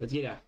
Лагеря.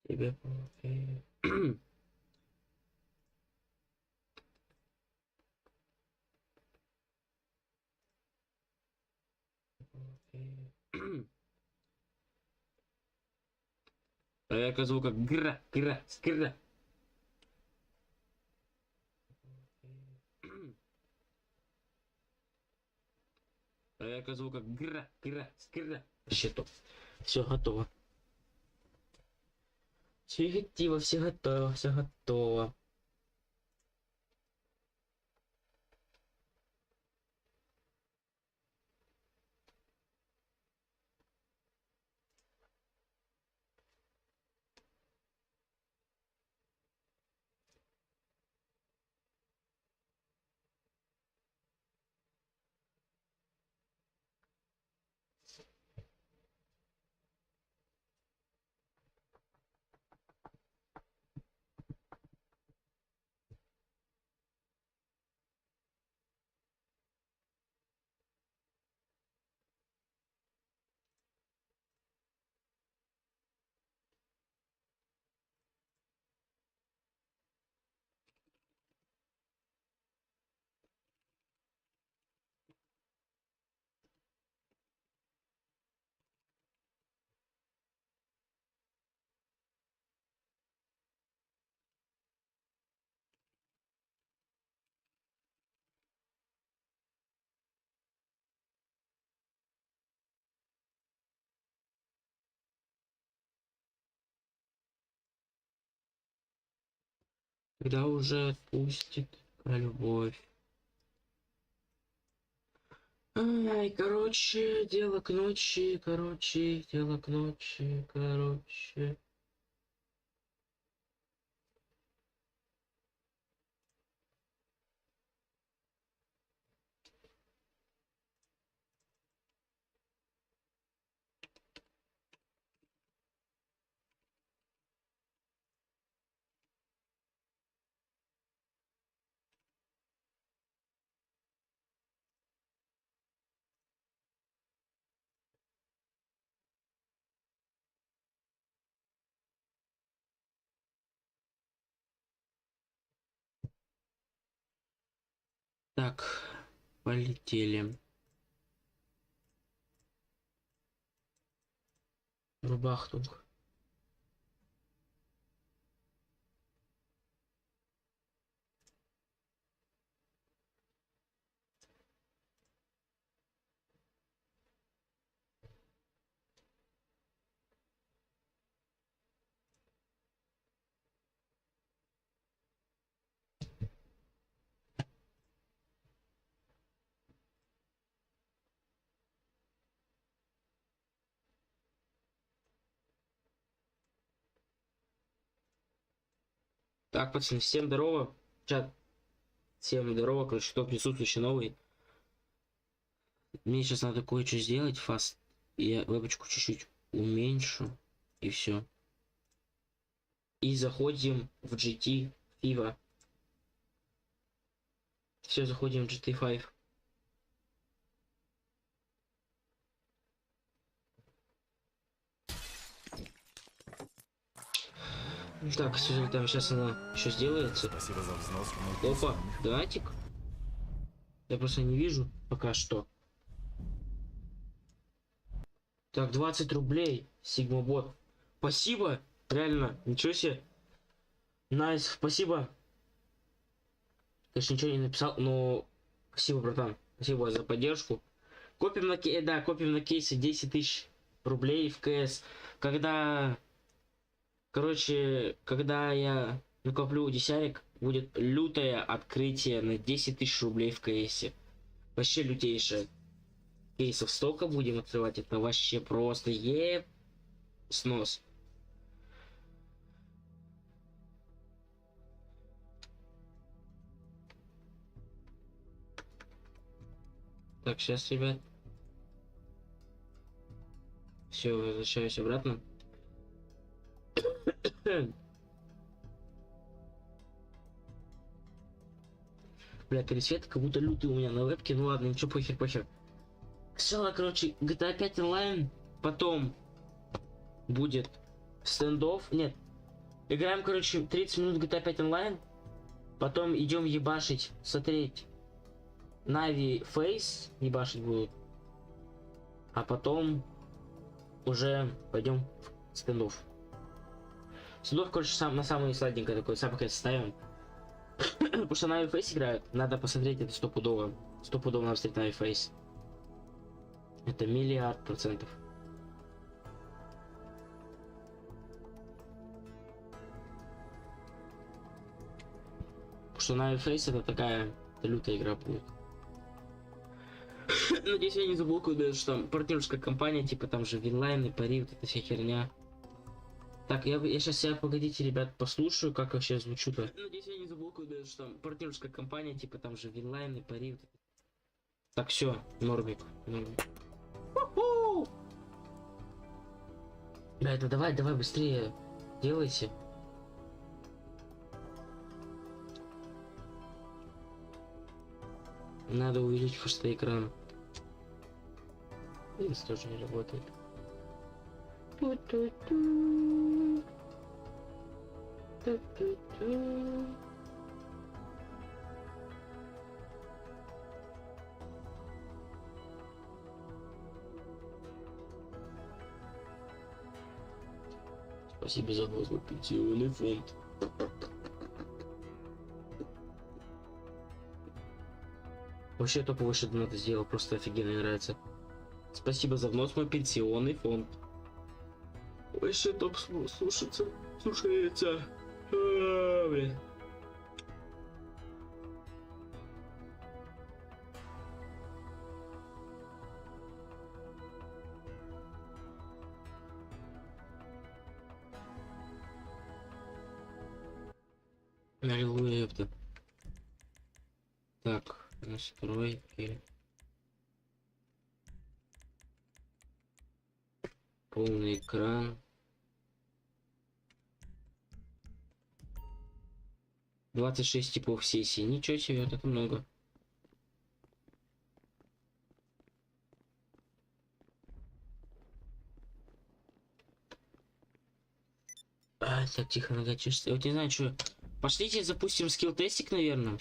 Тебе проверка звука гра, гра, скра. Проверка звука гра, гра, скра. Счету. Все готово. Все эффективно, все готово, все готово. Когда уже отпустит любовь. Ай, короче, дело к ночи, короче, дело к ночи, короче. Так, полетели. Рубахтунг. Так, пацаны, всем здорово. Чат. Всем здорово, короче, кто присутствующий новый. Мне сейчас надо кое-что сделать. Фаст. Я вебочку чуть-чуть уменьшу. И все. И заходим в GT FIFA. Все, заходим в GT5. Так, все, там сейчас она еще сделается. Спасибо за взнос. Опа, донатик. Я просто не вижу пока что. Так, 20 рублей. Сигма-бот. Спасибо. Реально, ничего себе. Найс, спасибо. Конечно, ничего не написал, но спасибо, братан. Спасибо за поддержку. Копим да, копим на кейсы 10 тысяч рублей в КС. Когда, короче, когда я накоплю десятик, будет лютое открытие на 10 тысяч рублей в КСе. Вообще лютейшее. Кейсов столько будем открывать, это вообще просто снос. Так, сейчас, ребят. Все, возвращаюсь обратно. Бля, пересвет как будто лютый у меня на вебке. Ну ладно, ничего, похер. Сначала, короче, GTA 5 онлайн, потом будет стендов. Нет, играем, короче, 30 минут GTA 5 онлайн, потом идем ебашить, смотреть Navi, Faze, ебашить будут, а потом уже пойдем в стендов. Стендов, короче, на самый сладенький такой, сам пока ставим. Потому что Navi Faze играют, надо посмотреть это стопудово. Стопудово надо посмотреть Navi Faze. Это 1,000,000%. Потому что Navi Faze это такая лютая игра будет. Надеюсь, я не заблокирую, что там партнерская компания, типа там же Винлайн и пари, вот эта вся херня. Так, я сейчас себя, погодите, ребят, послушаю, как вообще звучу-то. Надеюсь, я не заблокирую, что там партнерская компания, типа там же Винлайн и пари. Вот это. Так, все, нормик. Да, это давай быстрее делайте. Надо увеличить просто экран. Здесь тоже не работает. Спасибо за возле пенсионный фонд. Вообще топовый что надо сделал, просто офигенно, мне нравится. Спасибо за внос в мой пенсионный фонд. Вообще топ слушается. Блин. Аллилуйя, ёпта. Так, настройки. Полный экран. 26 типов сессий. Ничего себе, вот это много. Так, тихо, нога чешется. Вот не знаю, что. Пошлите запустим скилл-тестик, наверное.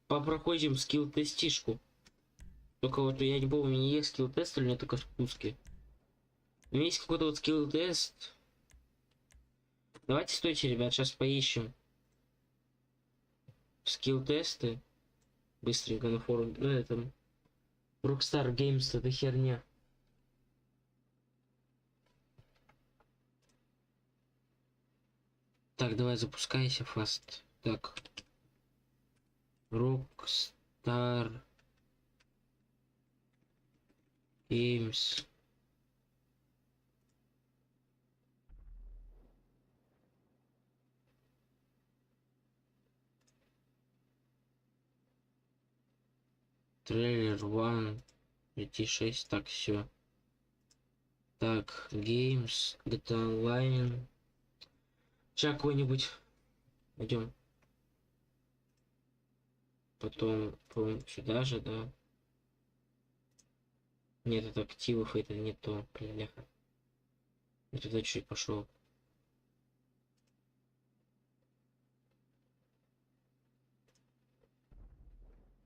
Попроходим скилл-тестишку. Только вот я не помню, у меня есть скилл-тест или у меня только спуски. У меня есть какой-то вот скилл-тест. Давайте, стойте, ребят, сейчас поищем скилл-тесты. Быстренько на форуме. Ну, это Rockstar Games, это херня. Так, давай запускайся, фаст. Так. Rockstar Games. Трейлер 1. 6. Так, все. Так, Games, GTA Online. Сейчас какой-нибудь. Идем. Потом сюда же, да. Нет, это активов, это не то, бляха. Я туда чуть пошел.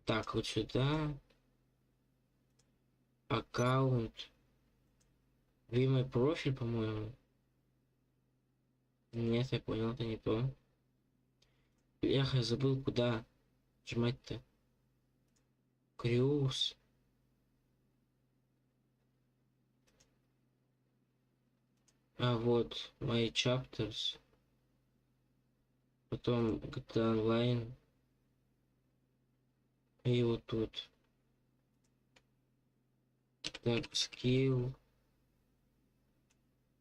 Так, вот сюда. Аккаунт. Ви мой профиль, по-моему. Нет, я понял, это не то. Бляха, я забыл, куда нажимать-то. Крюс. А вот мои chapters. Потом GTA Online. И вот тут. Так, скилл.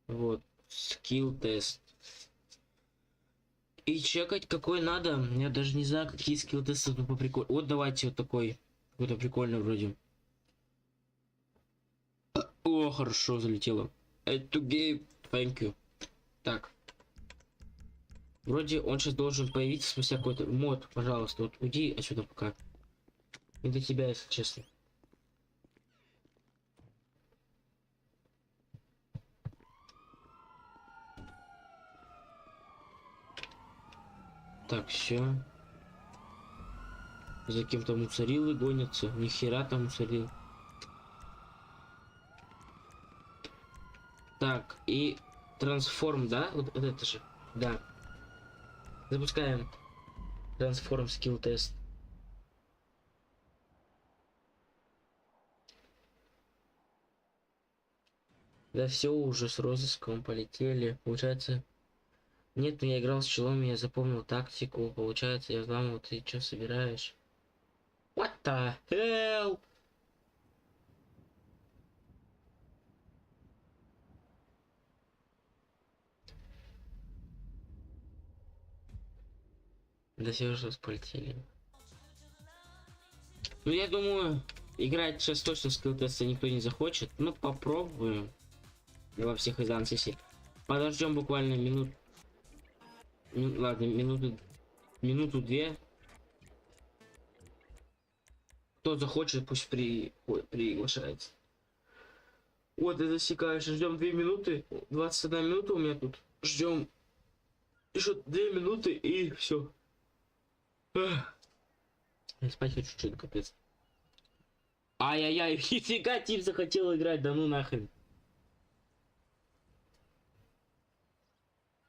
Вот, скилл тест. И чекать какой надо. Я даже не знаю, какие скилл тесты тут по приколу. Вот давайте вот такой. Какой-то прикольный вроде. О, хорошо залетело. Это гей. Thank you. Так. Вроде он сейчас должен появиться спустя какой-то мод. Пожалуйста, вот уйди отсюда пока. Не до тебя, если честно. Так, все. За кем-то мусорилы гонятся. Ни хера там мусорил. Так, и трансформ, да? Вот это же. Да. Запускаем трансформ скилл тест. Да все, уже с розыском полетели. Получается... Нет, ну я играл с челом, я запомнил тактику. Получается, я взламывал, ты что собираешь? What the hell? Да все уже полетели. Ну я думаю, играть сейчас точно скилл-тесты никто не захочет. Ну попробуем. Во всех из ансессий. Подождем буквально минут. Ладно, минуту-две. Кто захочет, пусть приглашается. Вот, ты засекаешь, ждем 2 минуты. 21 минута у меня тут. Ждем еще 2 минуты и все. Я спать хочу чуть-чуть, капец. Ай-яй-яй, нифига, тип захотел играть, да ну нахрен.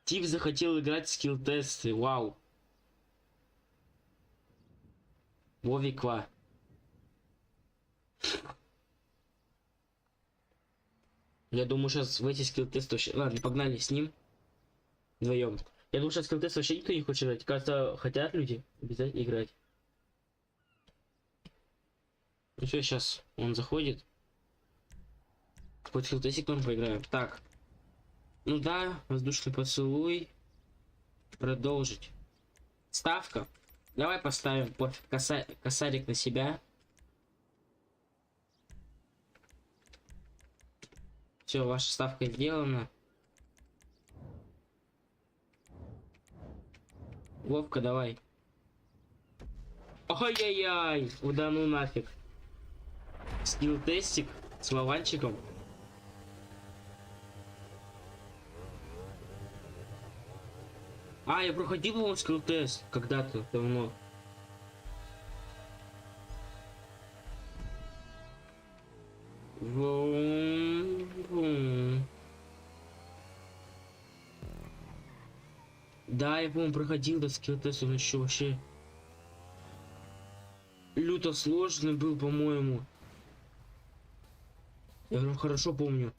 Тип захотел играть в скилл-тесты, вау. Вовиква. Я думаю, сейчас в эти скилл-тесты вообще... Ладно, погнали с ним. Вдвоем. Я думаю, сейчас скилл-тест вообще никто не хочет играть. Кажется, хотят люди обязательно играть. Ну все, сейчас он заходит. Какой-то скилл-тестик мы поиграем. Так. Ну да, воздушный поцелуй. Продолжить. Ставка. Давай поставим косарик на себя. Все, ваша ставка сделана. Вовка, давай. Ой-яй-яй, да ну нафиг. Скилл-тестик с Вованчиком. А, я проходил его скилл-тест когда-то давно. Да, я, по-моему, проходил до скилл-тест, он еще вообще люто сложный был, по-моему. Я прям хорошо помню.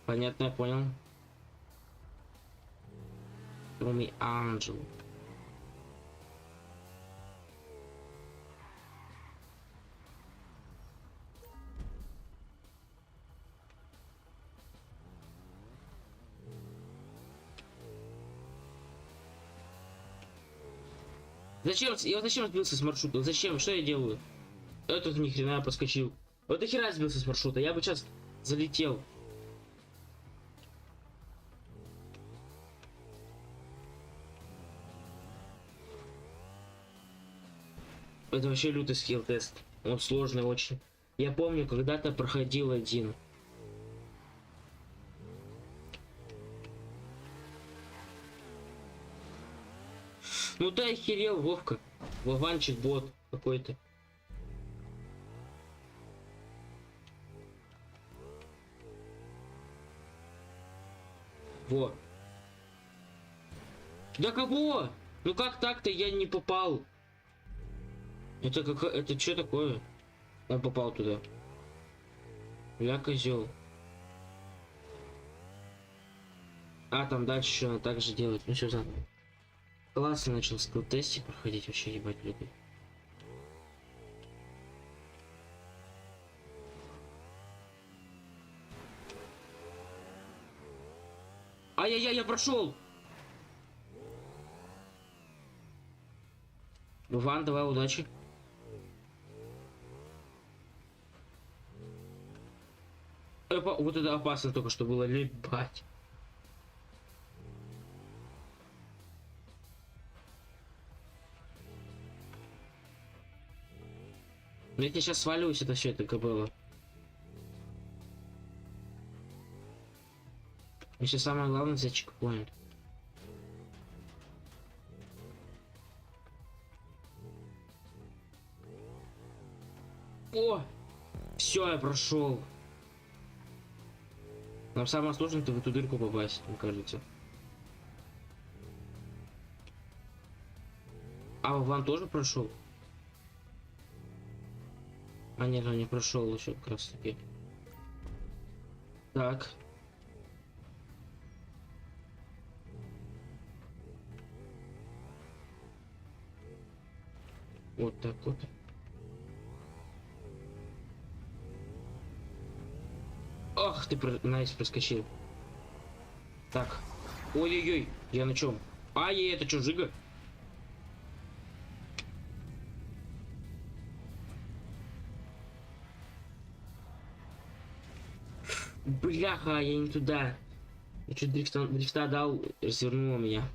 Понятно, я понял. Кроме Анджел. Зачем? Я зачем сбился с маршрута? Зачем? Что я делаю? Этот ни хрена подскочил. Вот нахера сбился с маршрута? Я бы сейчас залетел. Это вообще лютый скилл-тест. Он сложный очень. Я помню, когда-то проходил один. Ну да, охерел, Вовка. Вованчик бот какой-то. Во. Да кого? Ну как так-то я не попал? Это как... Это что такое? Он попал туда. Я козел. А, там дальше еще надо так же делать. Ну все, заново. Классно начал скилл-тестик проходить. Вообще ебать люди. Ай-яй-яй, я прошел! Ван, давай, удачи. Вот это опасно только что было, лебать. Ну я тебе сейчас свалюсь, это все это было. Еще самое главное за чекпоинт. О! Все, я прошел. Нам самое сложное это в эту дырку попасть, мне кажется. А Ван тоже прошел? А нет, он не прошел еще как раз таки. Так. Вот так вот. Ах, ты найс проскочил. Так. Ой-ой-ой, я на чем? Ай, это что, Жига? Бляха, я не туда. Я чуть дрифта дал, развернуло меня.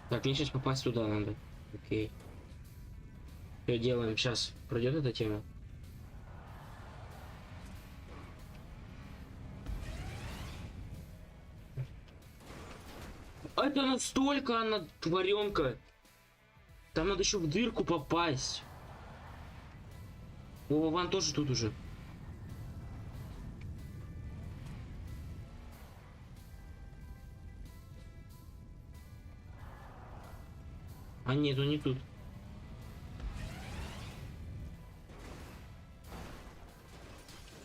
Так, мне сейчас попасть туда надо. Окей. Что делаем? Сейчас пройдет эта тема. Это настолько она тваренка. Там надо еще в дырку попасть. О, Ван тоже тут уже. А нет, он не тут.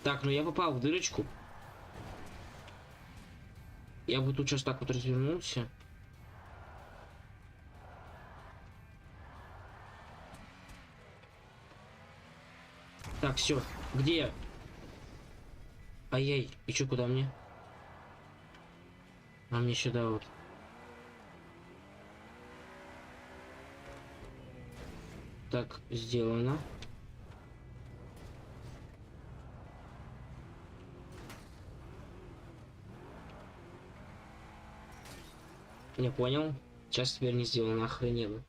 Так, ну я попал в дырочку. Я бы тут сейчас так вот развернулся. Так, все. Где я? Ай-яй. И чё, куда мне? А мне сюда вот. Так, сделано. Не понял. Сейчас теперь не сделано, охрененно.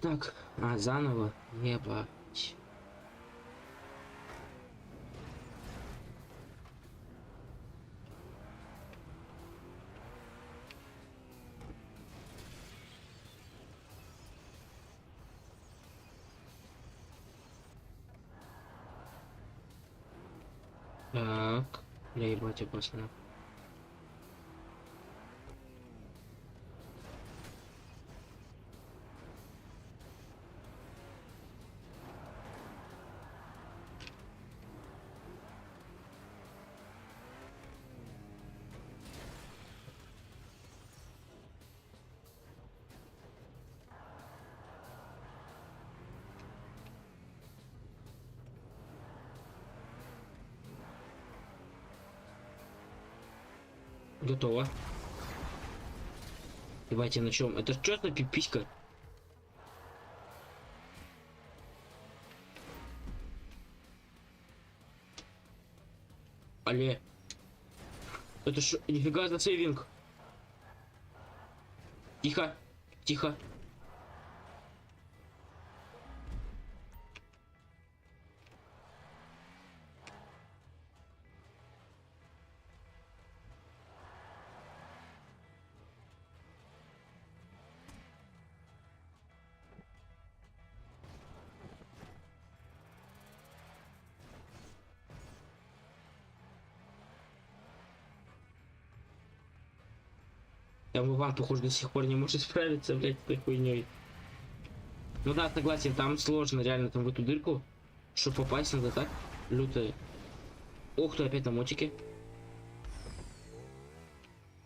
Так, заново. Ебать. Так, бля, ебать, опасно. Готово. Ебать, я на чем? Это что за пиписька? Але. Это что? Нифига за сейвинг. Тихо. Тихо. Вован, похоже, до сих пор не может справиться, блядь, с этой хуйней. Ну да, согласен, там сложно реально там в эту дырку. Чтобы попасть, надо так люто. Ох ты, опять на мотике.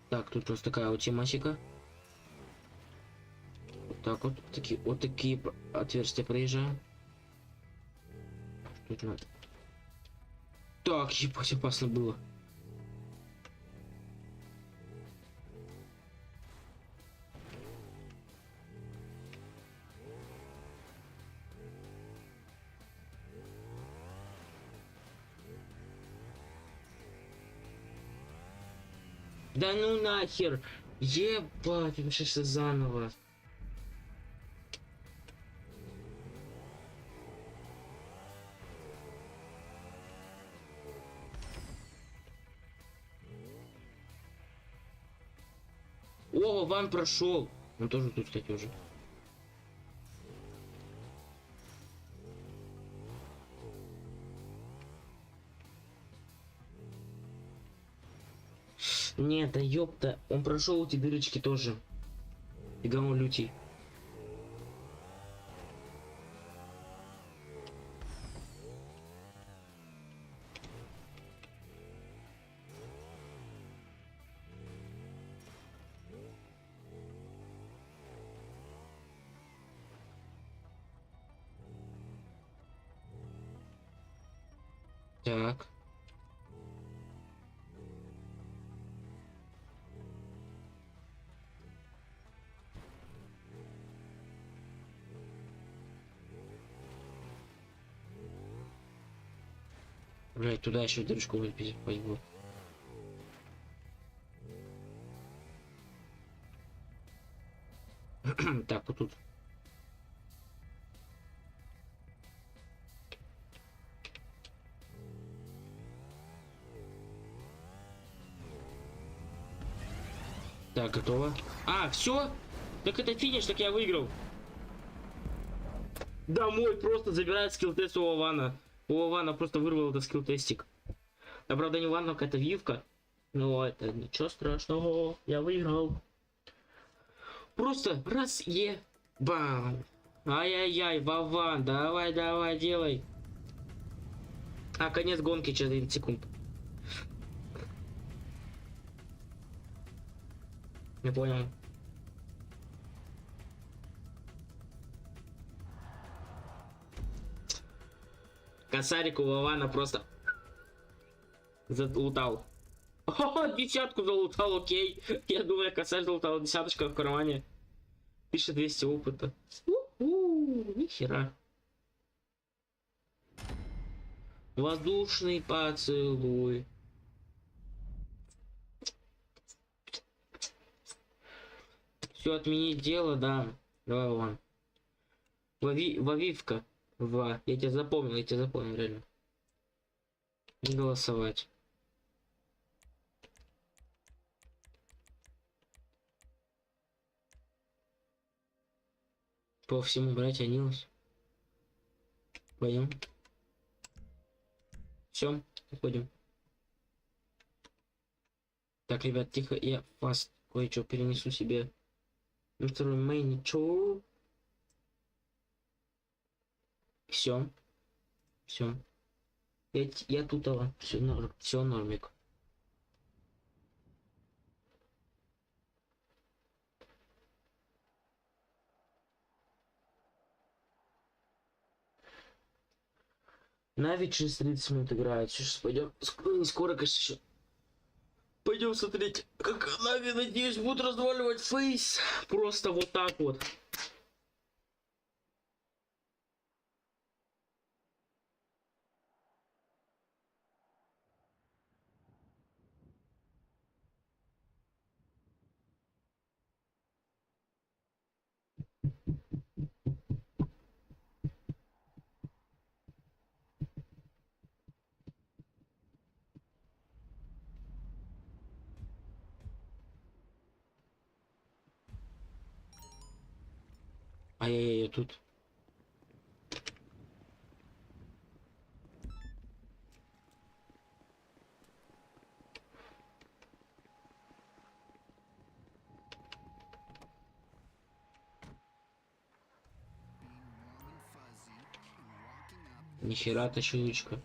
Так, тут у нас такая вот тематика. Вот так вот. Вот такие отверстия проезжаем. Тут надо. Так, ебать, опасно было. Да ну нахер! Ебать, он сейчас заново. О, Ван прошел. Он тоже тут, кстати, уже. Нет, да ёпта, он прошел эти дырочки тоже. Фига он лютий. Так. Блять, туда еще дырочку выпить пойду. Так, вот тут. Так, готово. А, все? Так это финиш, так я выиграл. Домой просто забирает скилл-тест у Вована. У Вована просто вырвал этот скилл-тестик. Да, правда, не Ванна, какая-то вивка. Но это ничего страшного. Я выиграл. Просто раз бам. Ай-яй-яй, Вован, давай, давай, делай. А, конец гонки через 9 секунд. Не понял. Косарик у Вована просто залутал. О, десятку залутал, окей. Я думаю, косарь залутал, десяточка в кармане. 1200 опыта. Нихера. Воздушный поцелуй. Все, отменить дело, да. Давай, Вован. Вовивка. Я тебя запомнил, реально. Не голосовать. По всему брать Анилус. Пойдем. Все, уходим. Так, ребят, тихо, я фаст кое-что перенесу себе. На второй мейн, чё? Все. Я тут, все нормик. Нави через 30 минут играет. Сейчас пойдем. Не скоро, конечно, еще. Пойдем смотреть, как Нави, надеюсь, будут разваливать Фейс. Просто вот так вот. Ай-яй-яй, тут. Нихера тащилочка.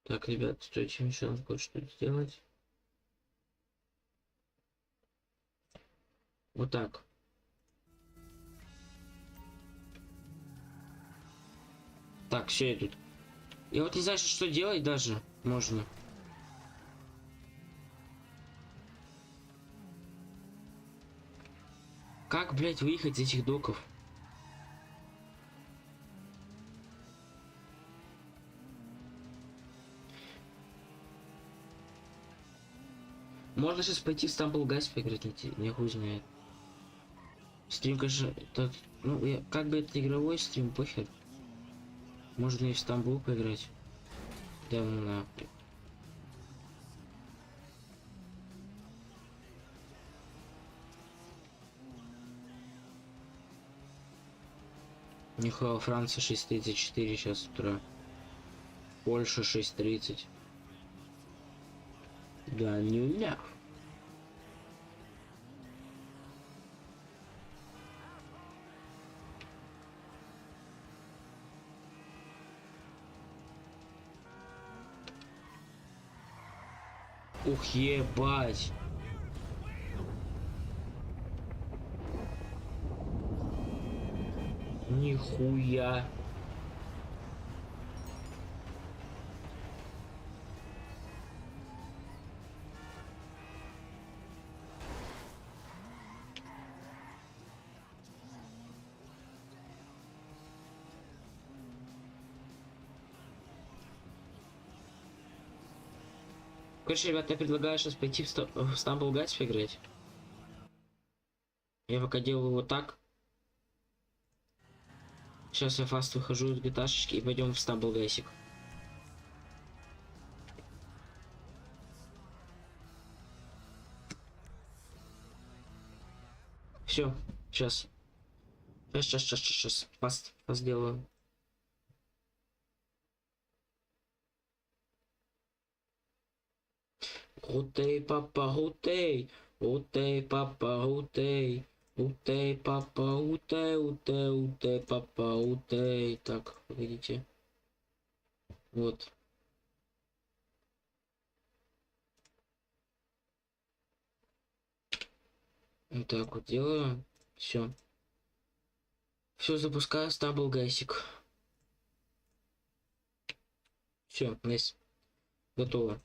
Так, ребят, стойте, еще надо кое-что сделать. Вот так. Так, все идут. Я вот не знаю, что делать даже. Можно. Как, блядь, выехать из этих доков? Можно сейчас пойти в Stumble Guys поиграть, не хуй знает. Стрим, конечно, это, ну, как бы это игровой стрим, похер. Можно и в Стамбул поиграть. Да ну нахуй. Нихуя, Франция 6:34 сейчас с утра. Польша 6:30. Да, не. Ух, ебать. Нихуя. Короче, ребят, я предлагаю сейчас пойти в Stumble Guys поиграть. Я пока делаю вот так. Сейчас я фаст выхожу из гиташечки и пойдем в Stumble Guysик. Все, сейчас. Сейчас. Фаст сделаю. Утей, папа, утей. Утей, папа, утей. Утей, папа, утей, папа, утей. Так, видите? Вот. Вот так вот делаю. Все. Все, запускаю Stumble Guysик. Все, nice. Готово.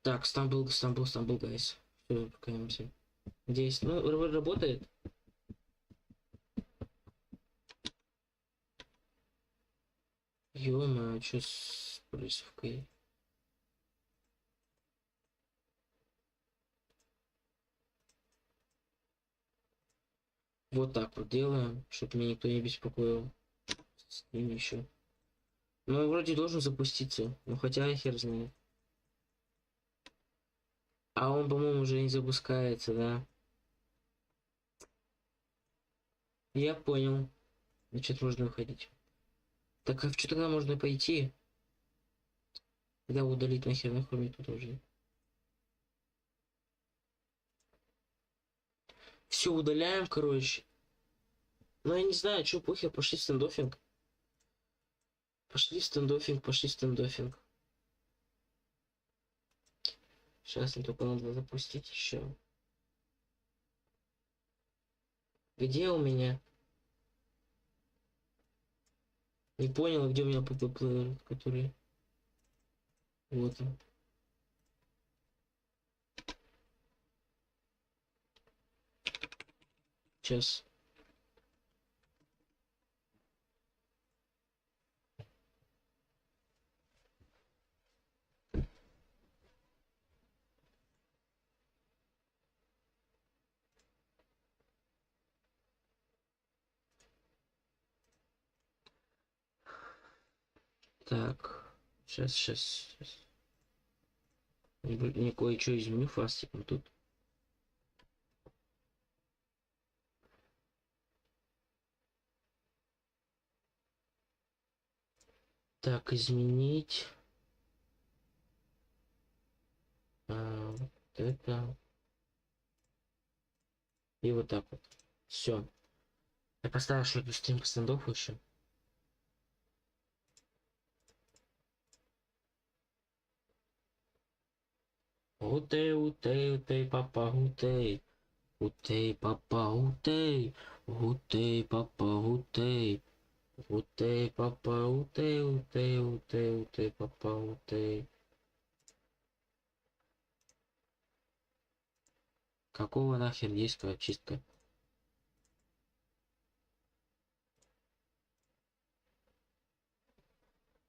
Так, Stumble Guys. Все, покаемся. Здесь, ну, работает. Ё-моё, что с присовкой? Вот так вот делаем, чтобы меня никто не беспокоил. С ним еще. Ну, вроде должен запуститься, но хотя хер знает. А он, по-моему, уже не запускается, да? Я понял. Значит, можно выходить. Так, а что тогда можно пойти? Когда удалить нахер, нахуй мне тут уже. Все удаляем, короче. Ну, я не знаю, что похер, пошли в стендоффинг. Пошли в стендоффинг. Сейчас мне только надо запустить еще. Где у меня? Не понял, где у меня pp-плеер, который... Вот он. Сейчас. Так. Сейчас. Не кое-что изменю фастиком тут. Так, изменить. это. И вот так вот. Все. Я поставил, что это стрим по стендоффу еще. Утей, утей, утей, папа, утей. Утей, папа, утей. Утей, папа, утей. Утей, папа, утей, утей, утей, утей, папа, утей. Какого нахер диска очистка?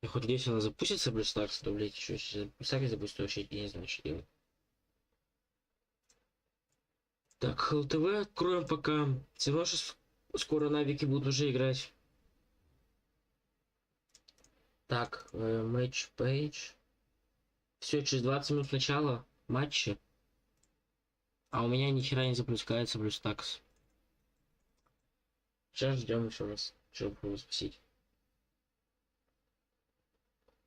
Я хоть если она запустится, блюстакс, то, блядь, еще если блюстакс запустит, вообще я не знаю, что делать. Так, ХЛТВ откроем пока. Все равно сейчас скоро навики будут уже играть. Так, матч пейдж. Все, через 20 минут начала матча. А у меня ни хера не запускается блюстакс. Сейчас ждем еще раз, чтобы его запустить.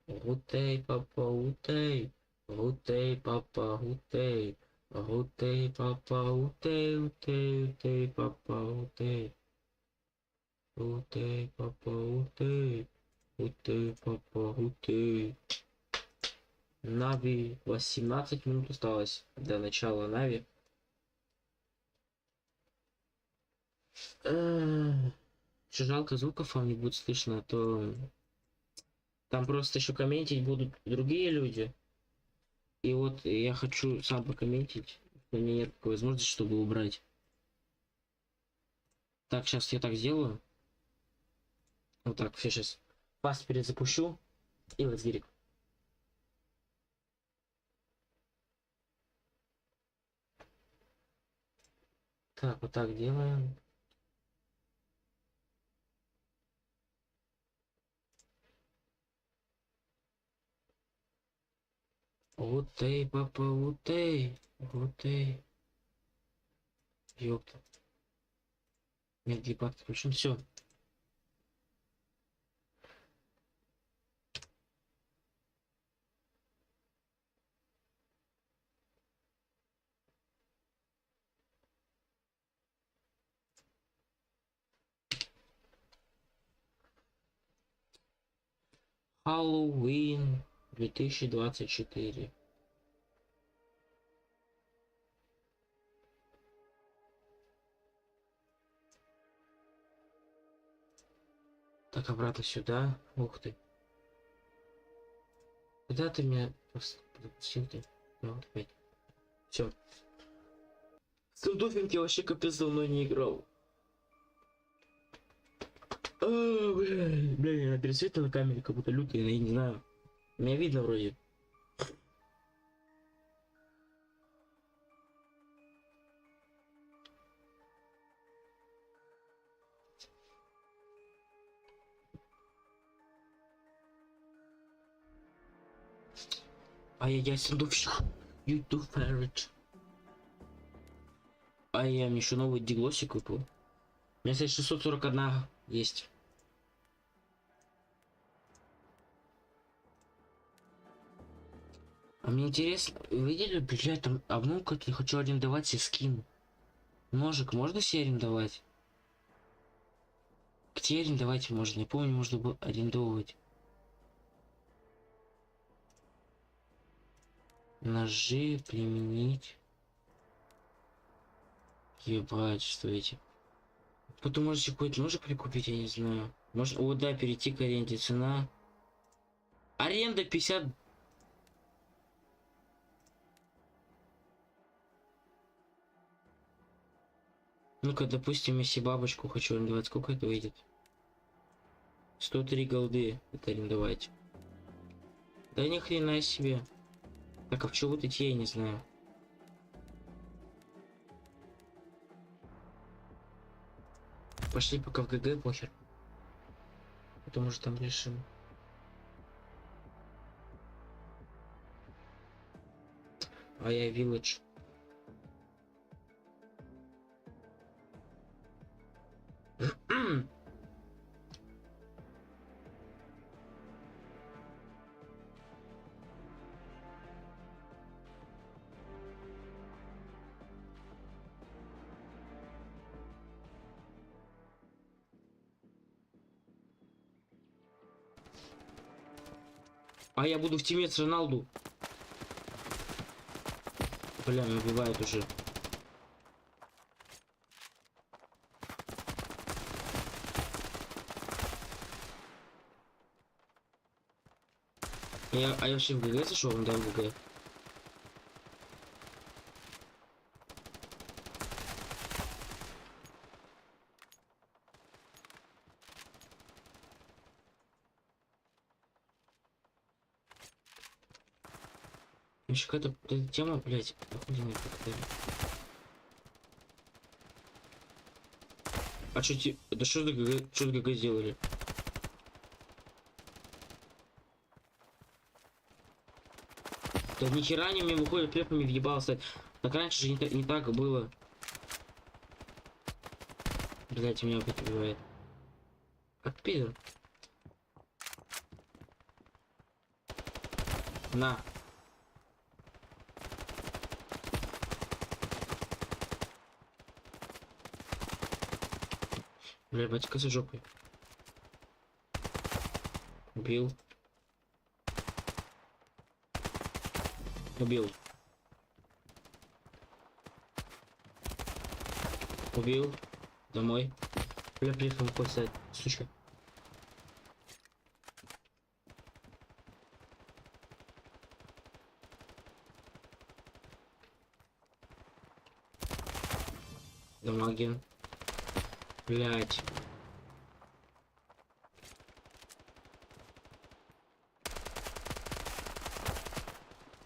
Гутей, папа, гутей. Гутей, папа, гутей. Гутей, папа, гутей, гутей, гутей, папа, гутей. Гутей, папа, гутей. Гутей, папа, гутей. Нави, 18 минут осталось до начала Нави. Что жалко, звуков вам не будет слышно, а то там просто еще комментить будут другие люди. И вот я хочу сам покомментить, но у меня нет такой возможности, чтобы убрать. Так, сейчас я так сделаю. Вот так, все, сейчас паст перезапущу. И вот директ. Так, вот так делаем. Утей, папа, утей. Утей. Ёпта. Нет, гипак включен. Все. Хэллоуин 2024. Так, обратно сюда. Ух ты. Куда ты меня допустил ты? Ну, вот опять. Все. Стендоффинг я вообще капец давно не играл. Бля, я пересветил на камере, как будто лютый, я не знаю. Меня видно вроде. Ай-яй-яй, стендоффщик. YouTube favorite. Ай-яй, мне еще новый диглосик выпал. У меня, кстати, 641 есть. А мне интересно, видели, блядь, там обновка, я хочу арендовать себе скин. Ножик можно себе арендовать? Где арендовать можно? Я помню, можно было арендовывать. Ножи применить. Ебать, что эти. Потом можете какой-то ножик прикупить, я не знаю. Можно, о, да, перейти к аренде. Цена. Аренда 50. Ну-ка, допустим, если бабочку хочу арендовать, сколько это выйдет? 103 голды это арендовать. Да ни хрена себе. Так, а в чего вот идти, я не знаю. Пошли пока в ГГ, похер. Потому что там решим. А я вилледж. А я буду в тиме с Роналду. Бля, меня убивает уже. Я вообще в ГГ зашел, он да, в ГГ. Еще какая-то тема, блядь, охуенная какая-то. А что ти... Да что ГГ сделали? Да ни хера не мне выходит препами въебался. Так раньше же не так было. Блять, меня опять убивает. Как пидор. На. Бля, батька за жопой. Убил. Убил. Убил. Домой. Бля, приехал писать. Сучка. Дамаген. Блять.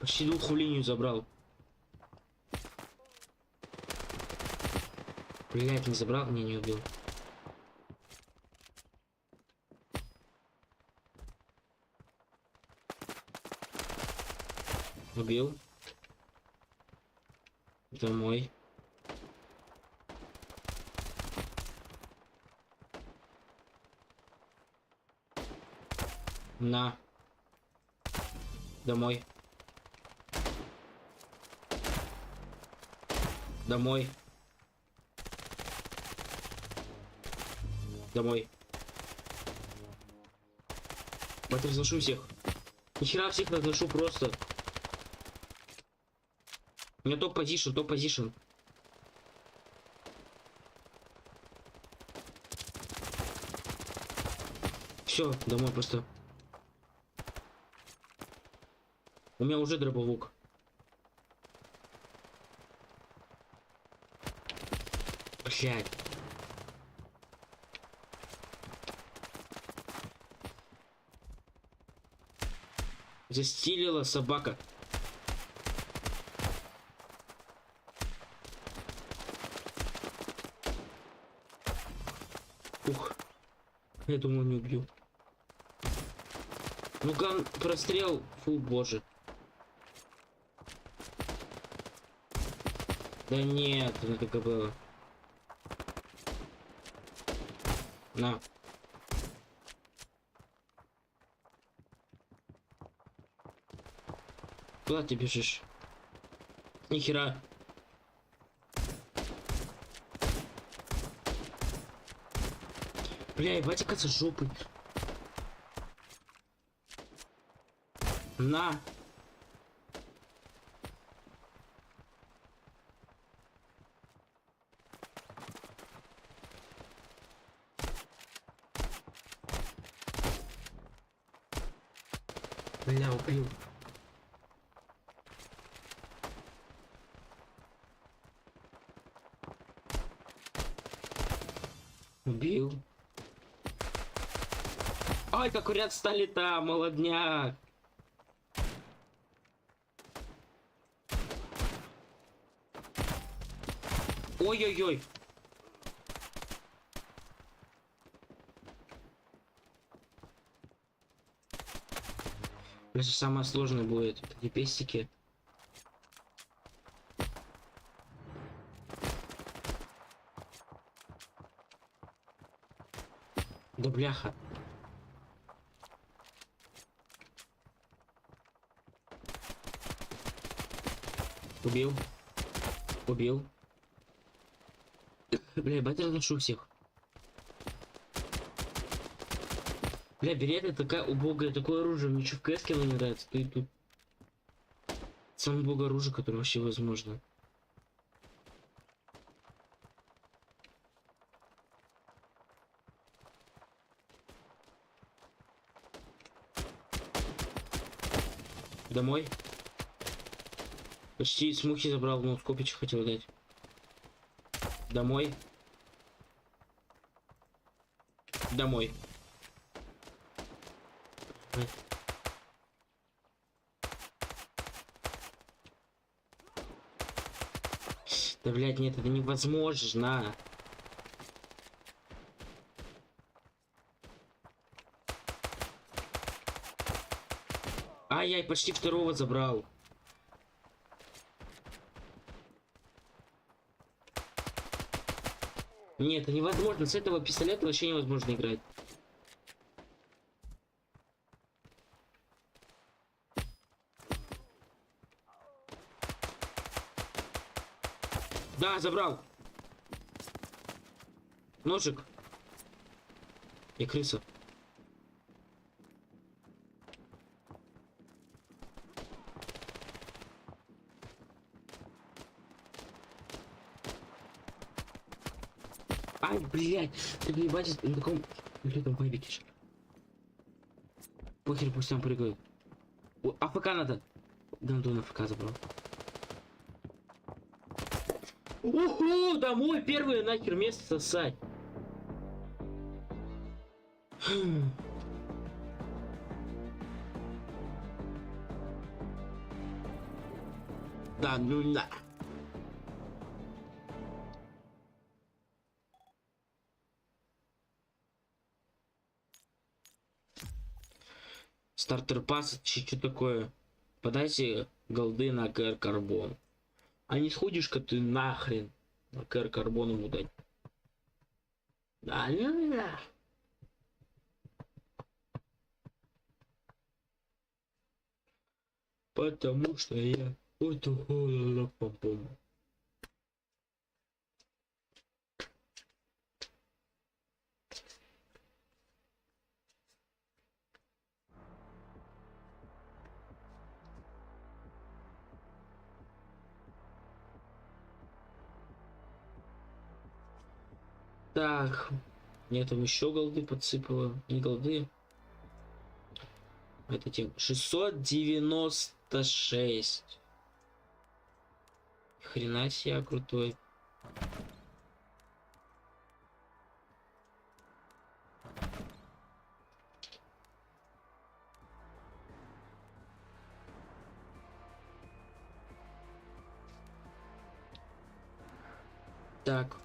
Почти двуху линию забрал. Блять, не забрал, не убил. Убил. Домой. На. Домой. Домой. Домой. Вот разношу всех. Нихера всех разношу просто. У меня топ-позишн, топ-позишн. Все, домой просто. У меня уже дробовик. Блядь. Застилила собака. Ух. Я думал, не убью. Ну-ка, прострел. Фу, боже. Да нет, ну как было. На. Куда ты бежишь? Нихера. Бля, ебать, кажется, жопы. На. Бля, убил. Убил. Ай, как уряд стали там, молодняк. Ой-ой-ой. Это самое сложное будет. Эти пестики. Да бляха. Убил. Убил. Бля, ебать, разношу всех. Бля, берета такая убогая, такое оружие, мне что в КС-ке оно не нравится, ты тут. Самое убогое оружие, которое вообще возможно. Домой. Почти с мухи забрал, но скопич хотел дать. Домой. Домой. Да, блядь, нет, это невозможно. Ай-яй, почти второго забрал. Нет, это невозможно. С этого пистолета вообще невозможно играть. Да, забрал. Ножик. И крыса. Ай, блядь, ты ебать, на таком лютом вайбике. Похер, пусть там прыгают. О, АФК надо. Гандон АФК забрал. Уху, домой первое нахер место сосать. Да, ну на. Стартер пас, что такое? Подайте голды на КР карбон. А не сходишь-ка ты нахрен на КР карбон ему дать. Да, не. Потому что я пом-пом. Так, мне там еще голды подсыпало. Не голды. Это тем 696. Хрена себе крутой. Так.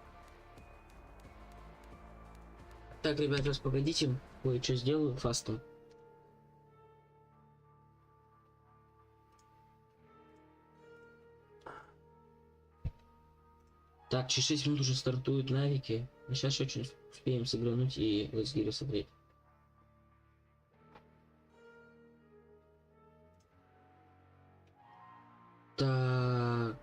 Так, ребят, сейчас погодите. Кое-что сделаю фастом. Так, через 6 минут уже стартуют навики. Мы сейчас очень успеем сыгрануть и лазгири смотреть. Так.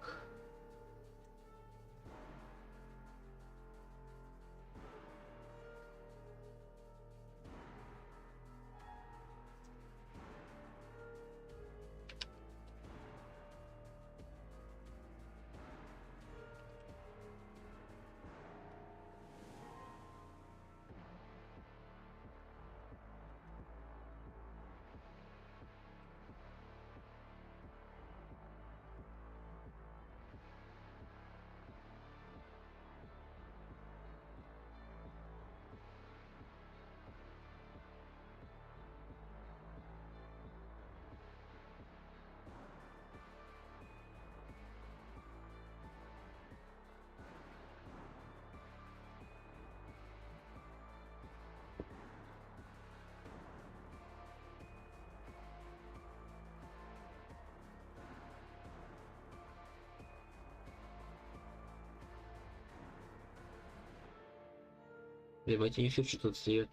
Ебать, эфир что-то отстает.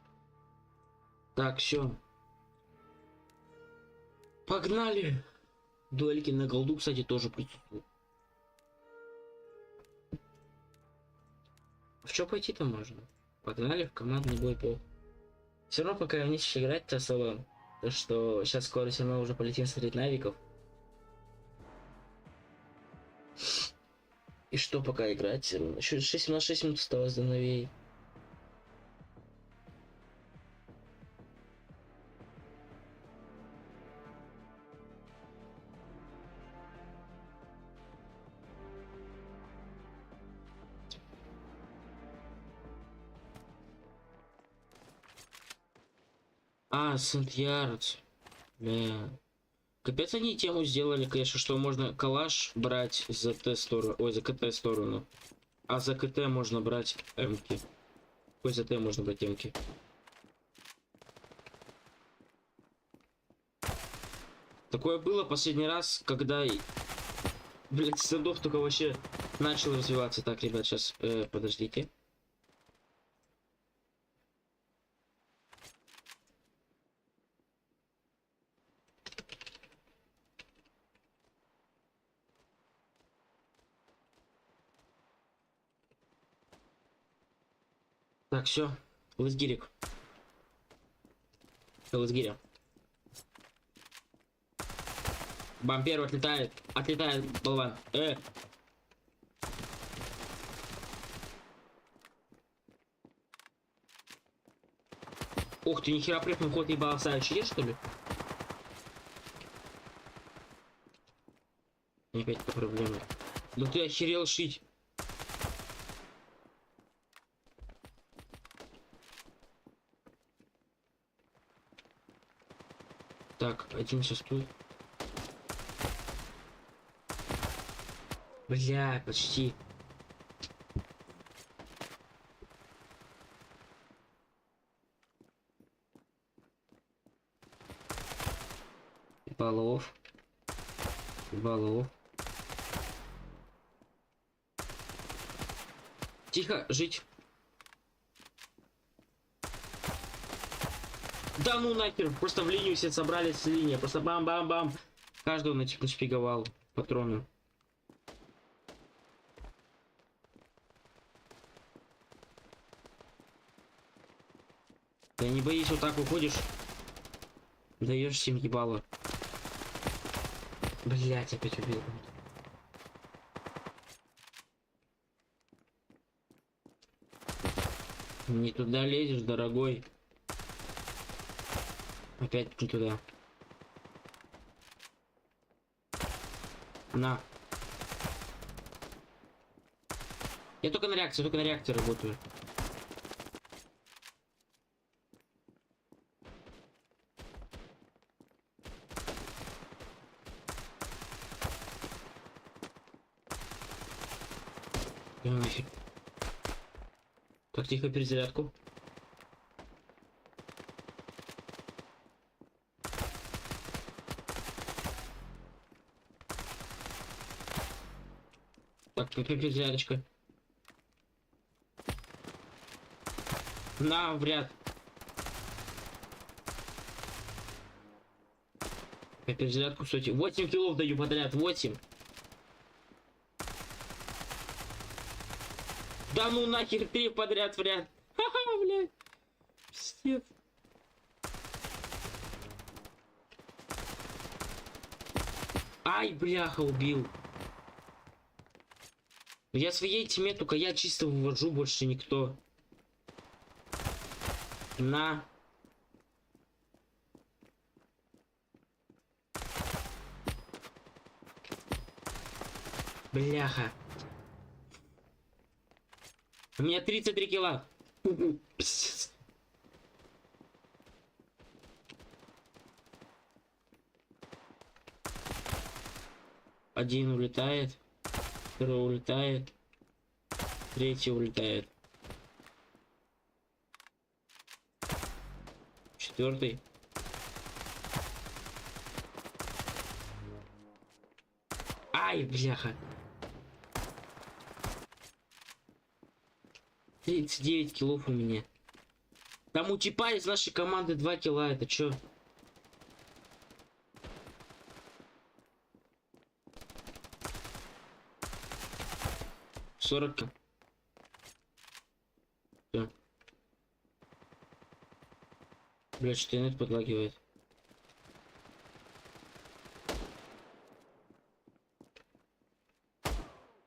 Так, все. Погнали! Дуэльки на голду, кстати, тоже присутствуют. В что пойти-то можно? Погнали в командный бой по. Все равно пока не еще играть-то особо. То что сейчас скоро все равно уже полетим смотреть навиков. И что пока играть? Еще 6 на 6 минут осталось до Нави. А, Сент-Ярдс. Бля. Капец они тему сделали, конечно, что можно калаш брать за Т сторону. Ой, за КТ сторону. А за КТ можно брать М-ки. Ой, за Т можно брать М-ки. Такое было последний раз, когда... Блять, стендов только вообще начал развиваться. Так, ребят, сейчас подождите. Так, все. Лазгирик. Лазгиря. Бам, первый отлетает. Отлетает, болван. Ух ты, нихера прыгнул, ход ебал, оставить что ли? Опять проблема. Ну ты охерел шить. Так, один сейчас тут. Бля, почти. Балов. Балов. Тихо, жить. Да ну нахер, просто в линию все собрались с линии. Просто бам-бам-бам. Каждого нашпиговал патроны. Да не боись, вот так уходишь. Даешь 7 ебало. Блять, опять убил. Не туда лезешь, дорогой. Опять не туда. На. Я только на реакции работаю. Нафиг. Так, тихо, перезарядку. Так, перезарядочка. На, в ряд. Перезарядку, кстати. 8 киллов даю подряд, 8. Да ну нахер, 3 подряд в ряд. Ха-ха, блядь. Пиздец. Ай, бляха, убил. Я своей тьме, только я чисто вывожу, больше никто. На. Бляха. У меня 33 килла. Пиздец. Один улетает. Второй улетает. Третий улетает. Четвертый. Ай, бляха. 39 киллов у меня. Там у типа из нашей команды 2 килла. Это чё? Всё. Блять, что интернет подлагивает.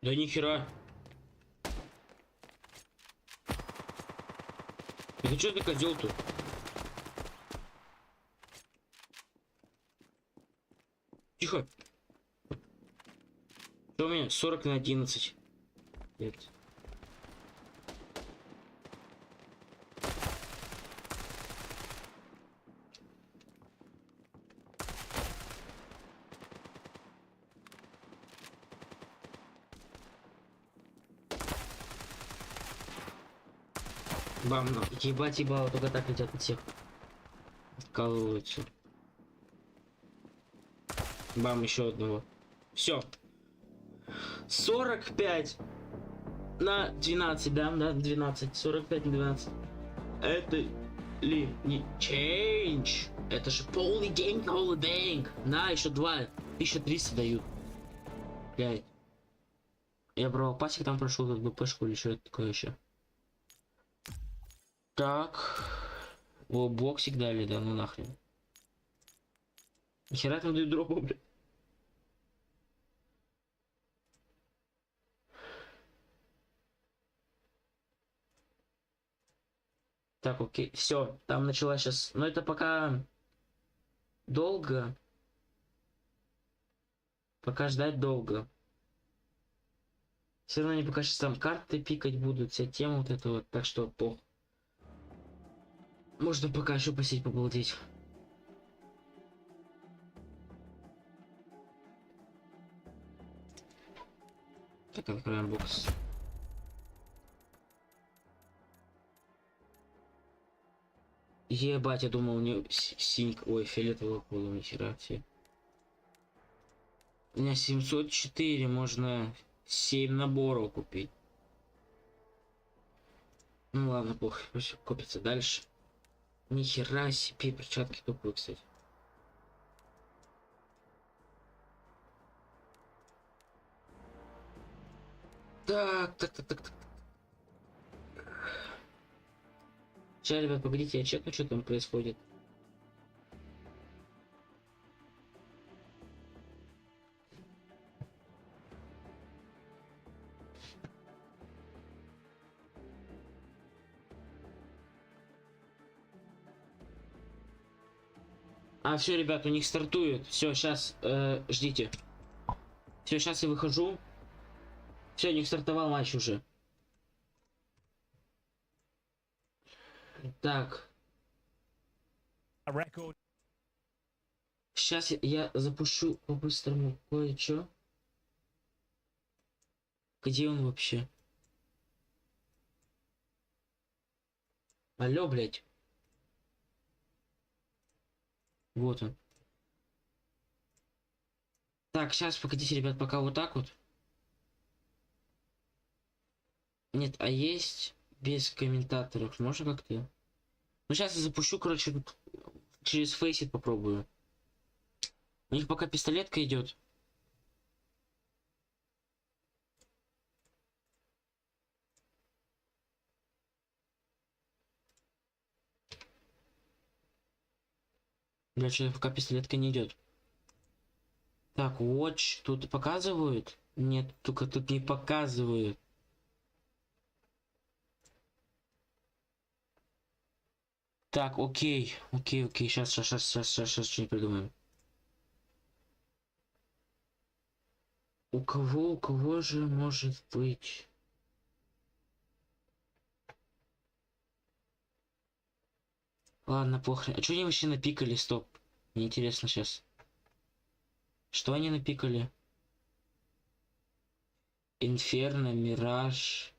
Да нихера. Это что ты козел-то? Тихо. Что у меня? 40/11. Нет. Бам, ну, ебать, ебало, только так летят от всех. Откалываются. Бам, еще одного. Все. 45/12, да, 12. 45/12. Это ли не change? Это же полный день голубеньк. На, еще 2. 1300 дают. Блядь. Я брал пасек, там прошел как бы Пшку или что-то такое еще. Так. О, боксик дали, да, ну нахрен. Нихера там дают дропу, блядь. Так, окей, все, там начала сейчас. Но это пока долго. Пока ждать долго. Все равно они пока сейчас там карты пикать будут, вся тема вот эта вот, так что пох. Можно пока еще посидеть, побалдеть. Так, откроем бокс. Ебать, я думал, у нее синька, ой, фиолетовый пол, нихера себе. У меня 704, можно 7 наборов купить. Ну ладно, плохо, пусть копится дальше. Нихера себе, перчатки тупые, кстати. Так. Сейчас, ребят, погодите, я чекну, что там происходит. А, все, ребят, у них стартует. Все, сейчас, ждите. Все, сейчас я выхожу. Все, у них стартовал матч уже. Так. Сейчас я запущу по-быстрому кое-что. Где он вообще? Алло, блядь. Вот он. Так, сейчас, погодите, ребят, пока вот так вот. Нет, а есть без комментаторов? Можно как-то? Ну, сейчас я запущу, короче, через Faze попробую. У них пока пистолетка идет. Бля, что пока пистолетка не идет. Так, watch тут показывают? Нет, только тут не показывают. Так, окей, сейчас что-нибудь придумаем. У кого же может быть? Ладно, похрен. А что они вообще напикали? Стоп. Мне интересно сейчас. Что они напикали? Инферно, Мираж.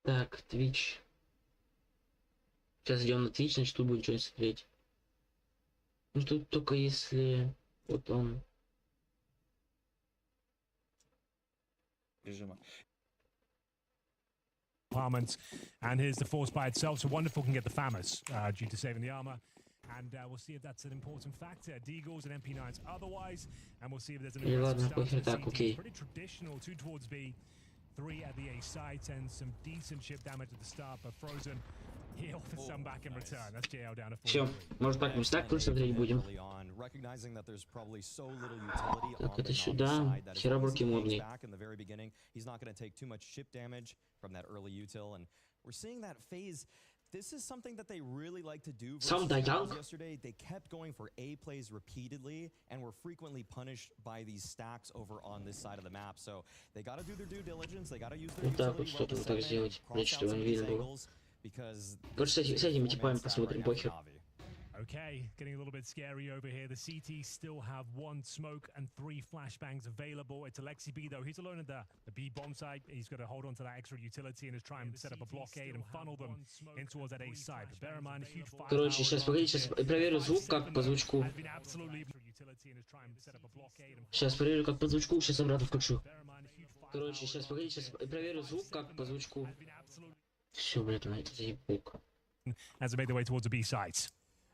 Так, Twitch. Сейчас идем на Twitch, значит тут будет что-нибудь смотреть. Ну тут только если вот он. Режима. Department. And here's the force by itself. So Wonderful can get the FAMAS due to saving the armor. And we'll see if that's an important factor. Deagles and MP9s otherwise. And we'll see if there's an aggressive start to the CT. Pretty traditional, 2 towards B, 3 at the A site, and some decent ship damage at the start. But Frozen, he offers some back in return. That's JL down to 4. Все, может так местах тоже смотреть будем. Так, это сюда. Херобурки модный. He's not going to take too much ship damage from that early util, and we're seeing that Faze. This is something that they really like to do. Yesterday, they kept going for A plays repeatedly and were frequently punished by these stacks over on this side of the map. So they got to do their due diligence. They got to use their utility well to set angles because. Короче, с этими типами посмотрим, похер. Okay, getting a little bit scary over here. The CT still have 1 smoke and 3 flashbangs available. It's Alexi B though. He's alone at the B bomb site. He's got to hold on to that extra utility and is trying to set up a blockade and funnel them in towards that A side. But bear in mind, huge fire. Короче, сейчас погодите, сейчас проверю звук, как по звучку. Сейчас проверю, как по звучку, сейчас обратно включу. Короче, сейчас погодите, сейчас проверю звук, как по звучку. Все, блядь, это заебука. As they make their way towards the B site.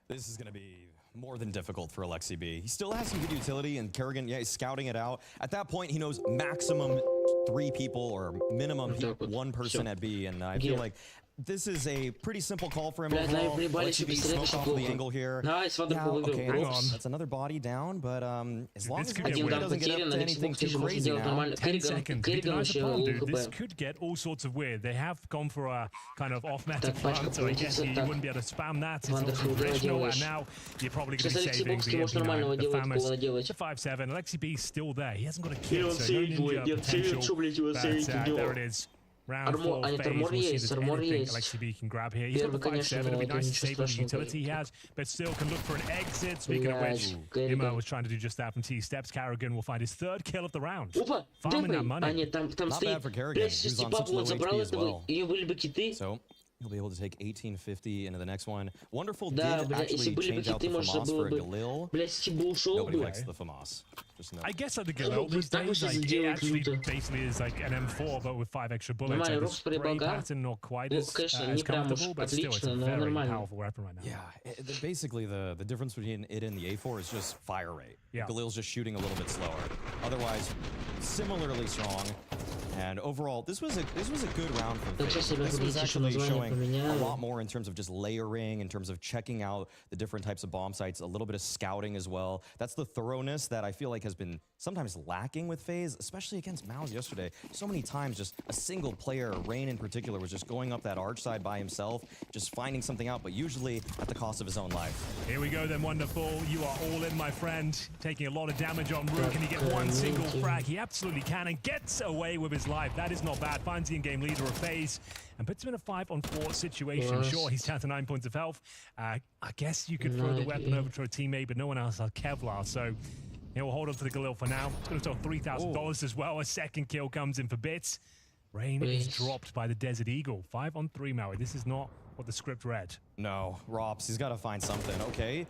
This is going to be more than difficult for Alexi B. He still has some good utility, and Kerrigan, yeah, he's scouting it out. At that point, he knows maximum 3 people or minimum 1 person at B, and I feel like this is a pretty simple call for him overall. Alexi B smoke off the angle here. Nice, yeah, okay, hang on. That's another body down, but as long as he doesn't get up to anything too crazy now. 10 seconds. This could get all sorts of weird. They have gone for a kind of off-meta plant, so I guess you wouldn't be able to spam that. It's also traditional, and now you're probably going to be saving the MP9, the FAMAS. It's a 5-7. Alexi B's still there. He hasn't got a kill, so no ninja potential. But there it is. Round 4 Faze, we'll see if there's anything Alexi B can grab here. He's got a 5-7, it'd be nice to save on the utility he has, but still can look for an exit. Speaking of which, Immo was trying to do just that from T steps. Kerrigan will find his 3rd kill of the round. Farming that money. Not bad for Kerrigan, who's on such low HP as well. So he'll be able to take 1850 into the next one. Wonderful did actually change out the FAMAS for a Galil. Nobody likes the FAMAS. I guess at the Galil these days, like, it actually basically is like an M4, but with 5 extra bullets. Like, the spray pattern not quite as comfortable, but still it's a very powerful weapon right now. Yeah, basically the difference between it and the A4 is just fire rate. Yeah. Galil's just shooting a little bit slower. Otherwise, similarly strong. And overall, this was a good round for Faze. This was actually showing a lot more in terms of just layering, in terms of checking out the different types of bomb sites, a little bit of scouting as well. That's the thoroughness that I feel like has been sometimes lacking with Faze, especially against Mouse yesterday. So many times just a single player, Rain in particular, was just going up that arch side by himself, just finding something out, but usually at the cost of his own life. Here we go then, Wonderful. You are all in, my friend. Taking a lot of damage on Rook. Can he get 1 single frag? He absolutely can, and gets away with his life. That is not bad. Finds the in-game leader of Faze and puts him in a 5-on-4 situation. Sure, he's down to 9 points of health. I guess you could throw the weapon over to a teammate, but no one else has Kevlar, so he'll hold on to the Galil for now. It's going to sell $3,000 as well. A 2nd kill comes in for Bits. Rain is dropped by the Desert Eagle. 5-on-3, Maui. This is not what the script read. No, Rops, he's got to find something. Okay.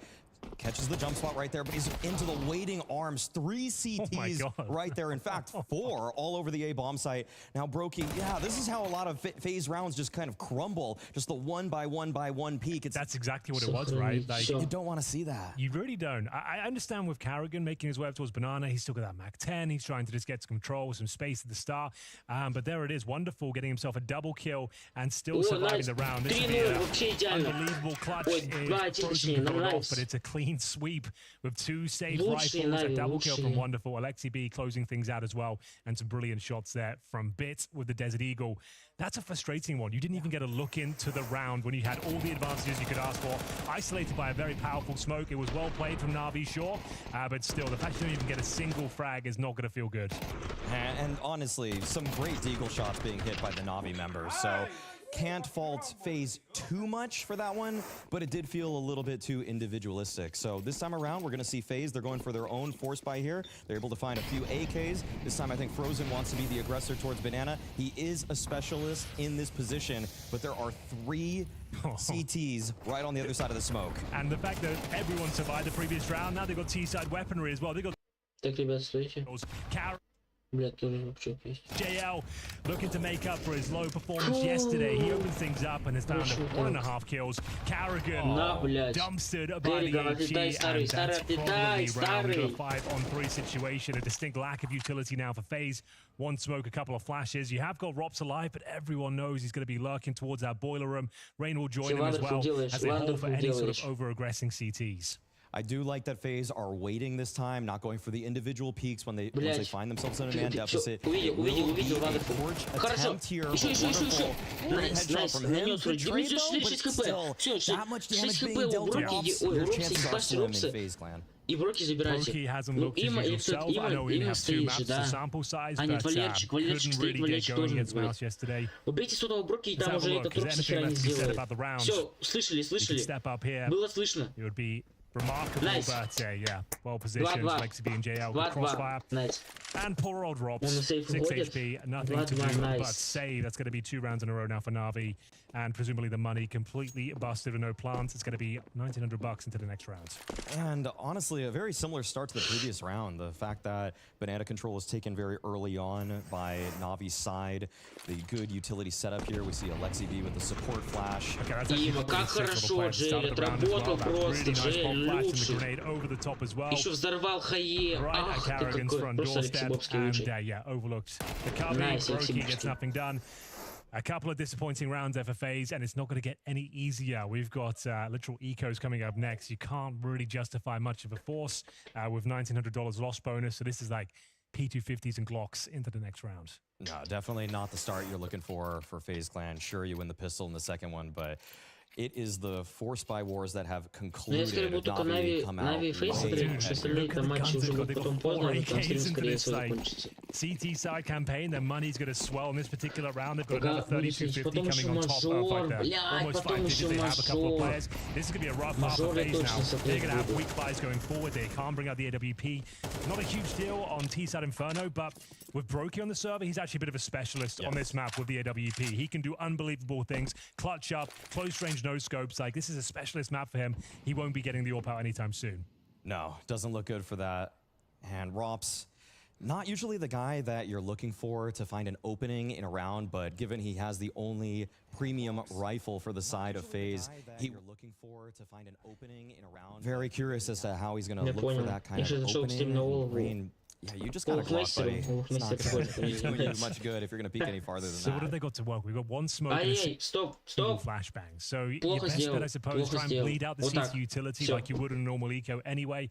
Catches the jump spot right there, but he's into the waiting arms. 3 CTs right there. In fact, 4 all over the A bomb site. Now, Brokey, yeah, this is how a lot of Faze rounds just kind of crumble. Just the 1-by-1-by-1 peak. That's exactly what it was, right? Like, you don't want to see that. You really don't. I understand with Kerrigan making his way up towards Banana. He's still got that Mac 10. He's trying to just get some control, some space at the start. But there it is. Wonderful getting himself a double kill and still surviving the round. This would be an unbelievable clutch if Frozen could pull it off, but it's a clean sweep with 2 safe rifles, a double kill from Wonderful. Alexi B closing things out as well, and some brilliant shots there from Bit with the Desert Eagle. That's a frustrating one. You didn't even get a look into the round when you had all the advantages you could ask for. Isolated by a very powerful smoke. It was well played from Navi, sure, but still, the fact you don't even get a single frag is not going to feel good. And honestly, some great Deagle shots being hit by the Navi members, so can't fault Faze too much for that one, but it did feel a little bit too individualistic. So this time around, we're going to see Faze. They're going for their own force buy here. They're able to find a few AKs. This time, I think Frozen wants to be the aggressor towards Banana. He is a specialist in this position, but there are 3 CTs right on the other side of the smoke. And the fact that everyone survived the previous round, now they've got T-side weaponry as well. They've got... Так, ребят, слышите? JL looking to make up for his low performance yesterday. He opened things up and has found 1.5 kills. Carrigan dumpstered by the HE, and that's probably round a 5-on-3 situation. A distinct lack of utility now for Faze. One smoke, a couple of flashes. You have got Rops alive, but everyone knows he's going to be lurking towards our boiler room. Rain will join him as well as they hold for any sort of over-aggressing CTs. I do like that Faze are waiting this time, not going for the individual peaks when they find themselves in a man deficit. Увидел, хорошо. Еще. Найс. Нанес вроде. 6 хп. Все, 6 хп у Броки. Ой, Ропси, спасти Ропса. И Броки забирайте. Ну, именно стоит же, да. А нет, Валерчик тоже будет. Убейте сотого Броки, и там уже этот Ропси хера не сделает. Все, слышали. Было слышно. Remarkable, nice. But yeah, well positioned. Likes to be in JL. Crossfire. Nice. And poor old Robs. 6 HP, nothing to do but save. That's going to be 2 rounds in a row now for Navi. And presumably the money completely busted with no plants. It's going to be $1,900 into the next round. And honestly, a very similar start to the previous round. The fact that banana control was taken very early on by Navi's side. The good utility setup here. We see Alexi B with the support flash. Има, как хорошо Джель отработал просто. Джель лучший. Еще взорвал Хае. Ах, ты какой. Просто Алексей Бобский лучший. Nice, Алексей Бобский. A couple of disappointing rounds there for Faze, and it's not going to get any easier. We've got literal ecos coming up next. You can't really justify much of a force with $1,900 loss bonus. So this is like P250s and Glocks into the next round. No, definitely not the start you're looking for Faze Clan. Sure, you win the pistol in the second one, but it is the 4 spy wars that have concluded. Navi come out. CT side campaign, their money's going to swell in this particular round. They've got another 3250 coming on top of like almost 5 digits. They have a couple of players. This is going to be a rough half of Faze now. They're going to have weak buys going forward. They can't bring out the AWP. Not a huge deal on T-side Inferno, but with Brokey on the server, he's actually a bit of a specialist on this map with the AWP. He can do unbelievable things, clutch up, close range no scopes. Like, this is a specialist map for him. He won't be getting the AWP out anytime soon. No, doesn't look good for that. And Rops, not usually the guy that you're looking for to find an opening in a round, but given he has the only premium rifle for the side of Faze, very curious as to how he's going to look for that kind of opening. Yeah, you just got a Glock, buddy. It's not going to do much good if you're going to peek any farther than that. So what have they got to work? We've got one smoke and a single flashbang. So your best bet, I suppose, try and bleed out the CT utility like you would in a normal eco anyway.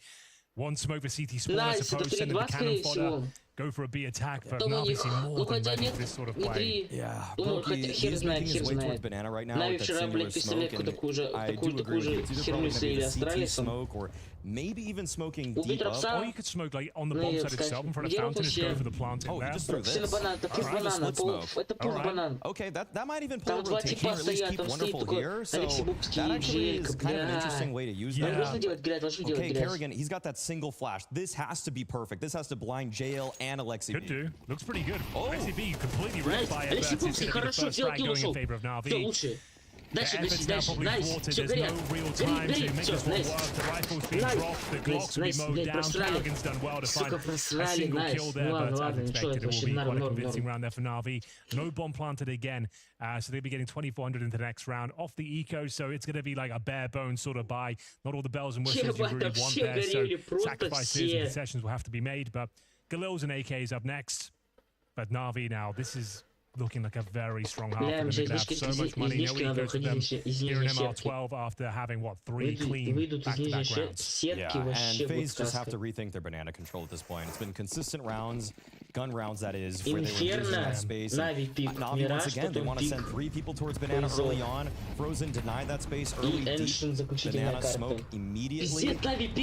One smoke for CT spawn, I suppose, send in the cannon fodder. Go for a B attack for Navi, more than ready for this sort of play. Yeah, Brokey is making his way towards banana right now with that singular smoke, and I do agree with you. It's either probably going to be a CT smoke or maybe even smoking deep up. Or you could smoke like on the bomb side itself in front of fountain and go for the plant in there. You just threw this. Alright, okay, that might even pull a rotation or at least keep Wonderful here, so that actually is kind of an interesting way to use that. Okay, Kerrigan, he's got that single flash. This has to be perfect. This has to blind JL and Alexi B. Could do. Looks pretty good. Alexi B completely ripped by it, but it's going to be the first frag going in favor of Navi. Дальше, There's no real time to make this one work. The rifle's being dropped, the Glocks will be mowed down. Kerrigan's done well to find a single kill there, but as expected, it will be quite a convincing round there for Navi. No bomb planted again, so they'll be getting 2,400 into the next round off the eco, so it's going to be like a bare bones sort of buy. Not all the bells and whistles you really want there, so sacrifices and concessions will have to be made, but Galil's and AK's up next. But Navi now, this is looking like a very strong half. They're going to have so much money. No ecos for them here in MR12 after having, what, 3 clean back-to-back rounds. Yeah, and Faze just have to rethink their banana control at this point. It's been consistent rounds, gun rounds that is, where they were using that space. Navi, once again, they want to send 3 people towards banana early on. Frozen denied that space early, deep. Banana smoke immediately,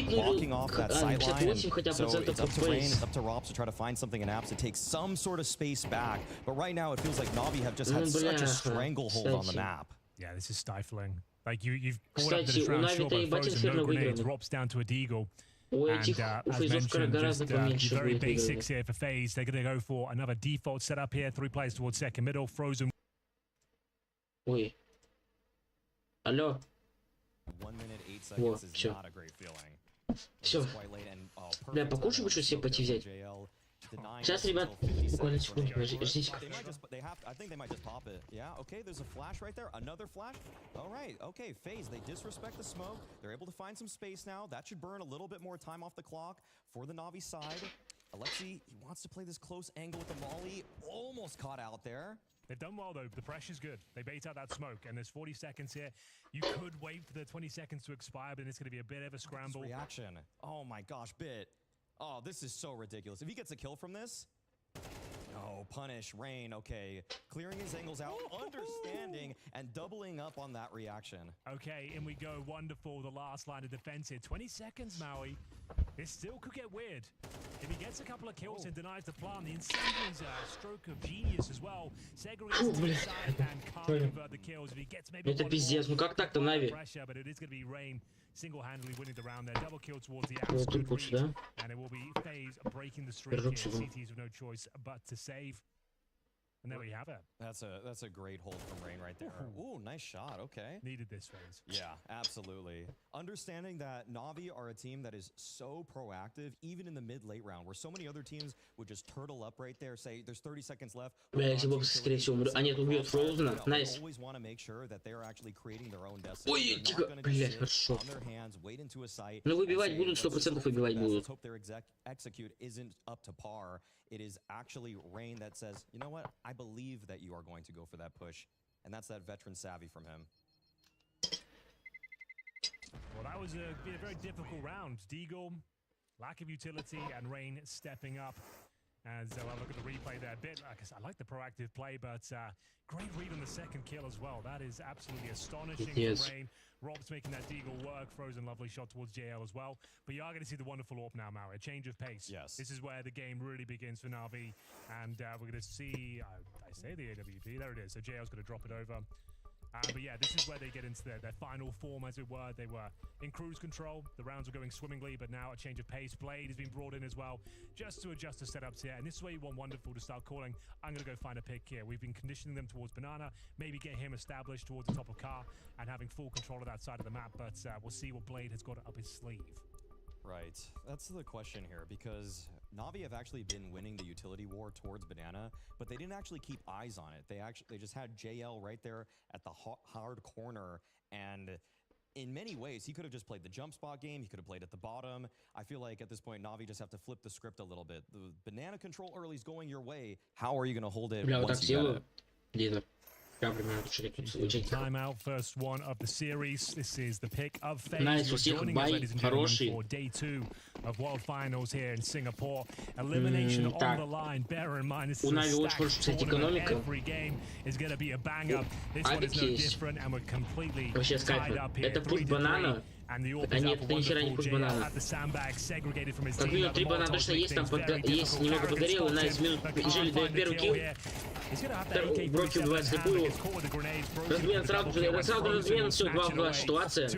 blocking off that sideline. So it's up to Rain, it's up to Rops to try to find something in apps to take some sort of space back. But right now, it feels like Navi have just had such a stranglehold on the map. Yeah, this is stifling. Like, you've brought up this round, sure, but Frozen, no grenades, drops down to a deagle. And as mentioned, just very basics here for Faze. They're going to go for another default setup here. 3 players towards second middle. Frozen. Ой. Алло. 1 minute 8 seconds is not a great feeling. Все. Бля, покушай бы что себе пойти взять. Сейчас, ребят, буквально секунду, ждите. I think they might just pop it. Yeah, okay, there's a flash right there. Another flash. All right, okay, Faze, they disrespect the smoke. They're able to find some space now. That should burn a little bit more time off the clock for the Navi side. Alexi, he wants to play this close angle with the molly. Almost caught out there. They've done well, though. The pressure's good. They bait out that smoke, and there's 40 seconds here. You could wait for the 20 seconds to expire, but it's going to be a bit of a scramble. Reaction. Oh, my gosh, Bit. Oh, this is so ridiculous. If he gets a kill from this... Oh, punish, Rain, okay. Clearing his angles out, understanding, and doubling up on that reaction. Okay, in we go. Wonderful. The last line of defense here. 20 seconds, Maui. It still could get weird. If he gets a couple of kills and denies the plant, the incendiary's a stroke of genius as well. Segregates to the side and can't convert the kills. If he gets maybe Это пиздец. Ну как так-то, Нави? pressure, but it is going to be Rain single-handedly winning the round there. Double kill towards the absolute лучше, lead. да? And it will be Faze breaking the streak here. CTs with no choice but to save. And there we have it. That's a great hold from Rain right there. Ooh, nice shot. Okay. Needed this phase. Yeah, absolutely. Understanding that Navi are a team that is so proactive, even in the mid-late round, where so many other teams would just turtle up right there, say there's 30 seconds left. Бля, если Боб, скорее всего, умрет. А нет, убьет Фроузена. Найс. Always want to make sure that they're actually creating their own destiny. Ой, тихо. Блять, хорошо. On their hands, wait into a site. Ну выбивать будут, 100% выбивать будут. Let's hope their execute isn't up to par. It is actually Rain that says, you know what? I believe that you are going to go for that push. And that's that veteran savvy from him. Well, that was been a very difficult round. Deagle, lack of utility, and Rain stepping up. As well, look at the replay there. A bit, I like the proactive play, but great read on the second kill as well. That is absolutely astonishing from Rain. Rob's making that Deagle work. Frozen, lovely shot towards JL as well. But you are going to see the wonderful AWP now, Maui. A change of pace. Yes. This is where the game really begins for Navi. And we're going to see, I say the AWP, there it is. So JL's going to drop it over. But yeah, this is where they get into their final form, as it were. They were in cruise control. The rounds were going swimmingly, but now a change of pace. Blade has been brought in as well, just to adjust the setups here. And this is where you want Wonderful to start calling, I'm going to go find a pick here. We've been conditioning them towards Banana, maybe get him established towards the top of car and having full control of that side of the map. But we'll see what Blade has got up his sleeve. Right. That's the question here, because Navi have actually been winning the utility war towards Banana, but they didn't actually keep eyes on it. They just had JL right there at the hard corner, and in many ways, he could have just played the jump spot game. He could have played at the bottom. I feel like at this point, Navi just have to flip the script a little bit. The Banana control early is going your way. How are you going to hold it once you get it? Timeout, first one of the series. This is the pick of Faze. Nice, Joining us, ladies and gentlemen, for day 2 of World Finals here in Singapore. Elimination on the line. Bear in mind, this is a stacked tournament. Every game is going to be a banger. This one is no different, and we're completely tied up here. 3-3. And the AWP is out for Wonderful. JL at the sandbag, segregated from his team. Как минимум 3 банана точно есть, там есть немного подгорело, Найс минут жили до первый килл. Броки убивает слепую. Размен сразу же размен, все, 2 в 2 ситуация.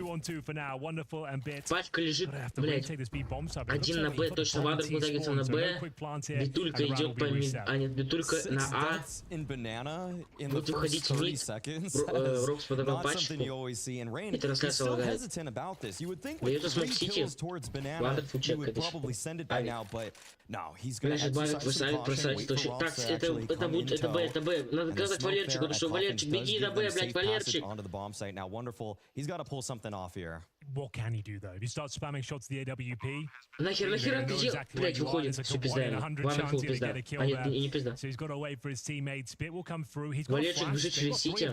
Пачка лежит, блять. 1 на Б, точно Вандер вытягивается на Б. Битулька идет по мид, а нет, Битулька на А. Вот выходите в мид. Рокс подобрал пачку. И трансляция лагает. Дает смог Сити. Вандер фучек, Значит, Базик бросает точно. Так, это будет, это Б, это Б. Надо сказать Валерчику, потому что Валерчик, беги на Б, блядь, Валерчик. What can he do though? If you start spamming shots to the AWP, нахер ты делал? Блядь, выходит, все пизда. Вандер пизда. А нет, и не пизда. So he's got to wait for his teammates. Bit will come through. He's got Валерчик бежит через Сити.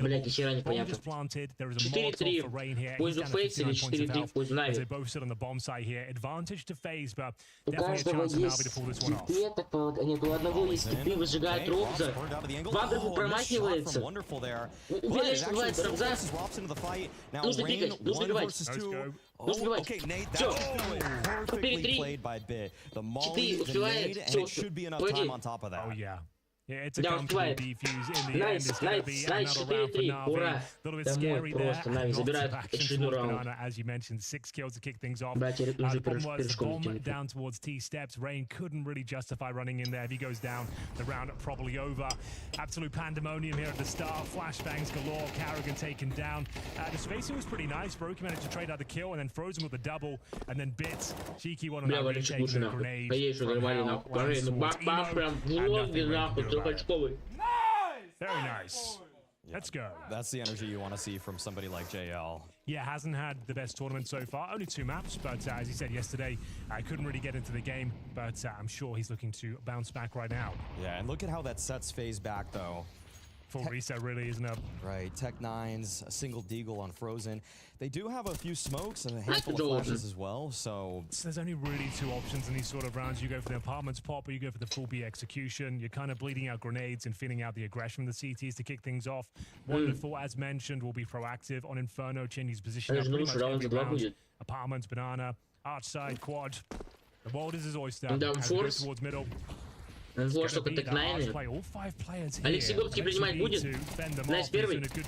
Блядь, ни хера не понятно. 4-3 в пользу Фейз или 4-3 в пользу Нави. У каждого есть пипеток, нет, у одного есть пипы, выжигает Робза. Вандер промахивается. Валерчик убивает Робза. Нужно пикать, нужно убивать. Нужно убивать. Все. 4-3. 4 успевает. Все, погоди. Yeah, it's a comfortable defuse in the end. It's going to be another round for Navi. A little bit scary there. Lots of action towards Banana, as you mentioned. 6 kills to kick things off. The bomb was the bomb down towards T steps. Rain couldn't really justify running in there. If he goes down, the round probably over. Absolute pandemonium here at the start. Flashbangs galore. Carrigan taken down. The spacing was pretty nice. Broky managed to trade out the kill, and then Frozen with the double, and then Bits. Cheeky one on that retake with a grenade. Very nice. Yeah, let's go. That's the energy you want to see from somebody like JL. Yeah, hasn't had the best tournament so far. Only 2 maps, but as he said yesterday, I couldn't really get into the game, but I'm sure he's looking to bounce back right now. Yeah, and look at how that sets Faze back, though. Full reset really, isn't it? Right, Tech 9s, a single deagle on Frozen. They do have a few smokes and a handful of flashes as well, so there's only really 2 options in these sort of rounds. You go for the apartments pop, or you go for the full B execution. You're kind of bleeding out grenades and feeling out the aggression from the CTs to kick things off. Wonderful, as mentioned, will be proactive on Inferno, changing his position up pretty much every round. Apartments, Banana, arch side, quad. The world is his oyster. As we go towards middle. Вот что так найны. Алексей Горский принимать будет. Найс первый. Алексей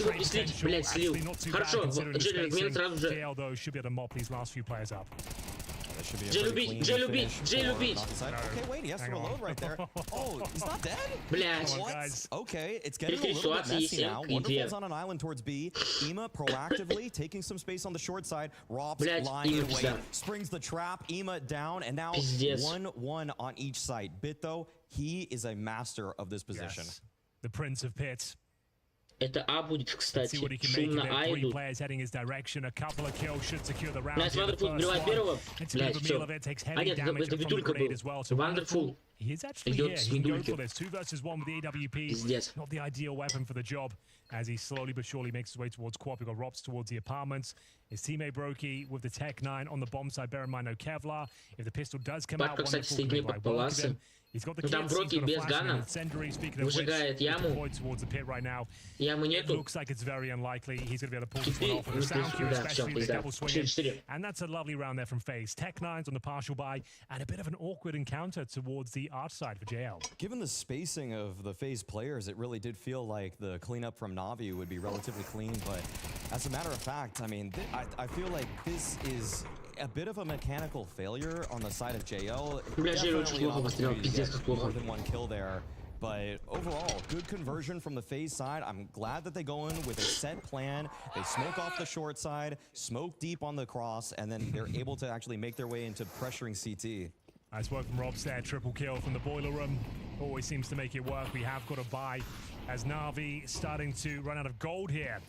Горский слить, блядь, слил. Хорошо, Джелли Гмен сразу же. Джей любить. Okay, wait, he has to reload right there. Oh, he's not dead? Блядь. What? Okay, it's getting a little bit messy now. Wonderful's on an island towards B. Ema proactively taking some space on the short side. Robs lying in wait. Springs the trap. Ema down, and now 1-1 on each side. Bit, though, he is a master of this position. Yes. The Prince of Pits. Это А будет, кстати. Шум на А идут. Найс Вандерфул сбивает первого. Блядь, все. А нет, это Витулька был. Вандерфул. Идет с Витульки. Пиздец. Not the ideal weapon for the job as he slowly but surely makes his way towards Quad. We've got Robs towards the apartments. His teammate Broky with the Tech 9 on the bomb side. Bear in mind, no Kevlar. If the pistol does come out, wonderful. Там Броки без гана выжигает яму. Ямы нету. And that's a lovely round there from Faze. Tech 9s on the partial buy, and a bit of an awkward encounter towards the arch side for JL. Given the spacing of the Faze players, it really did feel like the cleanup from Navi would be relatively clean, but as a matter of fact, I mean, I feel like this is a bit of a mechanical failure on the side of JL. Definitely an opportunity to get more than 1 kill there. But overall, good conversion from the Faze side. I'm glad that they go in with a set plan. They smoke off the short side, smoke deep on the cross, and then they're able to actually make their way into pressuring CT. Nice work from Robs there. Triple kill from the boiler room. Always seems to make it work. We have got a buy as Navi starting to run out of gold here.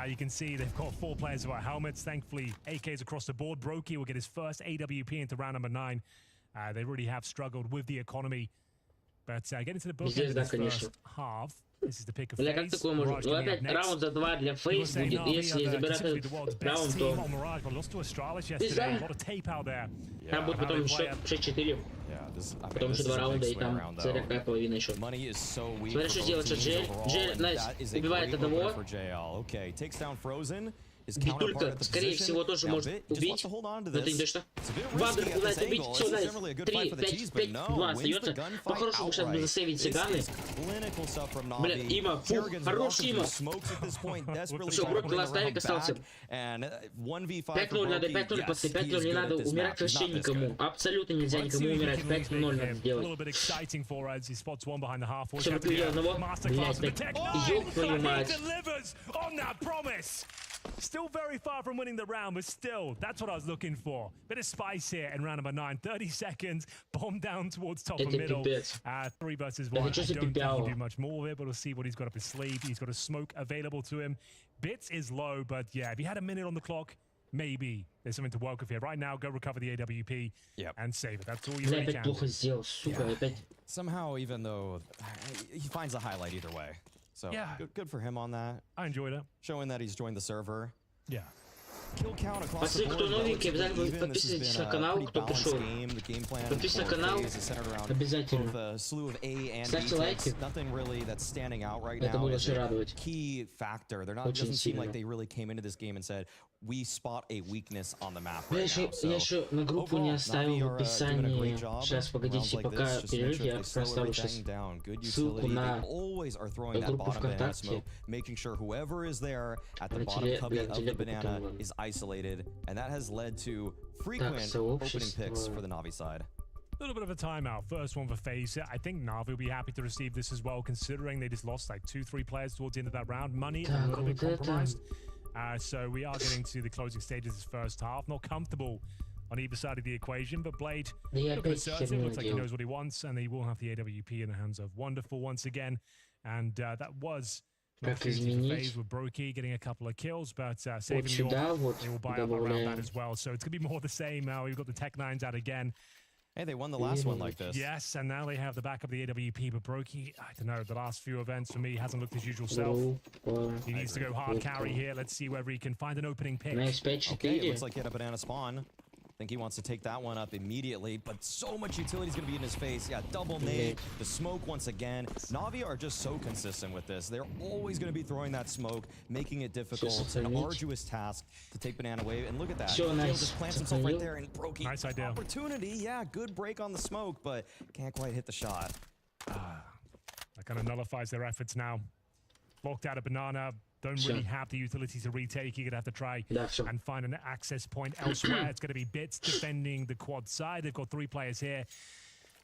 You can see they've got 4 players with our helmets. Thankfully, AKs across the board. Broky will get his first AWP into round number 9. They really have struggled with the economy. But getting to the book end of this first half, this is the pick of Бля, как такое может? Ну опять раунд за 2 для Фейз будет. Если забирать этот раунд, то... Там будет потом еще 6-4. Потом еще 2 раунда, и там целая какая половина еще. Смотри, что делает Джель. Джель, Найс, убивает одного. Витулька, скорее всего, тоже может убить. Но ты не что? Вандер пытается убить. Все, Найс. 3, 5, 5, 2 остается. По-хорошему сейчас бы засейвить цыганы. Бля, Има, фу, хорош Има. Все, Брок Ластавик остался. 5-0 надо, 5-0, после 5-0 не надо умирать вообще никому. Абсолютно нельзя никому умирать. 5-0 надо сделать. Все, вот увидел одного. Блядь, ёб твою мать. Still very far from winning the round, but still, that's what I was looking for. Bit of spice here in round number 9. 30 seconds, bomb down towards top and middle. 3 versus 1. I don't think he can do much more with it, but we'll see what he's got up his sleeve. He's got a smoke available to him. Bits is low, but yeah, if he had a minute on the clock, maybe there's something to work with here. Right now, go recover the AWP and save it. That's all you really can do. Somehow, even though he finds a highlight either way. So good for him on that. I enjoyed it. Showing that he's joined the server. Yeah. Kill count across the board. Кто новенький, обязательно подписывайтесь на канал, кто пришел. Подписывайтесь на канал, обязательно. Ставьте лайки. Это будет очень радовать. Key factor. They're not doesn't seem like they really came into this game and said, we spot a weakness on the map Я right now. еще на группу не оставил в описании. Сейчас, погодите, пока перерыв, я проставлю сейчас ссылку на группу ВКонтакте. Making sure whoever is there at the bottom cubby of the banana is isolated, and that has led to frequent opening picks for the Navi side. A little bit of a timeout. First one for Faze. I think Navi will be happy to receive this as well, considering they just lost like 2-3 players towards the end of that round. Money a little bit compromised. So we are getting to the closing stages of this first half. Not comfortable on either side of the equation, but Blade a little bit assertive. Looks like he knows what he wants, and he will have the AWP in the hands of Wonderful once again. And that was not easy for Faze with Brokey getting a couple of kills, but saving York, he will buy up around that as well. So it's going to be more the same now. We've got the Tech 9s out again. Hey, they won the last one like this. Yes, and now they have the back of the AWP, but Brokey, I don't know, the last few events for me hasn't looked his usual self. He needs to go hard carry here. Let's see whether he can find an opening pick. Okay, it looks like he had a banana spawn. I think he wants to take that one up immediately, but so much utility is going to be in his face. Yeah, double nade, the smoke once again. Navi are just so consistent with this. They're always going to be throwing that smoke, making it difficult. It's an arduous task to take banana away. And look at that. Gale just plants himself right there, and Brokey, nice idea. Opportunity. Yeah, good break on the smoke, but can't quite hit the shot. That kind of nullifies their efforts now. Blocked out a banana. Don't really have the utility to retake. You're going to have to try and find an access point elsewhere. It's going to be Bits defending the quad side. They've got 3 players here.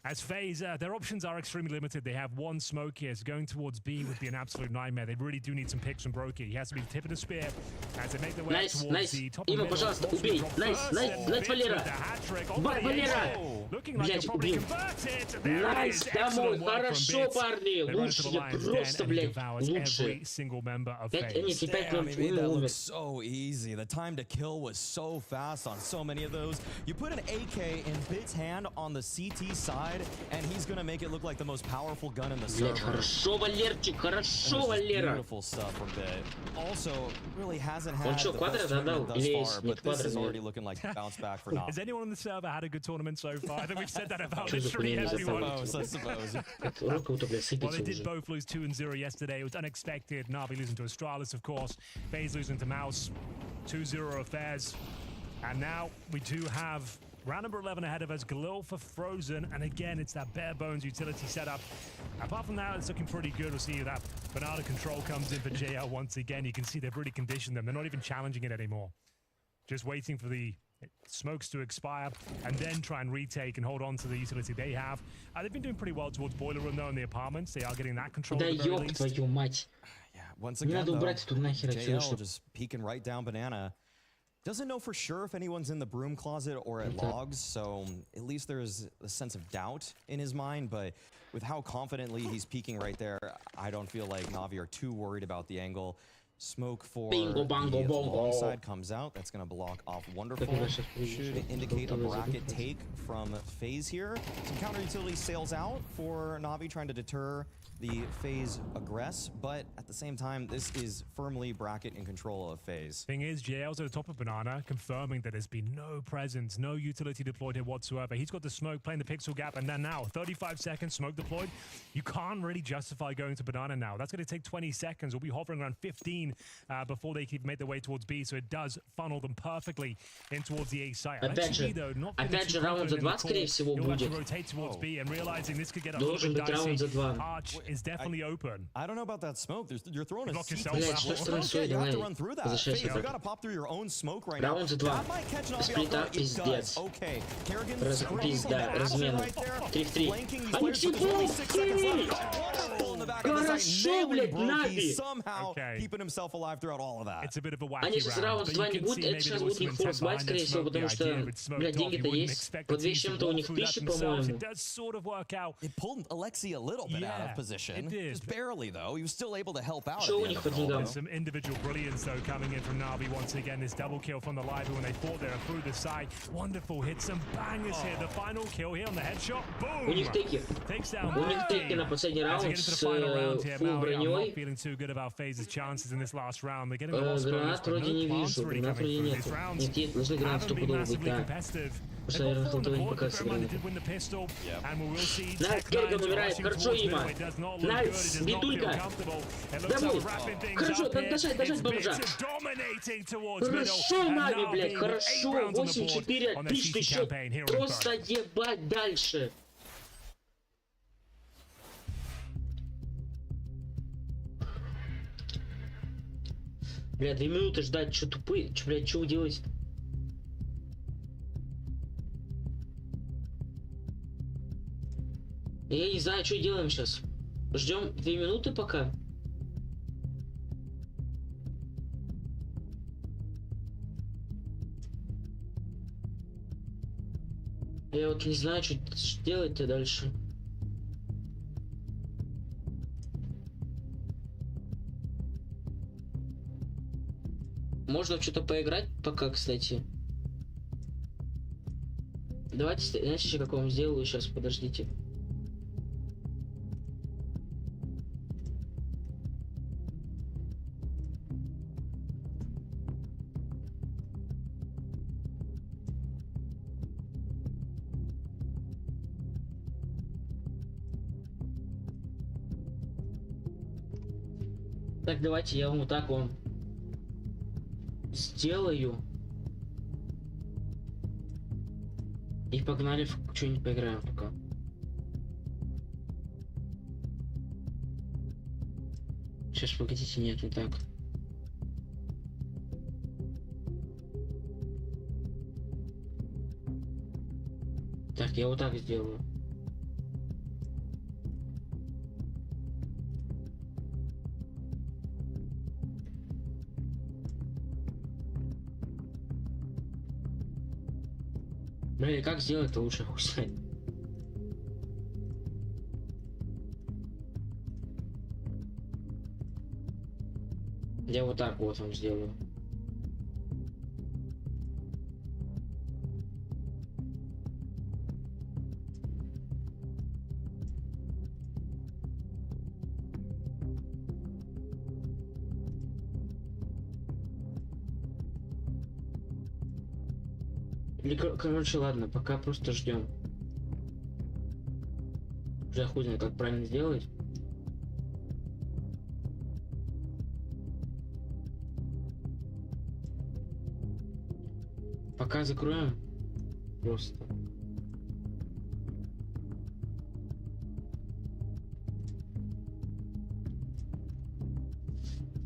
As Faze, their options are extremely limited. They have one smoke here, so going towards B would be an absolute nightmare. They really do need some picks from Brokey. He has to be the tip of the spear as they make their way towards the top of the middle. Nice, Валера! Looking like he'll probably convert it. Nice, домой, хорошо, парни! Лучшие, просто, блядь, лучшие. Every single member of Faze. Damn, he made that look so easy. The time to kill was so fast on so many of those. You put an AK in Bit's hand on the CT side, and he's gonna make it look like the most powerful gun in the server. Хорошо, Валерчик, хорошо, Валера. Beautiful stuff from Bit. Also, really hasn't had Он что, квадрат отдал? Или but this is already looking like bounce back for Navi. Has anyone on the server had a good tournament so far? I think we've said that about literally everyone. I suppose. Well, they did both lose 2-0 yesterday. It was unexpected. Navi losing to Astralis, of course. Faze losing to Mouse. 2-0 affairs. And now we do have round number 11 ahead of us. Galil for Frozen. And again, it's that bare bones utility setup. Apart from that, it's looking pretty good. We'll see that banana control comes in for JL once again. You can see they've really conditioned them. They're not even challenging it anymore. Just waiting for the smokes to expire and then try and retake and hold on to the utility they have. They've been doing pretty well towards Boiler Room though in the apartments. They are getting that control at the very least. Твою мать. Yeah, once again, though, JL just peeking right down banana. Doesn't know for sure if anyone's in the broom closet or at logs, so at least there's a sense of doubt in his mind, but with how confidently he's peeking right there, I don't feel like Navi are too worried about the angle. Smoke for the long side comes out. That's going to block off Wonderful. Should indicate a bracket take from Faze here. Some counter utility sails out for Navi, trying to deter the Faze aggress, but at the same time, this is firmly bracket in control of Faze. Thing is, JL's at the top of banana, confirming that there's been no presence, no utility deployed here whatsoever. He's got the smoke, playing the pixel gap, and then now 35 seconds smoke deployed. You can't really justify going to banana now. That's going to take 20 seconds. We'll be hovering around 15 before they can make their way towards B, so it does funnel them perfectly in towards the A site. Опять же, раунд за 2, скорее всего, будет. Должен быть раунд за 2. Is definitely open. I don't know about that smoke. You're throwing a yourself smoke. You have to run through that. You got to pop through your own smoke right now. That might catch an Сплита, пиздец. Okay. Пизда, размен. 3 в 3. Они все полки! Хорошо, блядь, Нави! Keeping himself alive throughout all of that. It's a bit of a wacky Они сейчас раунд 2 не будут, это сейчас будет их форс бать, скорее всего, потому что, блядь, деньги-то есть. По 2 с чем-то у них 1000, по-моему. It pulled Alexi a little bit out of position. Just barely, though. He was still able to help out. Some individual brilliance, though, coming in from Navi once again. This double kill from the live when they fought there through the side. Wonderful hit, some bangers here. The final kill here on the headshot. Boom! У них теки. У них теки на последний раунд с фул броней. Feeling too good about Faze's chances in this last round. Гранат вроде не вижу, гранат вроде нет. Нет, должны гранат стопудово быть, да. Что я раздолбал не пока сыграл. Найс, Керриган умирает, хорошо има. Найс, битулька. Домой. Хорошо, дожать бомжа. Хорошо, Нави, блядь, хорошо. 8-4, отлично, еще просто ебать дальше. Бля, 2 минуты ждать, что тупые, блядь, что вы делаете? Я не знаю, что делаем сейчас. Ждем 2 минуты пока. Я вот не знаю, что делать-то дальше. Можно что-то поиграть пока, кстати. Давайте, знаете, что как вам сделаю сейчас, подождите. Так, давайте я вам вот так вам сделаю. И погнали в что-нибудь поиграем пока. Сейчас, погодите, нет, не так. Так, я вот так сделаю. Блин, как сделать-то лучше узнать? Я вот так вот вам сделаю. Или, короче, ладно, пока просто ждем. Уже хуй знает, как правильно сделать. Пока закроем. Просто.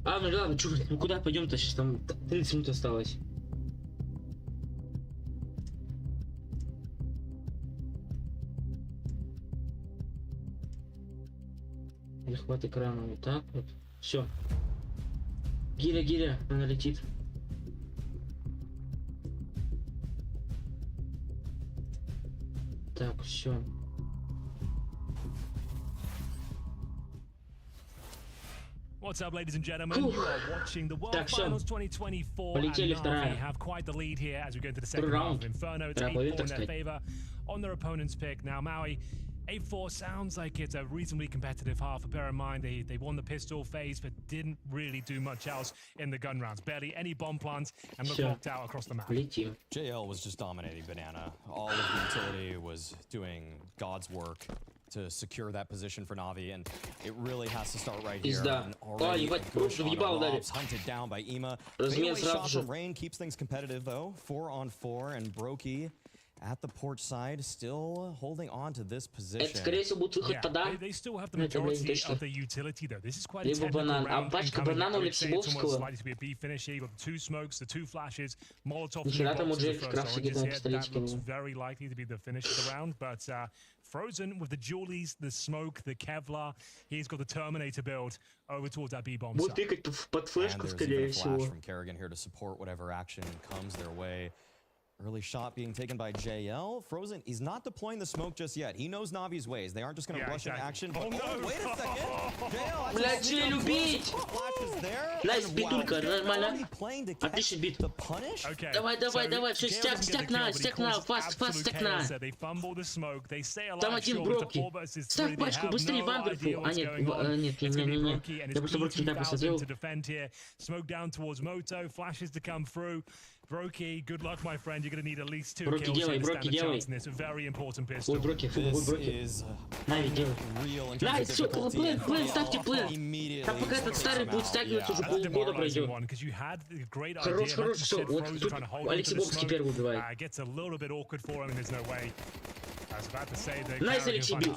А, ну ладно, чё, ну куда пойдем-то? Сейчас там 30 минут осталось. Захват экрана вот так вот. Все. Гиря, она летит. Так, все. What's up, ladies and gentlemen? You are watching the World Так, всё. Finals 2024, Полетели, and вторая. Navi have quite the lead here as we go into the second Второй half раунд. of Inferno. It's Вторая 8-4 in половина, their так favor on their opponent's pick. Now, Maui, 8-4 sounds like it's a reasonably competitive half. But bear in mind, they won the pistol phase, but didn't really do much else in the gun rounds. Barely any bomb plants, and look Всё. locked out across the map. Летим. JL was just dominating Banana. All of the utility was doing God's work to secure that position for Navi, and it really has to start right here. Пизда. And А, already ебать, a push просто on въебал дали. Robs, hunted down by Ima. Размен Fadeaway сразу shot же. from Rain keeps things competitive though. 4-on-4, and Brokey at the porch side, still holding on to this position. Это, скорее всего, будет выход пода. They still have the Это, блин, majority точно. of the utility though. This is quite a Либо technical банан. А round пачка incoming. банана I у would say it's almost Лексибовского. likely to be a B finish here. You've got the 2 smokes, the 2 flashes, Molotov Нихера from там the у box, the Джерри first Крафт сидит oranges на here. That пистолетике. looks very likely to be the finish of the round, but Frozen with the Julies, the smoke, the Kevlar, he's got the Terminator build over towards that B-bomb Будет side. тыкать под флешку, And there's скорее even a flash всего. from Kerrigan here to support whatever action comes their way. Early shot being taken by JL. Frozen, he's not deploying the smoke just yet. He knows Navi's ways. They aren't just going to rush into action. But, wait a second. JL, Блядь, Джей, любить! Найс, битулька, нормально. Отличный бит. Okay. Давай, все, стяг на, фаст, стяг на. Там один Броки. Ставь пачку, быстрее, Вандерфул. А, нет, не. Я просто Броки не так посмотрел. Smoke down towards Moto, flashes to come through. Brokey, good luck, my friend. You're going to need at least 2 Броки kills делай, here to stand Броки a делай. chance in this very important pistol. Ой, Броки, ой, Броки. Нави, делай. Найс, все, плен, ставьте плен. Там пока этот старый будет стягиваться, уже полгода пройдет. Хорош, хорош, все. Вот тут Алексей Бобский первый убивает. Найс, Алексей бил.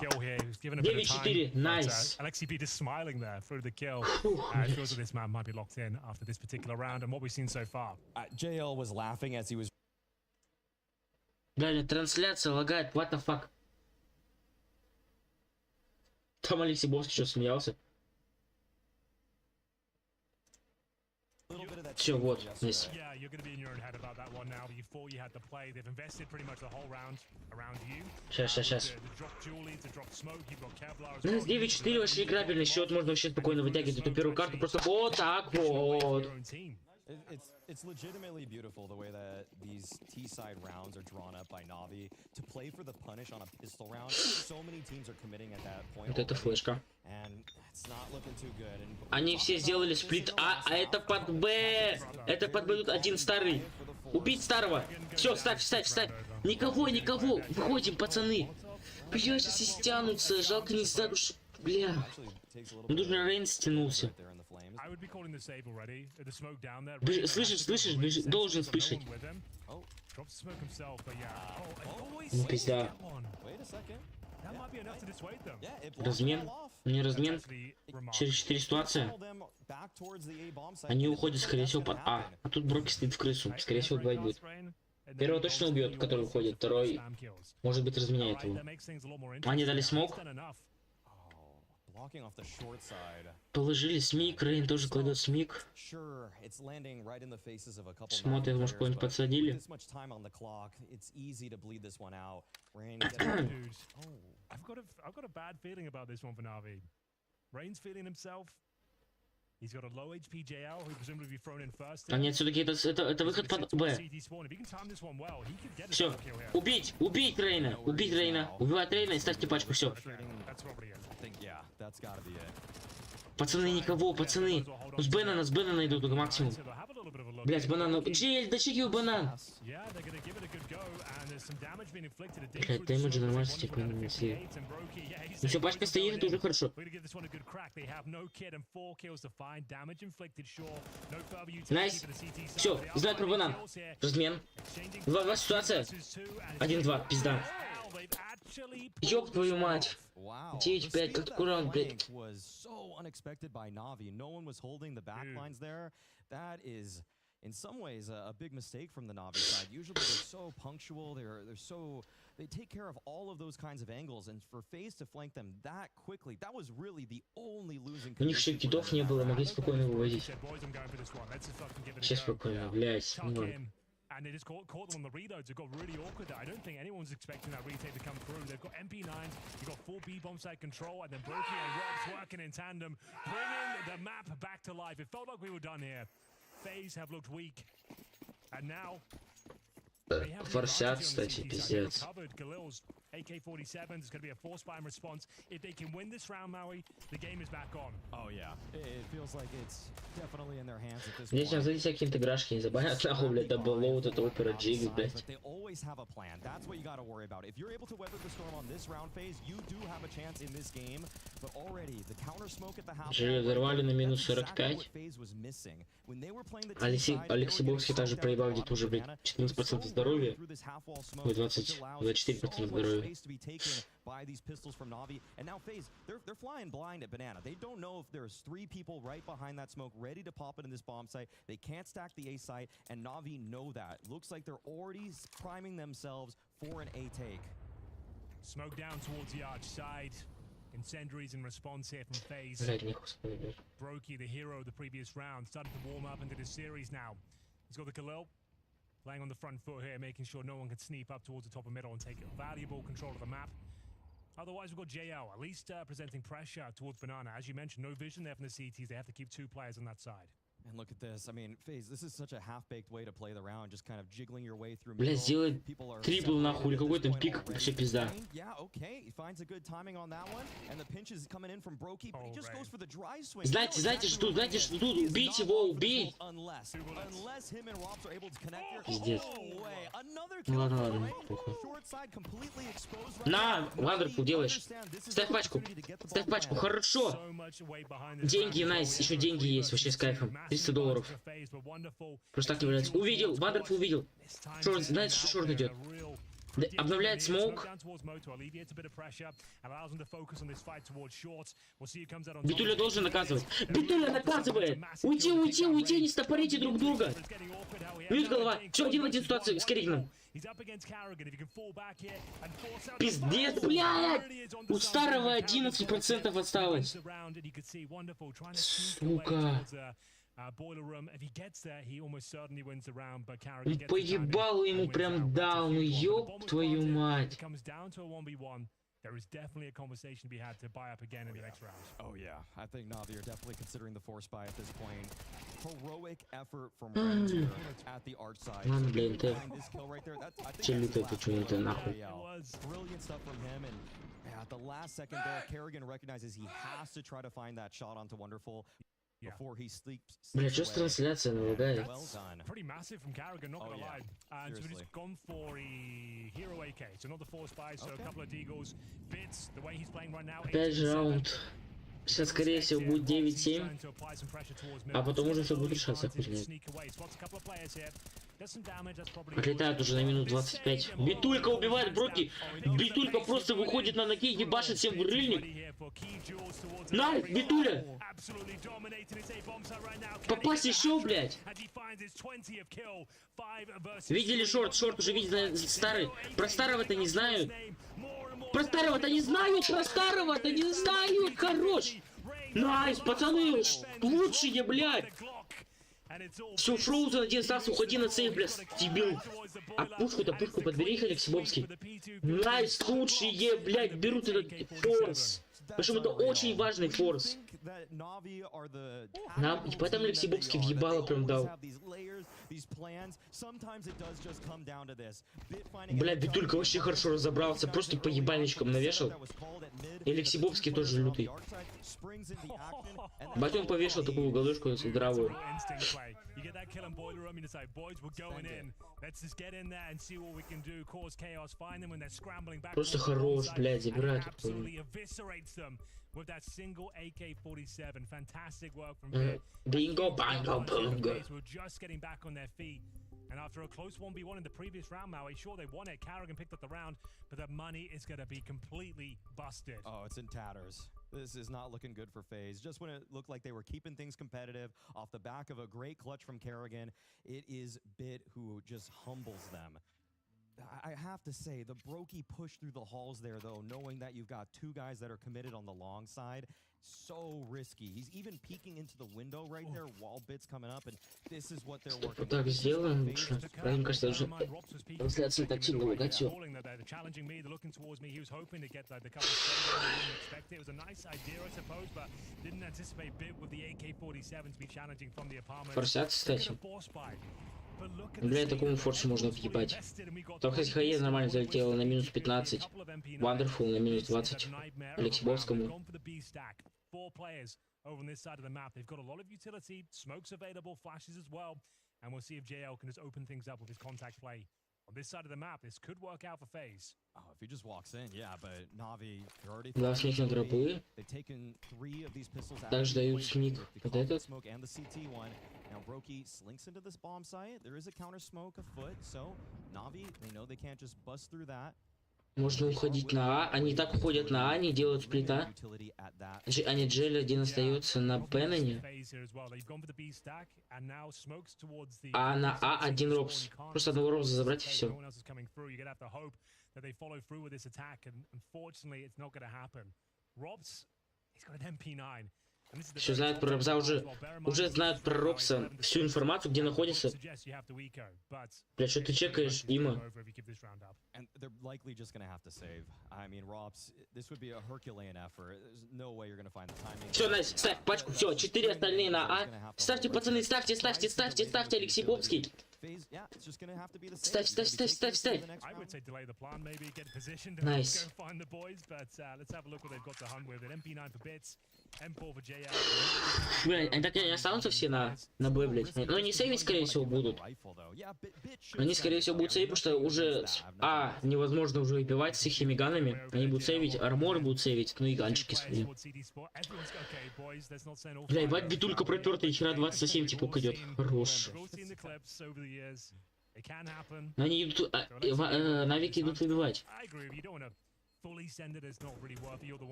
9-4, найс. Alexei B just smiling there through the kill. Feels that this man might be locked in after this particular round and what we've seen so far. JL was laughing as he was. Реально, трансляция лагает, what the fuck. Там Алексей Бобский что, смеялся? Все, вот, здесь. Сейчас. Ну, 9-4 вообще играбельный счет, можно вообще спокойно вытягивать эту первую карту, просто вот так вот. It's legitimately beautiful the way that these T-side rounds are drawn up by Navi to play for the punish on a pistol round. So many teams are committing at that point. Вот это флешка. And it's not looking too good. Они все сделали сплит А, а это под Б. Это под Б, тут один старый. Убить старого. Все, ставь. Никого. Выходим, пацаны. Бля, сейчас и стянутся. Жалко не задуш. Бля. Ну, тут же Рейн стянулся. Слышишь, должен слышать. Ну, пизда. Размен? Не размен. Через 4 ситуации. Они уходят, скорее всего, под А. А тут Броки стоит в крысу. Скорее всего, 2 будет. Первого точно убьет, который уходит. Второй, может быть, разменяет его. Они дали смог. Положили смик, Рейн тоже кладет смик. Смотрит, может, кого-нибудь подсадили. А нет, все-таки это выход под Б. Все, убить Рейна, убивать Рейна и ставьте пачку, все. Пацаны, никого, пацаны. С банана идут только максимум. Блять, банан, Джель, дочеки банан. Блять, дэмэджи нормально, типа, не все. Ну все, пачка стоит, это уже хорошо. Найс. Все, знает про банан. Размен. 2 ситуация. 1-2, пизда. Ёб твою мать. 9-5, как такой раунд, блядь. In some ways, a big mistake from the Navi side. Usually they're so punctual, they take care of all of those kinds of angles, and for Faze to flank them that quickly, that was really the only losing. У них еще кидов не было, могли спокойно вывозить. Сейчас спокойно, блядь. And they just caught them on the reloads. It got really awkward there. I don't think anyone's expecting that retake to come through. They've got MP9s, you've got 4 B-bomb side control, and then Brokey and Rob's working in tandem, bringing the map back to life. It felt like we were done here. Faze have looked weak, and now Форсят, кстати, пиздец. AK-47 is going to be a force spam response. If they can win this round, Maui, the game is back on. Oh yeah, it feels like it's definitely in their hands at this point. Здесь надо всякие интеграшки, не забанят нахуй, блядь, дабллоуд, это опера джиги, блядь. They always have a plan. That's what you got to worry about. If you're able to weather the storm on this round phase, you do have a chance in this game. But already the counter smoke at the half. Жили взорвали на минус 45. Алексей Бобский также проебал где-то уже, блядь, 14% здоровья. Ой, 24% здоровья. To be taken by these pistols from Navi, and now Faze, they're flying blind at Banana. They don't know if there's 3 people right behind that smoke ready to pop it in this bomb site. They can't stack the A site, and Navi know that. Looks like they're already priming themselves for an A take. Smoke down towards the arch side. Incendiaries in response here from Faze. Brokey, the hero of the previous round, started to warm up into this series now. He's got the Khalil. Playing on the front foot here, making sure no one can sneak up towards the top of middle and take valuable control of the map. Otherwise, we've got JL, at least presenting pressure towards Banana. As you mentioned, no vision there from the CTs. They have to keep 2 players on that side. And look at this. I mean, Faze, this is such a half-baked way to play the round, just kind of jiggling your way through. Блядь, сделай трипл нахуй, или какой там пик, вообще пизда. Yeah, okay. He finds a good timing on that one, and the pinch is coming in from Broky, but he just goes for the dry swing. Знаете, что тут, убить его, убить. Unless him and Robs are able to connect here. Пиздец. Another Ну ладно, похуй. На, Вандерфул делаешь. Ставь пачку, хорошо. Деньги, найс, еще деньги есть, вообще с кайфом. $300. Просто так не является. Увидел, Вандерфул увидел. Шорт, знаете, что шорт идет? Обновляет смоук. Битуля должен наказывать. Битуля наказывает! Уйти, не стопорите друг друга. Минус голова. Все, 1-1 ситуация с Керриганом. Пиздец, блядь! У старого 11% осталось. Сука. Поебал ему прям дал, ну ёб твою мать. There is definitely a conversation to be had to buy up again in the next round. Oh yeah, I think Navi are definitely considering the force buy at this point. Heroic effort from Ranger at the arch side. Блин, ты This kill right there, that's I think челютой почему-то нахуй. brilliant stuff from him, and at the last second there, Kerrigan recognizes he has to try to find that shot onto Wonderful before he sleeps. Бля, что с трансляцией налагает? Pretty massive from Kerrigan, not gonna lie. And so he's gone for a hero AK, so not the force buy, so a couple of deagles. Bits, the way he's playing right now. 5 раунд. Сейчас, скорее всего, будет 9-7. А потом уже все будет решаться, хуй знает. Отлетает уже на минут 25. Битулька убивает Броки. Битулька просто выходит на ноги и ебашит всем в рыльник. На, Битуля! Попасть еще, блядь! Видели шорт? Шорт уже видели старый. Про старого-то не знают. Про старого-то не знают! Про старого-то не знают! Хорош! Найс, пацаны! Лучшие, блядь! Все, Фроузен один остался, уходи на сейф, блядь, дебил. А пушку подбери, Алексибовский. Найс, лучшие, блядь, берут этот форс. Причем это очень важный форс. Нам, и поэтому Алексибовский въебало прям дал. Бля, Битулька вообще хорошо разобрался, просто по ебальничкам навешал. И Алексибовский тоже лютый. Батон повешал такую головешку здравую. Просто хорош, блядь, забирает. With that single AK-47, fantastic work from Vedь. Bingo, bango, bongo. We're just getting back on their feet. And after a close 1v1 in the previous round, Maui, sure they won it. Kerrigan picked up the round, but the money is going to be completely busted. Oh, it's in tatters. This is not looking good for Faze. Just when it looked like they were keeping things competitive off the back of a great clutch from Kerrigan, it is Bit who just humbles them. I have to say, the Brokey push through the halls there, though, knowing that you've got two guys that are committed on the long side, so risky. He's even peeking into the window right there while Bit's coming up, and this is what they're working Так сделаем лучше. Мне кажется, даже трансляция так сильно лагать. Форсят, кстати. Бля, такому форсу можно въебать. Там, кстати, Хаез нормально залетела на минус 15. Вандерфул на минус 20. Алексибовскому. Over on this side of the map, they've got a lot of utility, smokes available, flashes as well, and we'll see if JL can just open things up with his contact play. On this side of the map, this could work out for Faze. Oh, if he just walks in, yeah, but Navi, they're already... Да, с них на дропы. Также дают сник вот этот. Now Brokey slinks into this bomb site. There is a counter smoke afoot, so Navi, they know they can't just bust through that. Можно уходить на А. Они так уходят на А, они делают сплита. А не Джелли один остается на Пенноне. А на А один Робс. Просто одного Робса забрать и все. Все знают про Робса, уже знают про Робса всю информацию, где находится. Бля, что ты чекаешь, Има? Все, Настя, ставь пачку, все, 4 остальные на А. Ставьте, пацаны, ставьте, Алексей Бобский. Ставь. Найс. Бля, они так не останутся все на Б, блядь. Но они сейвить, скорее всего, будут. Они, скорее всего, будут сейвить, потому что уже А невозможно уже выпивать с их химиганами. Они будут сейвить, арморы будут сейвить, ну и ганчики свои. Бля, ебать, битулька пропертая, хера 27 типа идет. Хорош. Они идут, навики идут выбивать.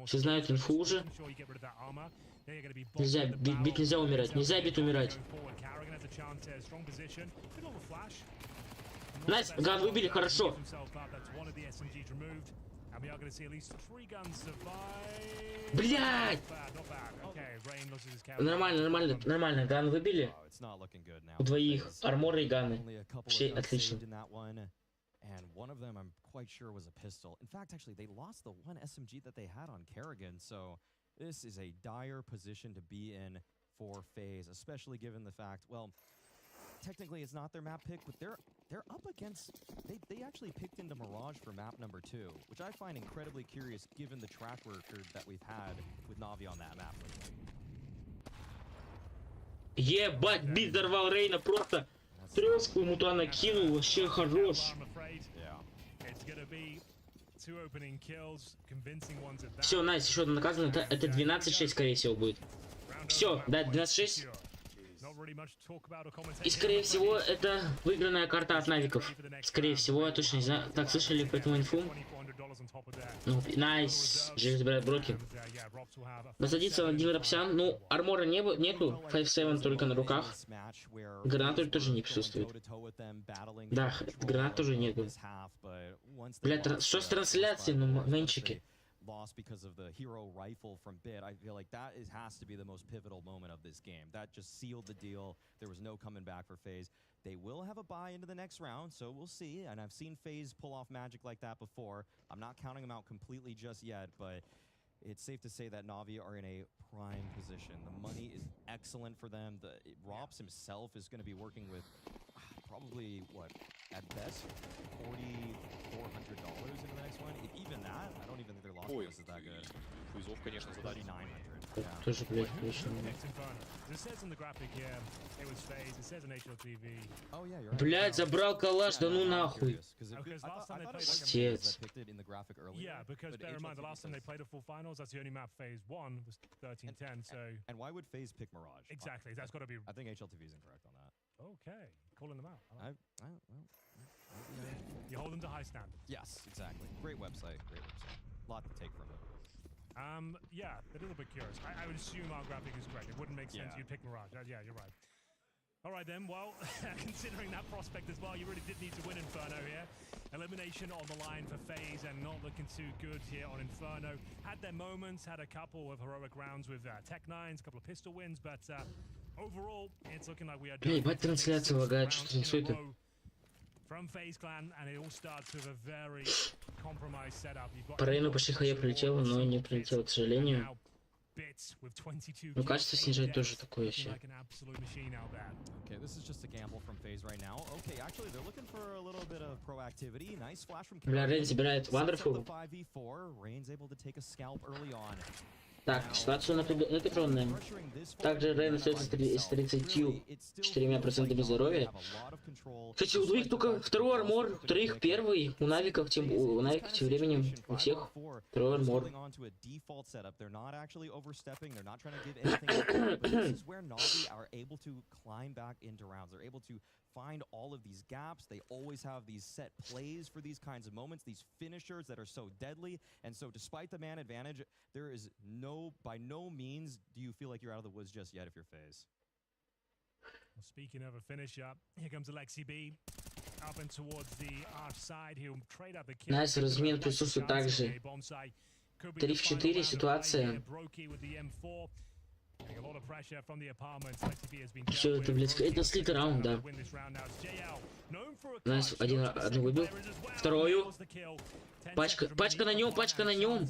Все знают инфу уже. Нельзя, бит нельзя умирать. Нельзя бит умирать. Найс, ган выбили, хорошо. Блять! Нормально, ган выбили. У двоих арморы и ганы. Вообще отлично. And one of them I'm quite sure was a pistol. In fact, actually, they lost the one SMG that they had on Kerrigan, so this is a dire position to be in for Faze, especially given the fact, well, technically it's not their map pick, but they're up against, they actually picked into Mirage for map number 2, which I find incredibly curious given the track record that we've had with Navi on that map. Ебать, бит взорвал Рейна, просто трёску ему туда накинул, вообще хорош. Все, Найс, еще одно наказано, это 12-6, скорее всего, будет. Все, да, 12-6. И, скорее всего, это выигранная карта от навиков. Скорее всего, я точно не знаю. Так, слышали по этому инфу? Ну, найс. Джеймс забирает броки. Насадиться на один Робсян. Ну, армора нету. 5-7 только на руках. Гранаты тоже не присутствует. Да, гранат тоже нету. Блядь, что с трансляцией на менчике? Lost because of the hero rifle from Bit. I feel like that has to be the most pivotal moment of this game. That just sealed the deal. There was no coming back for Faze. They will have a bye into the next round, so we'll see. And I've seen Faze pull off magic like that before. I'm not counting them out completely just yet, but it's safe to say that Navi are in a prime position. The money is excellent for them. Robs himself is going to be working with probably, what, at best, $4,400 into the next one. If even that, I don't even think their loss bonus is that good. Фейзов, конечно, задача. 3,900. Yeah. Тоже, блядь, конечно. Блядь, забрал калаш, да ну нахуй. Пиздец. Yeah, because bear in mind the last time they played a full finals, that's the only map Phase 1 was 13-10. So And why would Faze pick Mirage? exactly, that's got to be I think HLTV is incorrect on that. okay. Calling them out. I like Well, you hold them to high standards. yes, exactly. Great website. Lot to take from it. Yeah, a little bit curious. I would assume our graphic is correct. It wouldn't make sense Yeah. you'd pick Mirage. Yeah, you're right. All right then, well, considering that prospect as well, you really did need to win Inferno here. Elimination on the line for Faze and not looking too good here on Inferno. Had their moments, had a couple of heroic rounds with Tech-9s, a couple of pistol wins, but overall, it's looking like we are Эй, ебать, трансляция лагает, что это? From Faze Clan, and it all starts with a very compromised setup. По Рейну почти хае прилетело, но не прилетело, к сожалению. Ну, качество снижать тоже такое вообще. Okay, this is just a gamble from Faze right now. Okay, actually they're looking for a little bit of proactivity. Nice flash from Бля, Рейн забирает Wonderful. 5v4. Rain's able to take a scalp early on. Так, ситуация напряженная. Также Рейн остается с 34% здоровья. Кстати, у двоих только второй армор, у троих первый, у навиков тем временем у всех второй армор. Find all of these gaps. They always have these set plays for these kinds of moments, these finishers that are so deadly. And so despite the man advantage, there is by no means do you feel like you're out of the woods just yet if you're Faze. Well, speaking of a finish up, here comes Alexi B. Up and towards the arch side, he'll trade out the kill. Найс, размен присутствует также. 3 в 4 ситуация. Все это, блядь, это слитый раунд, да. Найс, один выбил. Вторую. Пачка на нем, пачка на нем.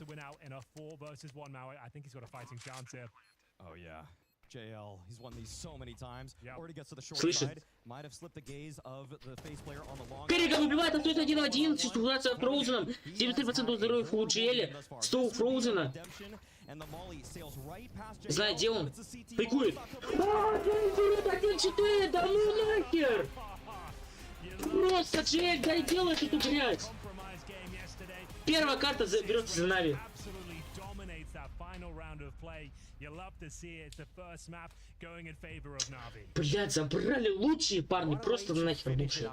Слышит. Керриган убивает, остается 1 в 1. Ситуация с Фроузеном. 73% здоровья в GL. 100 у Фроузена. Знаю, где он. Фейкует. 1-4, да ну нахер. Просто GL, дай делать эту грязь. Первая карта берется за Нави. Блять, забрали лучшие парни, просто нахер лучшие.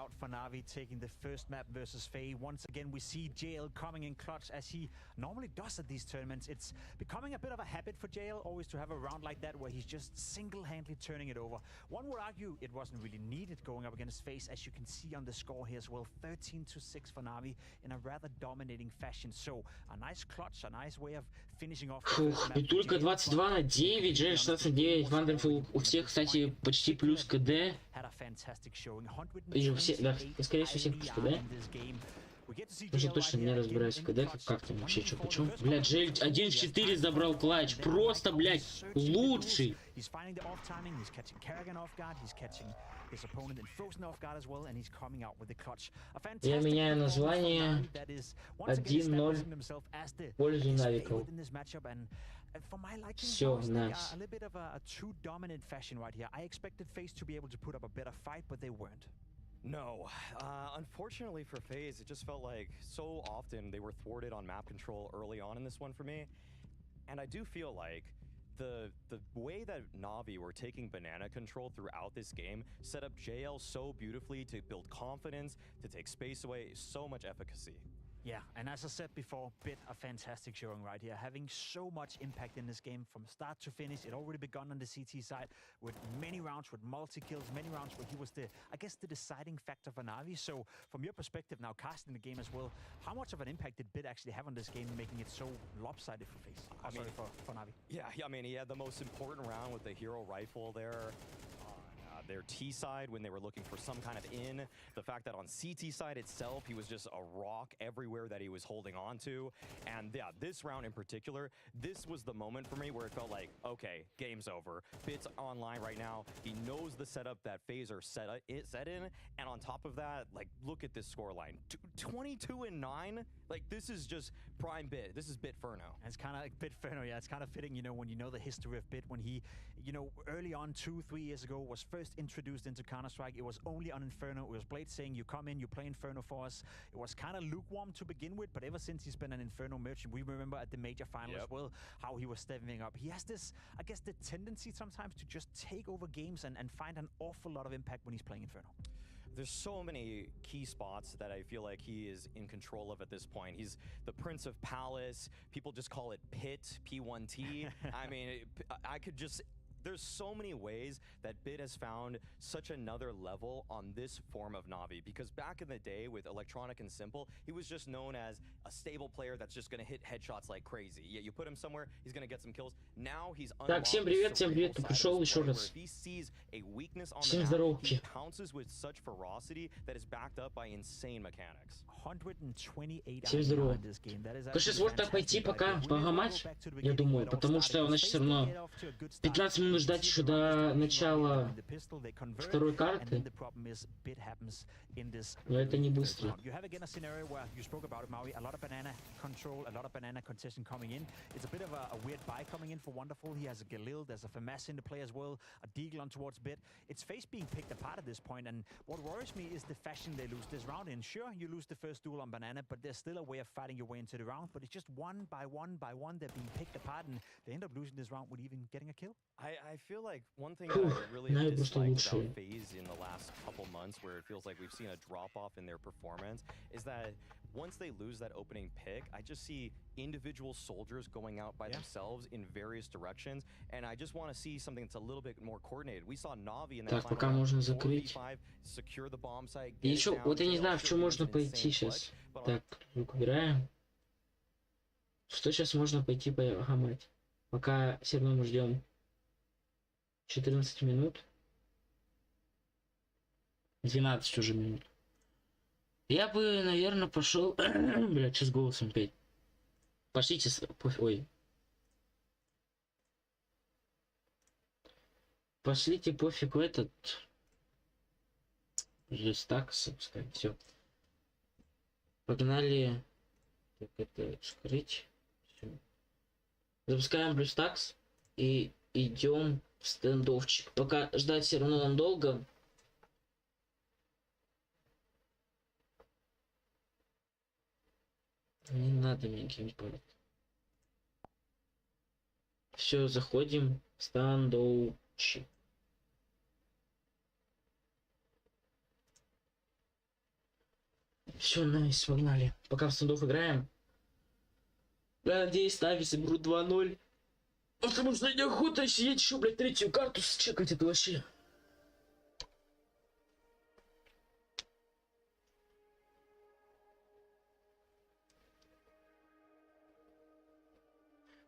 Normally does at these tournaments. It's becoming a bit of a habit for JL always to have a round like that where he's just single-handedly turning it over. One would argue it wasn't really needed going up against Faze, as you can see on the score here as well. 13-6 for Navi in a rather dominating fashion. So a nice clutch, a nice way of finishing off. Фух, и только 22-9, JL 16-9, Wonderful. У всех, кстати, почти плюс КД. И у всех, да, скорее всего, всех плюс КД. Уже точно не разбираюсь в КД, как там вообще, что почем. Блядь, Джель 1-4 забрал клатч. Просто, блядь, лучший. Я меняю название 1-0 в пользу навиков. Все, найс. No, unfortunately for Faze, it just felt like so often they were thwarted on map control early on in this one for me. And I do feel like the way that Navi were taking banana control throughout this game set up JL so beautifully to build confidence, to take space away, so much efficacy. Yeah, and as I said before, Bit a fantastic showing right here, having so much impact in this game from start to finish. It already begun on the CT side with many rounds, with multi-kills, many rounds where he was I guess, the deciding factor for Navi. So from your perspective now, casting the game as well, how much of an impact did Bit actually have on this game, making it so lopsided for Faze? For Navi. Yeah, I mean, he had the most important round with the hero rifle there. Their T side when they were looking for some kind of in. The fact that on CT side itself, he was just a rock everywhere that he was holding on to. And yeah, this round in particular, this was the moment for me where it felt like, okay, game's over. Bit's online right now. He knows the setup that Faze are set in. And on top of that, like, look at this scoreline. 22-9? Like, this is just prime Bit. This is Bit Ferno. And it's kind of like Bit Ferno, yeah. It's kind of fitting, you know, when you know the history of Bit, when he, you know, early on 2-3 years ago was first introduced into Counter-Strike. It was only on Inferno. It was Blade saying, you come in, you play Inferno for us. It was kind of lukewarm to begin with, but ever since he's been an Inferno merchant, we remember at the major final as well, how he was stepping up. He has this, I guess, the tendency sometimes to just take over games and find an awful lot of impact when he's playing Inferno. There's so many key spots that I feel like he is in control of at this point. He's the Prince of Palace. People just call it Pit, P1T. I mean, I could just... There's so many ways that Bit has found such another level on this form of Navi, because back in the day with Electronic and Simple, he was just known as a stable player that's just going to hit headshots like crazy. Yeah, you put him somewhere, he's going to get some kills. Now he's Так, всем привет, пришел еще раз. Всем здоровки. He pounces with such ferocity that is backed up by insane mechanics. 128 Всем здорово. Конечно, может так пойти пока погамать, я думаю, потому что, значит, все равно 15 минут ждать еще до начала второй карты. Но это не быстро. Duel on banana, but there's still a way of fighting your way into the round, but it's just one by one they're being picked apart, and they end up losing this round with even getting a kill. I feel like one thing that I really disliked about Faze in the last couple months, where it feels like we've seen a drop off in their performance, is that once they lose that opening pick, I just see individual soldiers going out by themselves in various directions, and I just want to see something that's a little bit more coordinated. We saw Navi in that так, пока можно закрыть. secure the bomb site. И еще, вот я не знаю, в чем можно пойти сейчас. Так, убираем. Что сейчас можно пойти погамать? Пока все равно мы ждем 14 минут. 12 уже минут. Я бы, наверное, пошел... Блядь, сейчас голосом петь. Пошлите... Ой. Пошлите пофиг в этот... Так, собственно, все. Погнали. Так, это скрыть. Все. Запускаем блюстакс и идем в стендовчик. Пока ждать все равно нам долго. Не надо мне каким-нибудь парить. Все, заходим в стендовчик. Все, найс, погнали. Пока в стендов играем. Я надеюсь, Нави заберут 2-0. Потому что неохота сидеть еще, блядь, третью карту счекать это вообще.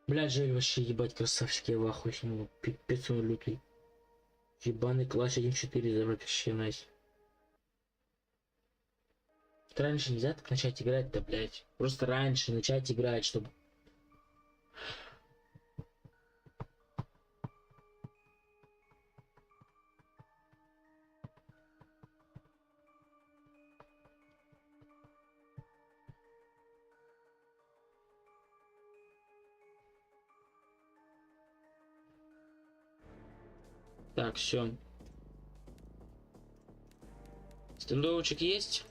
Блядь, жаль вообще, ебать, красавчик, я в ахуе с него. Пипец он лютый. Ебаный класс 1.4 забрать вообще найс. Раньше нельзя так начать играть-то, блядь. Просто раньше начать играть, чтобы... Так, все. Стендовочек есть.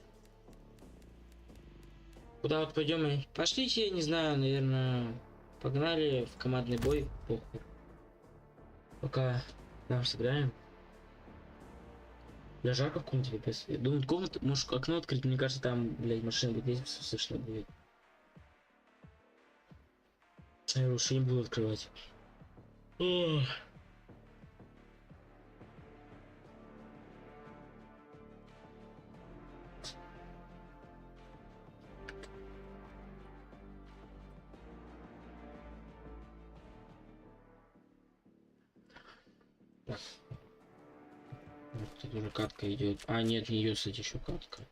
Куда вот пойдем? Пошлите, не знаю, наверное, погнали в командный бой. Похуй. Пока там сыграем. Бля, жарко в комнате, пипец. Думаю, комната, может, окно открыть, мне кажется, там, блядь, машина будет ездить, все слышно будет. Я лучше не буду открывать. Ох. Так. Вот тут уже катка идет. А, нет, не ее, кстати, еще катка.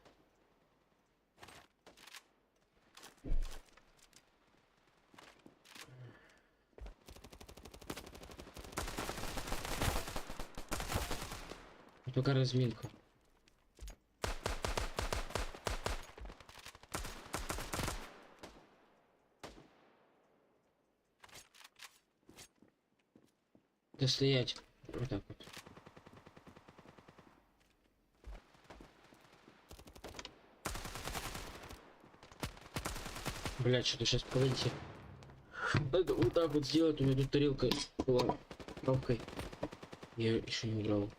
Пока разминка. Да стоять. Вот так вот. Блять, что-то сейчас погодите. Надо вот так вот сделать. У меня тут тарелка была пробкой. Я еще не убрал.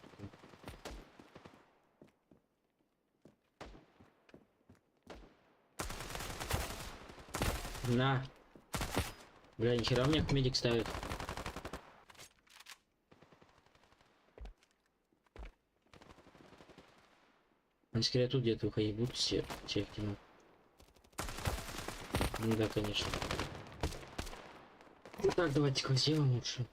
На. Бля, нихера мне медик ставит. Они скорее тут где-то выходить будут все активно. Ну да, конечно. Ну так, давайте-ка сделаем лучше.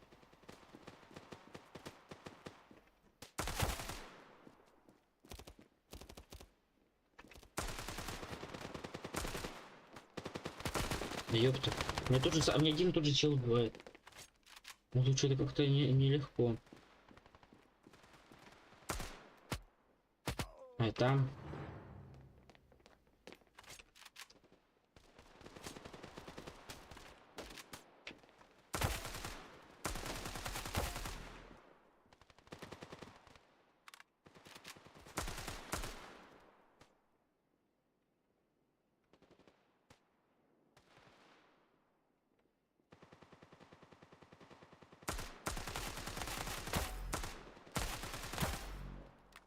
Да ёпта. Мне тот же, мне один тот же чел убивает. Ну тут что-то как-то нелегко. А там.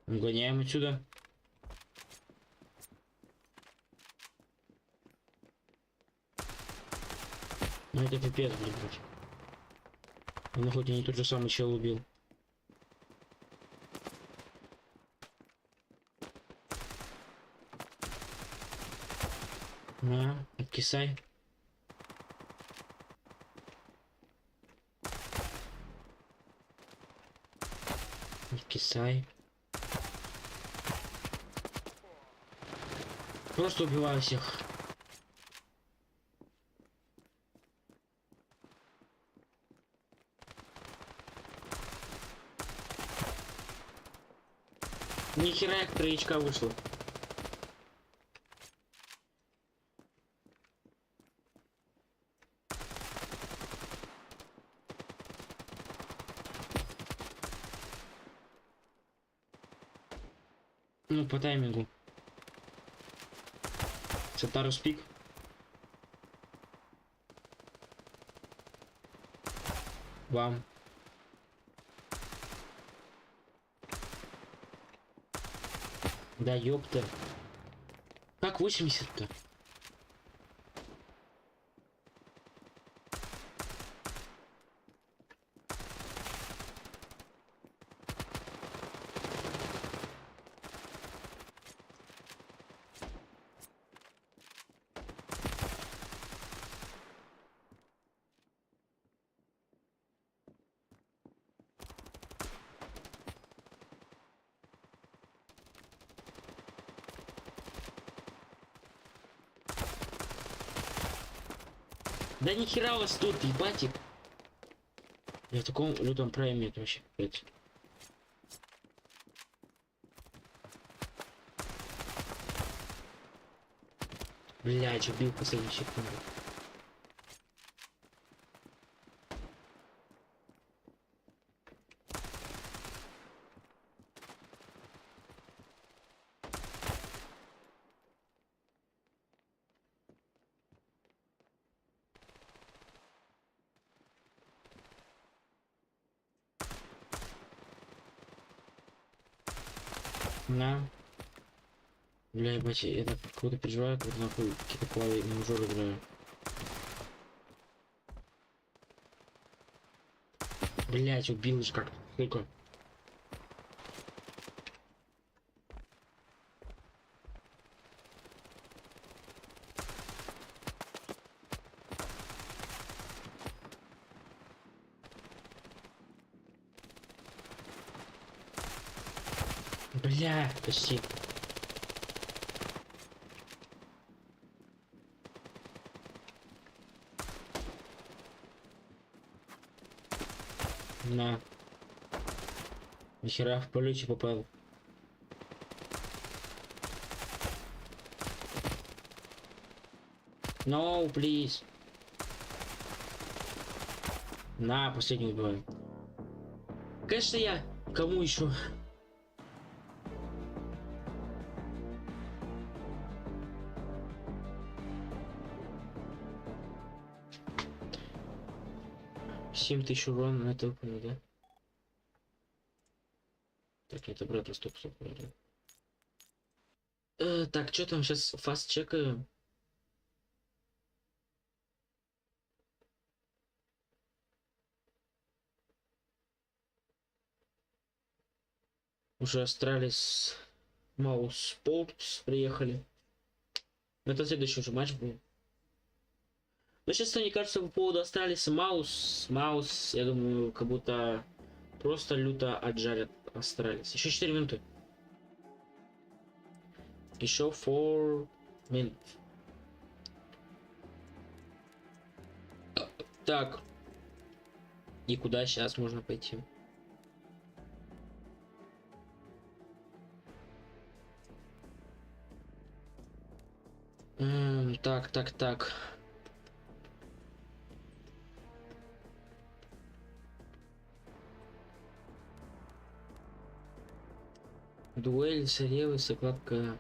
Гоняем отсюда. Ну это пипец, блядь. Ну хоть и не тот же самый чел убил. На, откисай. Не кисай. Просто убиваю всех. Нихера, як 3 очка вышло. Ну, по таймингу. Сатару спик. Вам. Да ёпта. Как 80-то? Да нихера у вас тут, ебатик. Я в таком лютом прайме вообще. Блядь, убил последний секунду. На. Бля, ебать, я так кого-то переживаю, как нахуй какие-то клавы на мажор играю. Блять, убил же как, сука. Бля, почти. На. Нихера в полете попал. No, please. На, последний убиваю. Конечно, я. Кому еще? Семь тысяч урона, это понял, да? Так, нет, обратно, стоп. Так, что там сейчас фаст чекаю? Уже Астралис Маус Спортс приехали. Это следующий уже матч был. Но сейчас мне кажется, по поводу Астралиса Маус, я думаю, как будто просто люто отжарят Астралис. Еще 4 минуты. Еще 4 минут. Так. И куда сейчас можно пойти? Так. Дуэль, Саревы, закладка.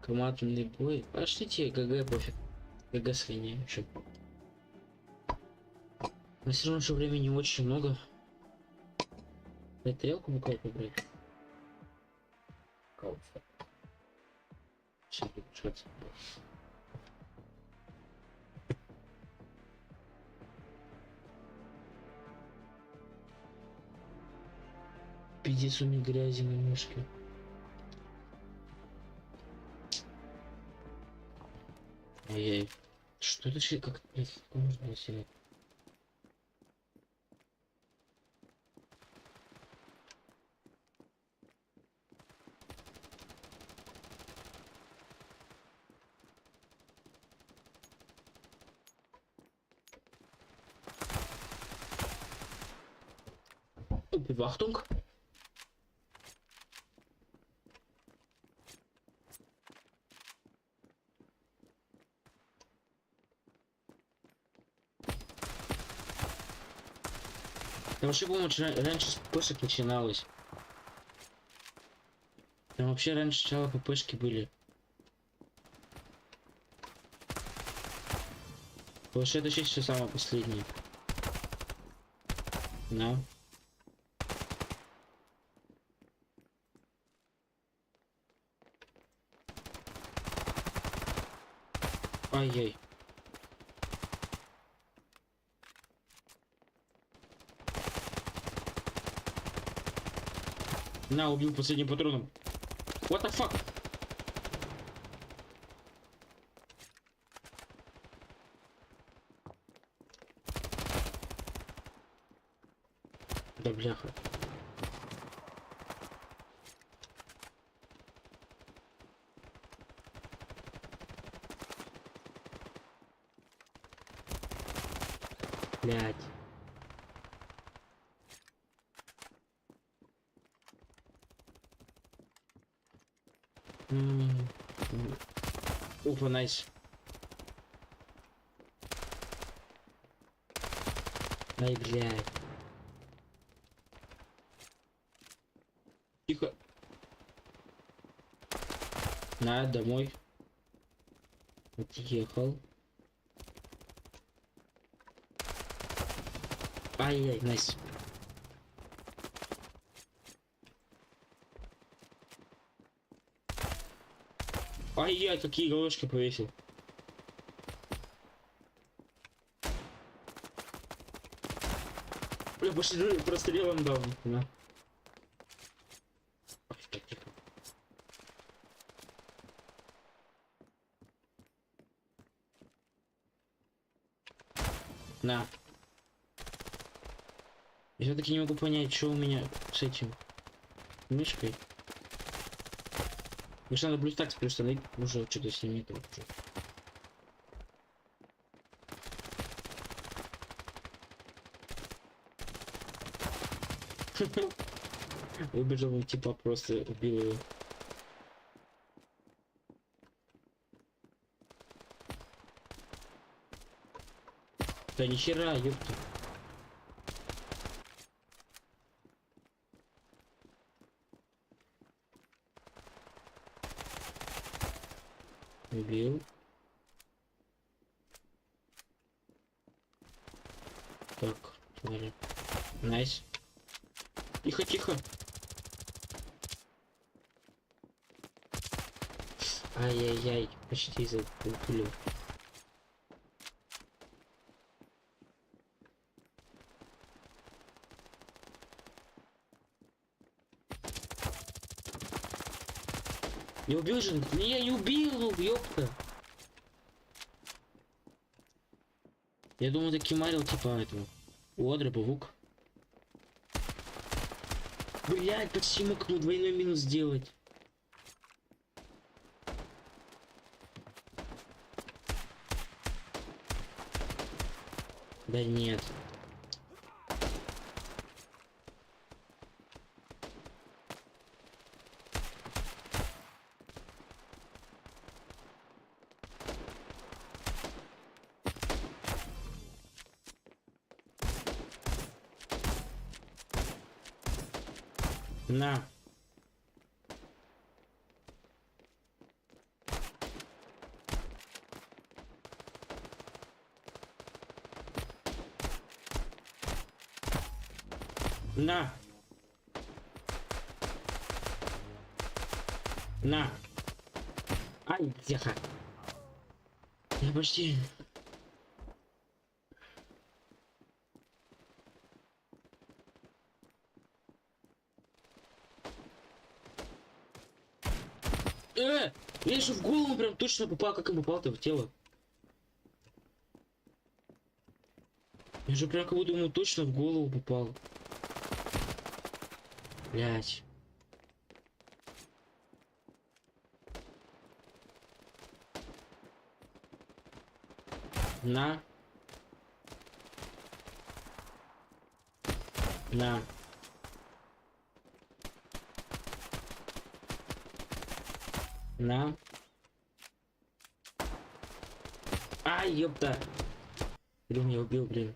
Командный бой. Пошлите, ГГ, пофиг. ГГ свинья вообще. Но все равно еще времени очень много. Дать тарелку буквально брать. Кауфа. Сейчас переключаться. Пиздец, у меня грязи на мышке. Ай-яй. Что это вообще? Как это можно сидеть? Вахтунг. Там вообще, по-моему, раньше с ППшек начиналось. Там вообще раньше сначала ППшки были. Потому что это сейчас все самое последнее. На. Ай-яй. На, убил последним патроном. What the fuck? Да бляха. Блять. Опа, найс. Ай, блядь. Тихо. На, домой. Отъехал. Ай-яй, найс. Ай-яй, какие головешки повесил. Бля, пошли прострелом дал. На. На. Я все-таки не могу понять, что у меня с этим мышкой. Мне надо блюз так установить, уже что-то с ним это уже. Выбежал он, типа просто убил его. Да нихера, ёпта. Убил. Так, смотри. Найс. Тихо, тихо. Ай-яй-яй, почти запулил. Не убил же? Я не убил, ну ёпта. Я думал, таки марил типа этого. О, дробовик. Блять, почти мог ему двойной минус сделать. Да нет. На. На. На. Ай, тихо. Я почти... Я же в голову прям точно попал, как и попал-то в тело. Я же прям как будто ему точно в голову попал. Блять. На. На. На. Ай, ёпта. Блин, меня убил, блин.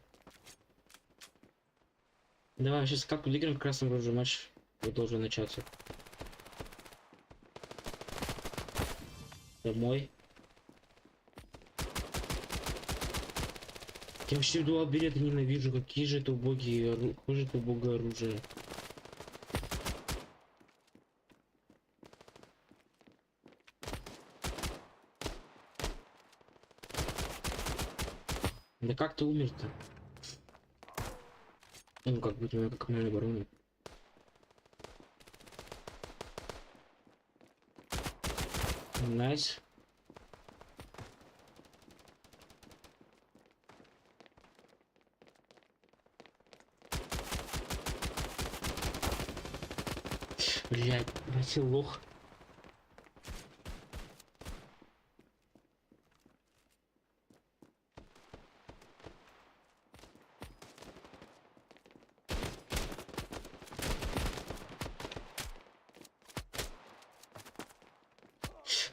Давай, сейчас как выиграем красным оружием, матч должен начаться. Домой. Я вообще дуал билеты ненавижу, какие же это убогие, какое же это убогое оружие. Да как ты умер-то? Ну как быть, у меня как на обороне. Найс. Блять, вообще лох.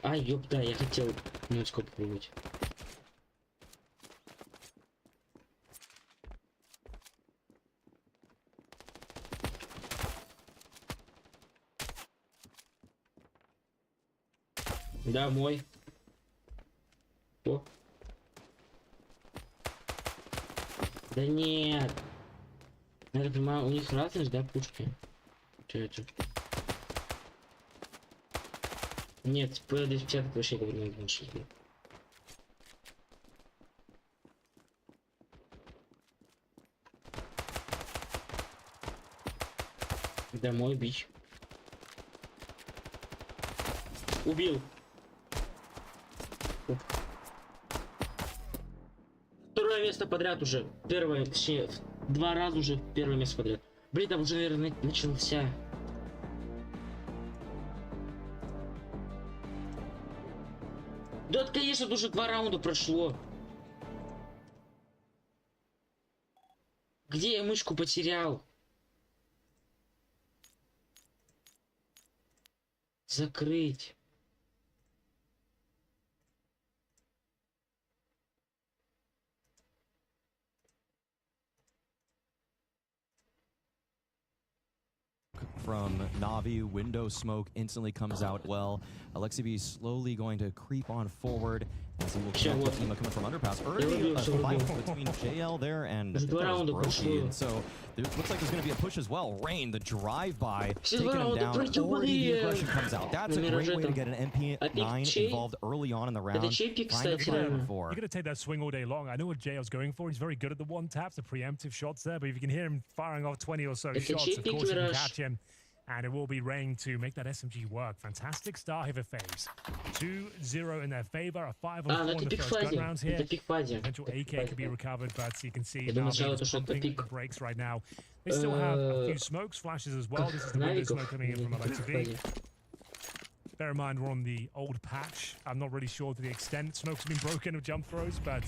А, ёпта, я хотел немножко попробовать. Да, мой. О. Да нет. Я понимаю, у них разные, да, пушки? Что это? Нет, П-250 вообще говорю, не нашли. Домой бич. Убил. Второе место подряд уже. Первое, точнее, 2 раза уже первое место подряд. Блин, там уже, наверное, начался. Да, конечно, уже 2 раунда прошло. Где я мышку потерял? Закрыть. From Navi, window smoke instantly comes out well. Alexi B slowly going to creep on forward as he will connect with Ema coming from underpass. Early fight between JL there and Brokey, and so there looks like there's going to be a push as well. Rain, the drive-by, taking him down. Already the aggression comes out. That's a great way to get an MP9 involved early on in the round. You're going to take that swing all day long. I know what JL's going for. He's very good at the one taps, the preemptive shots there, but if you can hear him firing off 20 or so shots, of course you can catch him. And it will be Rain to make that SMG work. Fantastic start here for Faze. 2-0 in their favor. A 5-on-4 in the first gun rounds here. Potential AK could be recovered, but you can see Navi is pumping the brakes right now. They still have a few smokes, flashes as well. This is the window smoke coming in from Alexi B. Bear in mind, we're on the old patch. I'm not really sure to the extent smoke's been broken with jump throws, but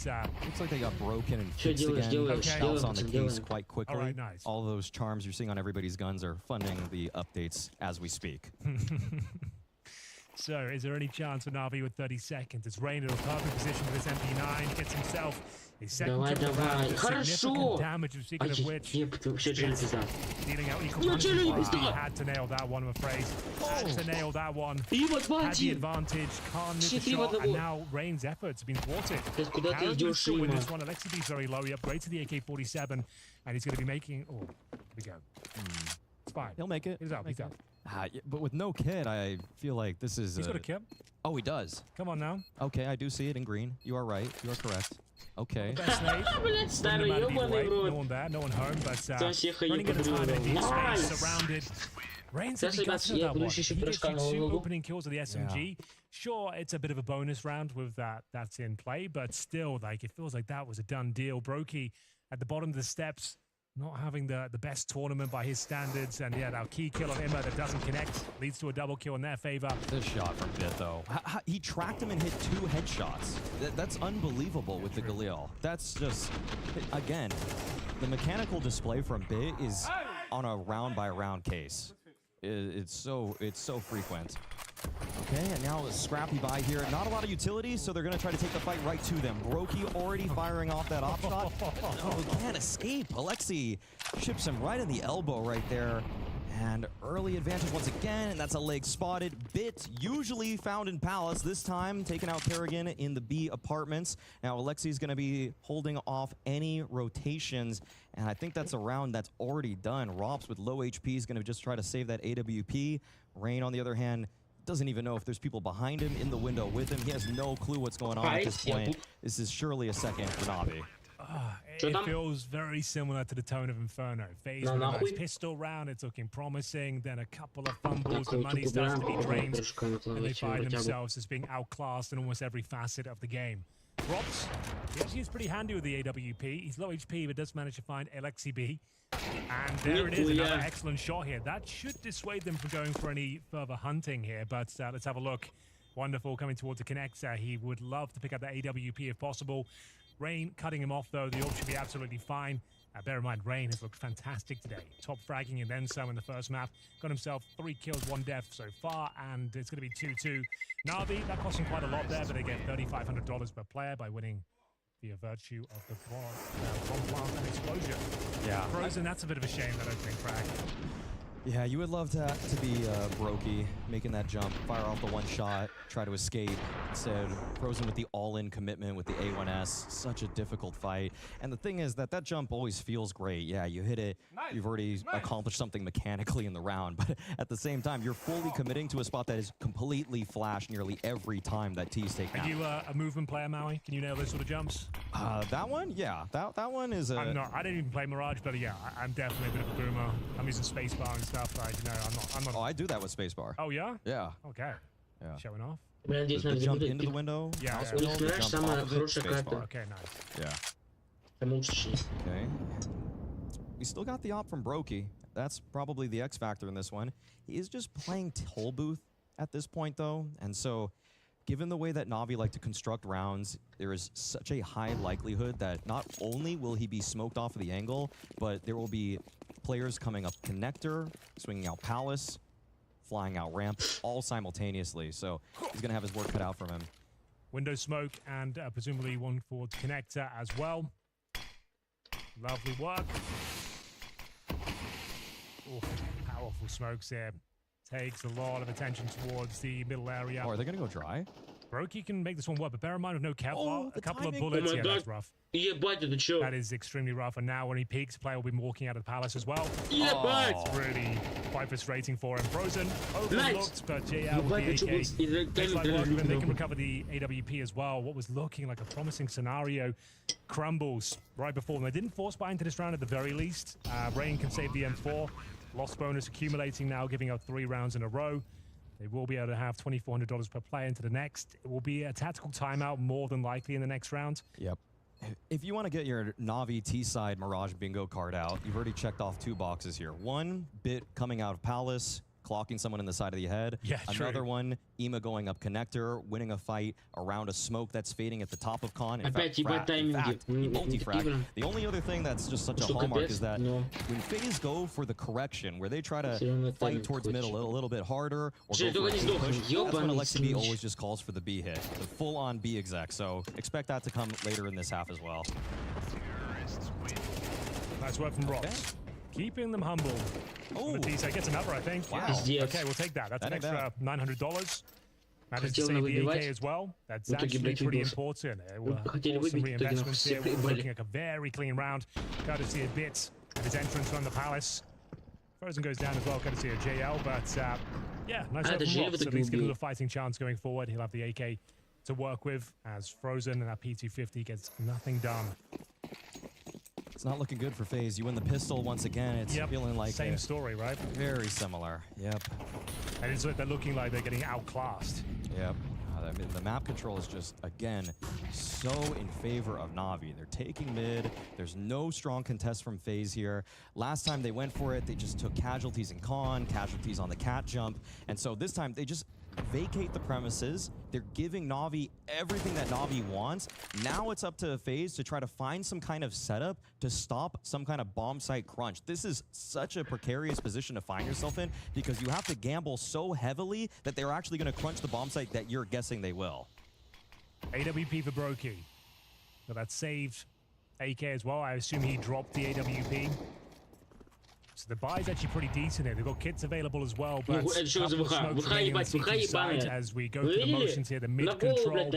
looks like they got broken and fixed again. Bounce on the case quite quickly. All right, nice. All those charms you're seeing on everybody's guns are funding the updates as we speak. So, is there any chance for Navi with 30 seconds? It's Rain in a perfect position with this MP9. Gets himself his second kill of the round. Significant damage, speaking of which, dealing out equal punishment. He had to nail that one, I'm afraid. Had to nail that one. Had the advantage, can't miss the shot, and now Rain's efforts have been thwarted. Carrigan's still with this one. Alexi B's very low. He upgrades to the AK-47, and he's going to be making... Oh, here we go. It's fine. He'll make it. He's out. He's out. But with no kit, I feel like this is... He's got a kit. Oh, he does. Come on now. Okay, I do see it in green. You are right. You are correct. Okay. Блять, старый ёбаный рот. No one there, no one home, but running at a time in deep space, surrounded. Rain's said he got that one. He gets you 2 opening kills of the SMG. Sure, it's a bit of a bonus round with that's in play, but still, like, it feels like that was a done deal. Brokey at the bottom of the steps, not having the best tournament by his standards, and yeah, that key kill of Emma that doesn't connect leads to a double kill in their favor. This shot from Bit, though. He tracked him and hit 2 headshots. That's unbelievable with the Galil. That's just, again, the mechanical display from Bit is on a round-by-round case. It's so frequent. Okay, and now a scrappy buy here. Not a lot of utility, so they're going to try to take the fight right to them. Brokey already firing off that op shot. No, he can't escape. Alexi chips him right in the elbow right there. And early advantage once again, and that's a leg spotted. Bit usually found in Palace, this time taking out Kerrigan in the B apartments. Now Alexi's going to be holding off any rotations, and I think that's a round that's already done. Rops with low HP is going to just try to save that AWP. Rain, on the other hand, doesn't even know if there's people behind him in the window with him. He has no clue what's going on at this point. This is surely a second for Navi. It feels very similar to the tone of Inferno. Faze with a nice pistol round, it's looking promising. Then a couple of fumbles, the money starts to be drained, and they find themselves as being outclassed in almost every facet of the game. Rops, he actually is pretty handy with the AWP. He's low HP, but does manage to find Alexi B. And there it is, another excellent shot here. That should dissuade them from going for any further hunting here, but let's have a look. Wonderful coming towards the connector. He would love to pick up the AWP if possible. Rain cutting him off, though. The ult should be absolutely fine. Bear in mind, Rain has looked fantastic today. Top fragging and then some in the first map. Got himself 3 kills, 1 death so far, and it's going to be 2-2. Navi, that cost him quite a lot there, but they get $3,500 per player by winning via virtue of the bomb plant and explosion. Yeah. Frozen, that's a bit of a shame, that opening frag. Yeah, you would love to be Brokey, making that jump, fire off the one shot, try to escape. Instead, Frozen with the all-in commitment with the A1S. Such a difficult fight. And the thing is that jump always feels great. Yeah, you hit it, you've already accomplished something mechanically in the round. But at the same time, you're fully committing to a spot that is completely flashed nearly every time that T's taken out. Are you a movement player, Maui? Can you nail those sort of jumps? That one? Yeah, that one is a... I'm not. I didn't even play Mirage, but yeah, I'm definitely a bit of a boomer. I'm using spacebar and stuff. I'm not. Oh, I do that with spacebar. Oh yeah? Yeah. Okay. Yeah. Showing off. The jump into the window. Yeah. The jump off of it, spacebar. Okay, nice. Yeah. Okay. We still got the op from Brokey. That's probably the X factor in this one. He is just playing toll booth at this point, though, and so given the way that Navi like to construct rounds, there is such a high likelihood that not only will he be smoked off of the angle, but there will be players coming up connector, swinging out Palace, flying out ramp, all simultaneously. So he's going to have his work cut out from him. Window smoke and presumably one for connector as well. Lovely work. Ooh, powerful smokes here. Takes a lot of attention towards the middle area. Oh, are they going to go dry? Brokey can make this one work, but bear in mind with no Kevlar, Oh, a couple timing. of bullets. Oh my God. That's rough. That is extremely rough. And now when he peaks, player will be walking out of the Palace as well. It's really quite frustrating for him. Frozen, overlooked, but JL with the AK. Makes light work of him. They can recover the AWP as well. What was looking like a promising scenario crumbles right before them. They didn't force buy into this round at the very least. Rain can save the M4. Lost bonus accumulating now, giving up 3 rounds in a row. They will be able to have $2,400 per player into the next. It will be a tactical timeout more than likely in the next round. Yep. If you want to get your Navi T-side Mirage bingo card out, you've already checked off 2 boxes here. One, Bit coming out of Palace, clocking someone in the side of the head. Yeah, Another one, Ema going up connector, winning a fight around a smoke that's fading at the top of con. In fact, he multi-frag. The only other thing that's just such a hallmark is that when Faze go for the correction, where they try to fight towards middle a little bit harder, or go for a big push, that's when Alexi B always just calls for the B hit, the full-on B exec. So expect that to come later in this half as well. Nice work from Rops. Keeping them humble. Oh, the T-side gets another, I think. Wow. Okay, we'll take that. That's an extra $900. Managed to save the AK as well. That's actually pretty important. Some reinvestments here. We're looking like a very clean round. Courtesy of Bit and his entrance from the Palace. Frozen goes down as well, courtesy of JL. But yeah, nice work from Rops. At least give him a fighting chance going forward. He'll have the AK to work with as Frozen and that P250 gets nothing done. It's not looking good for Faze. You win the pistol once again. It's feeling like same story, right? Very similar. Yep. And it's like they're looking like they're getting outclassed. Yep. I mean, the map control is just, again, so in favor of Navi. They're taking mid. There's no strong contest from Faze here. Last time they went for it, they just took casualties in con, casualties on the cat jump. And so this time they just vacate the premises. They're giving Navi everything that Navi wants. Now it's up to Faze to try to find some kind of setup to stop some kind of bomb site crunch. This is such a precarious position to find yourself in because you have to gamble so heavily that they're actually going to crunch the bomb site that you're guessing they will. AWP for Brokey. So that saved AK as well. I assume he dropped the AWP. So the buy is actually pretty decent here. They've got kits available as well, but as we go through the motions here, the mid control,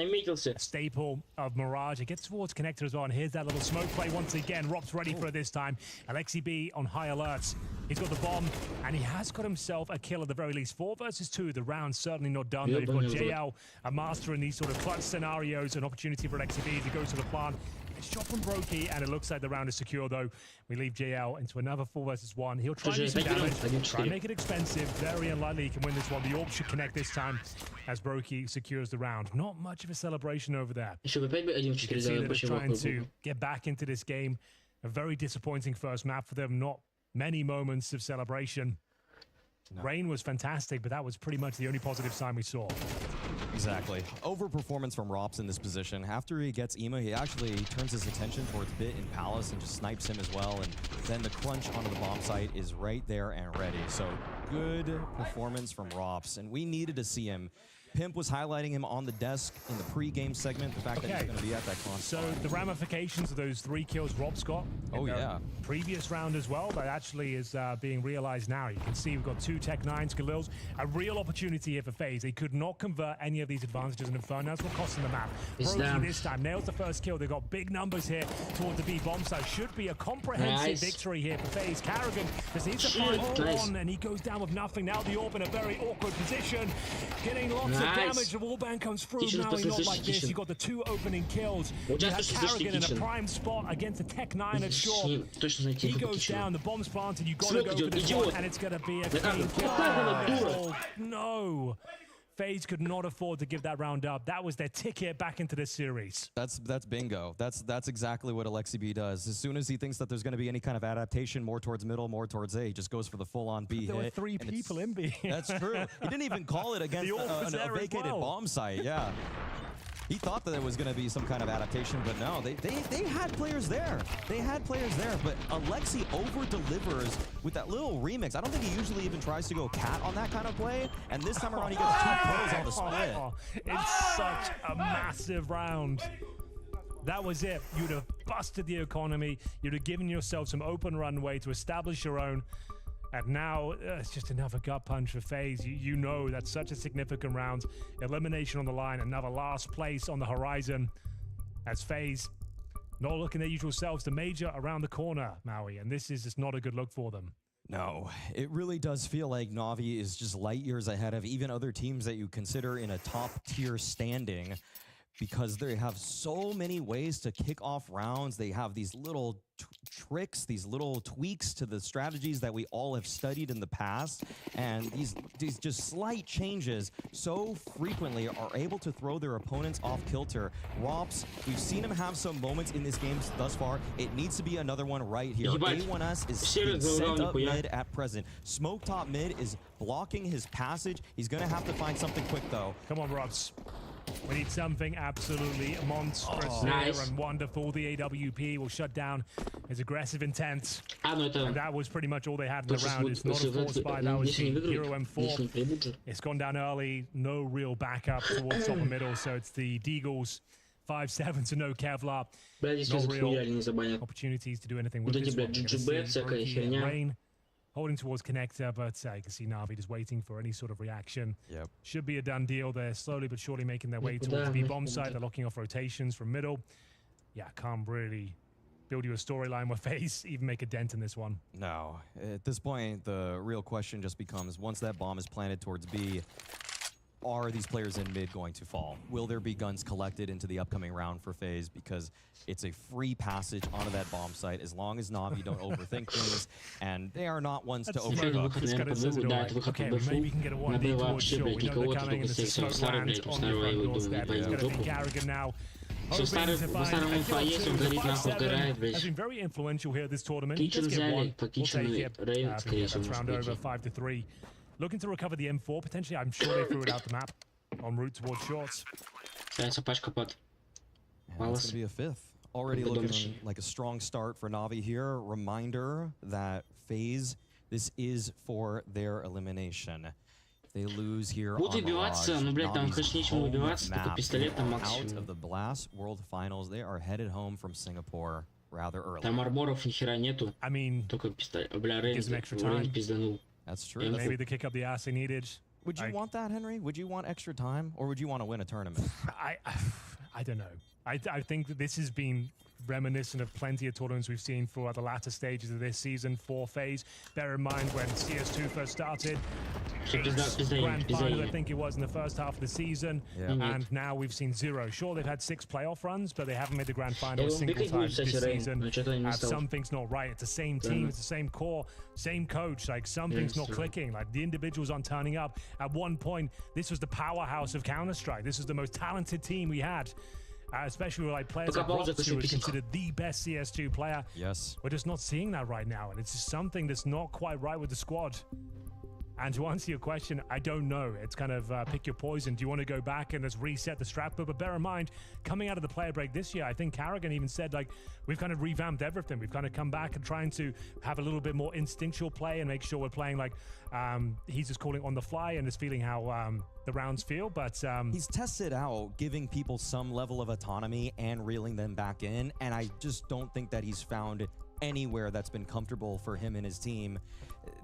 staple of Mirage. It gets towards connector as well, and here's that little smoke play once again. Rob's ready for it this time. Alexi B on high alert. He's got the bomb, and he has got himself a kill at the very least. 4 versus 2. The round's certainly not done. They've got JL, a master in these sort of clutch scenarios, an opportunity for Alexi B to go to the plant. It's shot from Brokey, and it looks like the round is secure, though. We leave JL into another 4 versus 1. He'll try to do some damage, try and make it expensive. Very unlikely he can win this one. The AWP should connect this time as Brokey secures the round. Not much of a celebration over there. You can see that they're trying to get back into this game. A very disappointing first map for them. Not many moments of celebration. No. Rain was fantastic, but that was pretty much the only positive sign we saw. Exactly. Overperformance from Rops in this position. After he gets Ema, he actually turns his attention towards Bit and Palace and just snipes him as well. And then the crunch onto the bomb site is right there and ready. So good performance from Rops, and we needed to see him. Pimp was highlighting him on the desk in the pre-game segment, the fact that he's going to be at that con. So the ramifications of those 3 kills Rob's got in the previous round as well, that actually is being realized now. You can see we've got 2 Tech 9s, Galils, a real opportunity here for Faze. They could not convert any of these advantages in Inferno. That's what cost them the map. Brokey this time nails the first kill. They've got big numbers here toward the B bomb site. Should be a comprehensive victory here for Faze. Carrigan just needs to find all on, and he goes down with nothing. Now the AWP in a very awkward position, getting lots of damage. The wallbang comes through. Now not like this. You got the 2 opening kills. You have Carrigan in a prime spot against the Tech 9 at short. He goes down. The bomb's planted. You got to go for this one, and it's going to be a clean kill. Oh, no. Faze could not afford to give that round up. That was their ticket back into this series. That's bingo. That's exactly what Alexi B does. As soon as he thinks that there's going to be any kind of adaptation, more towards middle, more towards A, he just goes for the full-on B hit. There were 3 people in B. That's true. He didn't even call it against a vacated bomb site. Yeah. He thought that there was going to be some kind of adaptation, but no, they had players there. They had players there, but Alexi over-delivers with that little remix. I don't think he usually even tries to go cat on that kind of play, and this time around he gets 2 pros on the split. It's such a massive round. That was it. You'd have busted the economy. You'd have given yourself some open runway to establish your own. And now it's just another gut punch for Faze. You know that's such a significant round. Elimination on the line, another last place on the horizon. As Faze not looking their usual selves, the major around the corner, Maui, and this is just not a good look for them. No, it really does feel like Navi is just light years ahead of even other teams that you consider in a top tier standing, because they have so many ways to kick off rounds. They have these little tricks, these little tweaks to the strategies that we all have studied in the past, and these just slight changes so frequently are able to throw their opponents off kilter. Rops, we've seen him have some moments in this game thus far. It needs to be another one right here. A1S is being sent up mid at present. Smoke top mid is blocking his passage. He's gonna have to find something quick though. Come on, Rops. We need something absolutely monstrous here and wonderful. The AWP will shut down his aggressive intent. And that was pretty much all they had in the round. It's not a force buy, that was the Hero M4. It's gone down early, no real backup towards top and middle, so it's the Deagles 5-7 to no Kevlar. No real opportunities to do anything with this one. Rain holding towards connector, but you can see Navi just waiting for any sort of reaction. Yep. Should be a done deal. They're slowly but surely making their way towards the B-bomb site. They're locking off rotations from middle. Yeah, can't really build you a storyline where Faze even make a dent in this one. No. At this point, the real question just becomes, once that bomb is planted towards B, are these players in mid going to fall? Will there be guns collected into the upcoming round for Faze? Because it's a free passage onto that bomb site as long as Navi don't overthink things, and they are not ones to overcook. Okay, maybe we can get a 1v towards short. We know they're coming, and there's a smoke land on the front doorstep. It's going to be Carrigan now. Has been very influential here this tournament. Let's get one. We'll take it. That's round over 5-3. looking to recover the M4 potentially. I'm sure they threw it out the map en route towards shorts. Ставится пачка под. And it's gonna be a fifth. Already looking like a strong start for Navi here. Reminder that Faze, this is for their elimination. They lose here on убиваться, но, блядь, там, конечно, нечего убиваться, только пистолетом максимум. Out of the Blast World Finals, they are headed home from Singapore rather early. Там арморов ни хера нету. I mean, только пистолет. Бля, Рейн пизданул. That's true. Maybe the kick up the ass they needed. Would you want that, Henry? Would you want extra time, or would you want to win a tournament? I don't know. I think that this has been reminiscent of plenty of tournaments we've seen for the latter stages of this season for Faze. Bear in mind when CS2 first started, grand final, I think it was in the first half of the season, and now we've seen 0. Sure, they've had 6 playoff runs, but they haven't made the grand final a single time this season. Something's not right. It's the same team, it's the same core, same coach. Like, something's not clicking. Like, the individuals aren't turning up. At one point, this was the powerhouse of Counter-Strike. This was the most talented team we had. Especially with like players like Rox, who are considered the best CS2 player. Yes. We're just not seeing that right now, and it's just something that's not quite right with the squad. And to answer your question, I don't know. It's kind of pick your poison. Do you want to go back and just reset the strap? But bear in mind, coming out of the player break this year, I think Carrigan even said, like, we've kind of revamped everything. We've kind of come back and trying to have a little bit more instinctual play and make sure we're playing like he's just calling on the fly and just feeling how the rounds feel. But he's tested out giving people some level of autonomy and reeling them back in. And I just don't think that he's found anywhere that's been comfortable for him and his team.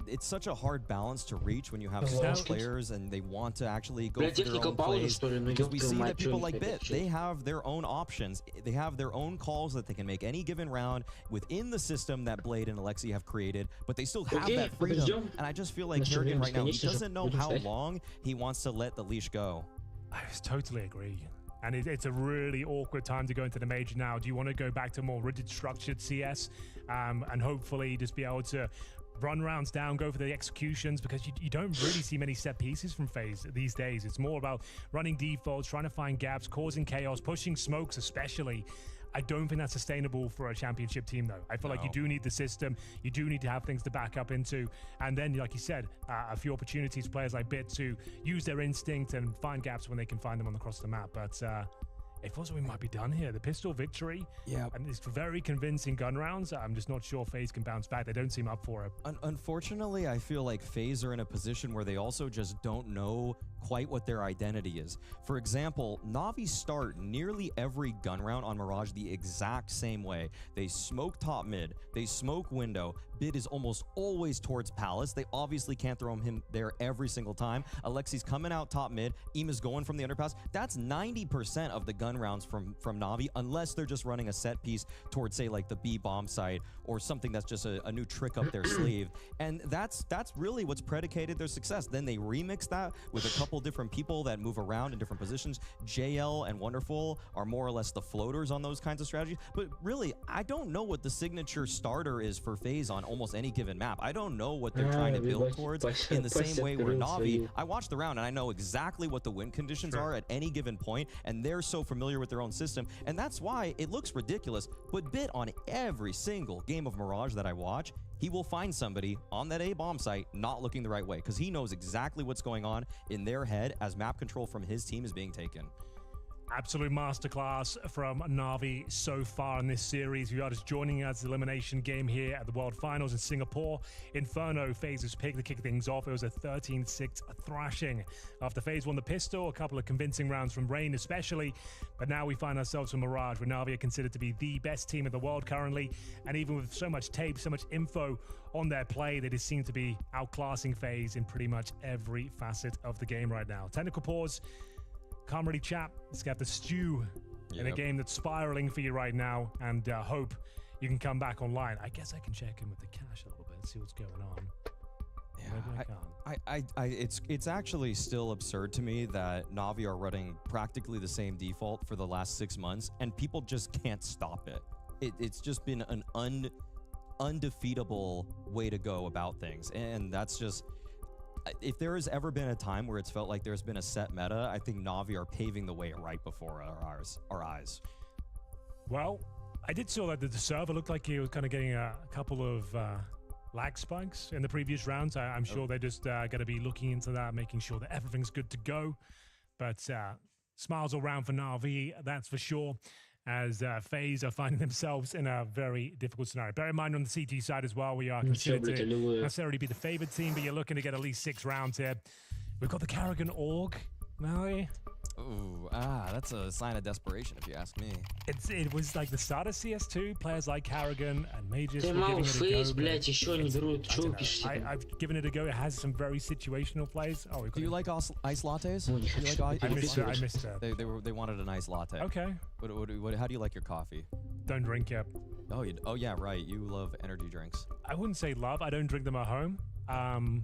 It's such a hard balance to reach when you have star players and they want to actually go for their own plays. Because we see that people like Bit, they have their own options. They have their own calls that they can make any given round within the system that Blade and Alexi have created, but they still have that freedom. And I just feel like Kerrigan right now, he doesn't know how long he wants to let the leash go. I totally agree. And it's a really awkward time to go into the major now. Do you want to go back to more rigid structured CS and hopefully just be able to run rounds down, go for the executions, because you don't really see many set pieces from Faze these days. It's more about running defaults, trying to find gaps, causing chaos, pushing smokes especially. I don't think that's sustainable for a championship team, though. I feel like you do need the system. You do need to have things to back up into. And then, like you said, a few opportunities, players like Bit, to use their instinct and find gaps when they can find them across the map. But it feels like we might be done here. The pistol victory, and it's very convincing gun rounds. I'm just not sure Faze can bounce back. They don't seem up for it. Unfortunately, I feel like Faze are in a position where they also just don't know quite what their identity is. For example, Navi start nearly every gun round on Mirage the exact same way. They smoke top mid, they smoke window. Bid is almost always towards Palace. They obviously can't throw him there every single time. Alexi's coming out top mid. Ema's going from the underpass. That's 90% of the gun rounds from Navi, unless they're just running a set piece towards, say, like the B bomb site or something that's just a new trick up their sleeve. And that's really what's predicated their success. Then they remix that with a couple different people that move around in different positions. JL and Wonderful are more or less the floaters on those kinds of strategies. But really, I don't know what the signature starter is for Faze on almost any given map. I don't know what they're trying to build towards in the same way where Navi, I watched the round and I know exactly what the win conditions are at any given point, and they're so familiar with their own system, and that's why it looks ridiculous. But Bit, on every single game of Mirage that I watch, he will find somebody on that A bomb site not looking the right way, because he knows exactly what's going on in their head as map control from his team is being taken. Absolute masterclass from Navi so far in this series. You are just joining us elimination game here at the World Finals in Singapore. Inferno, Faze's pick to kick things off. It was a 13-6 thrashing after Faze won the pistol, a couple of convincing rounds from Rain especially. But now we find ourselves in Mirage, where Navi are considered to be the best team in the world currently. And even with so much tape, so much info on their play, they just seem to be outclassing Faze in pretty much every facet of the game right now. Technical pause. Can't really chat. Let's get the stew in a game that's spiraling for you right now, and hope you can come back online. I guess I can check in with the cash a little bit, see what's going on. Yeah, it's actually still absurd to me that Navi are running practically the same default for the last 6 months, and people just can't stop it. It's just been an undefeatable way to go about things, and that's just. If there has ever been a time where it's felt like there's been a set meta, I think Navi are paving the way right before our eyes. Well, I did saw that the server looked like he was kind of getting a couple of lag spikes in the previous rounds. I'm sure they're just going to be looking into that, making sure that everything's good to go. But smiles all round for Navi, that's for sure, as Faze are finding themselves in a very difficult scenario. Bear in mind on the CT side as well, we are considered to not necessarily be the favored team, but you're looking to get at least 6 rounds here. We've got the Carrigan Org, Navi. Ooh, that's a sign of desperation, if you ask me. It was like the start of CS2, players like Carrigan and Mages were Ты giving it a Faze, go. блядь, еще не берут. Чё вы пишете? I've given it a go. It has some very situational plays. Oh, Do you like ice lattes? Oh, Do you like I missed it. They wanted a nice latte. Okay. How do you like your coffee? Don't drink it. Oh yeah, right. You love energy drinks. I wouldn't say love. I don't drink them at home.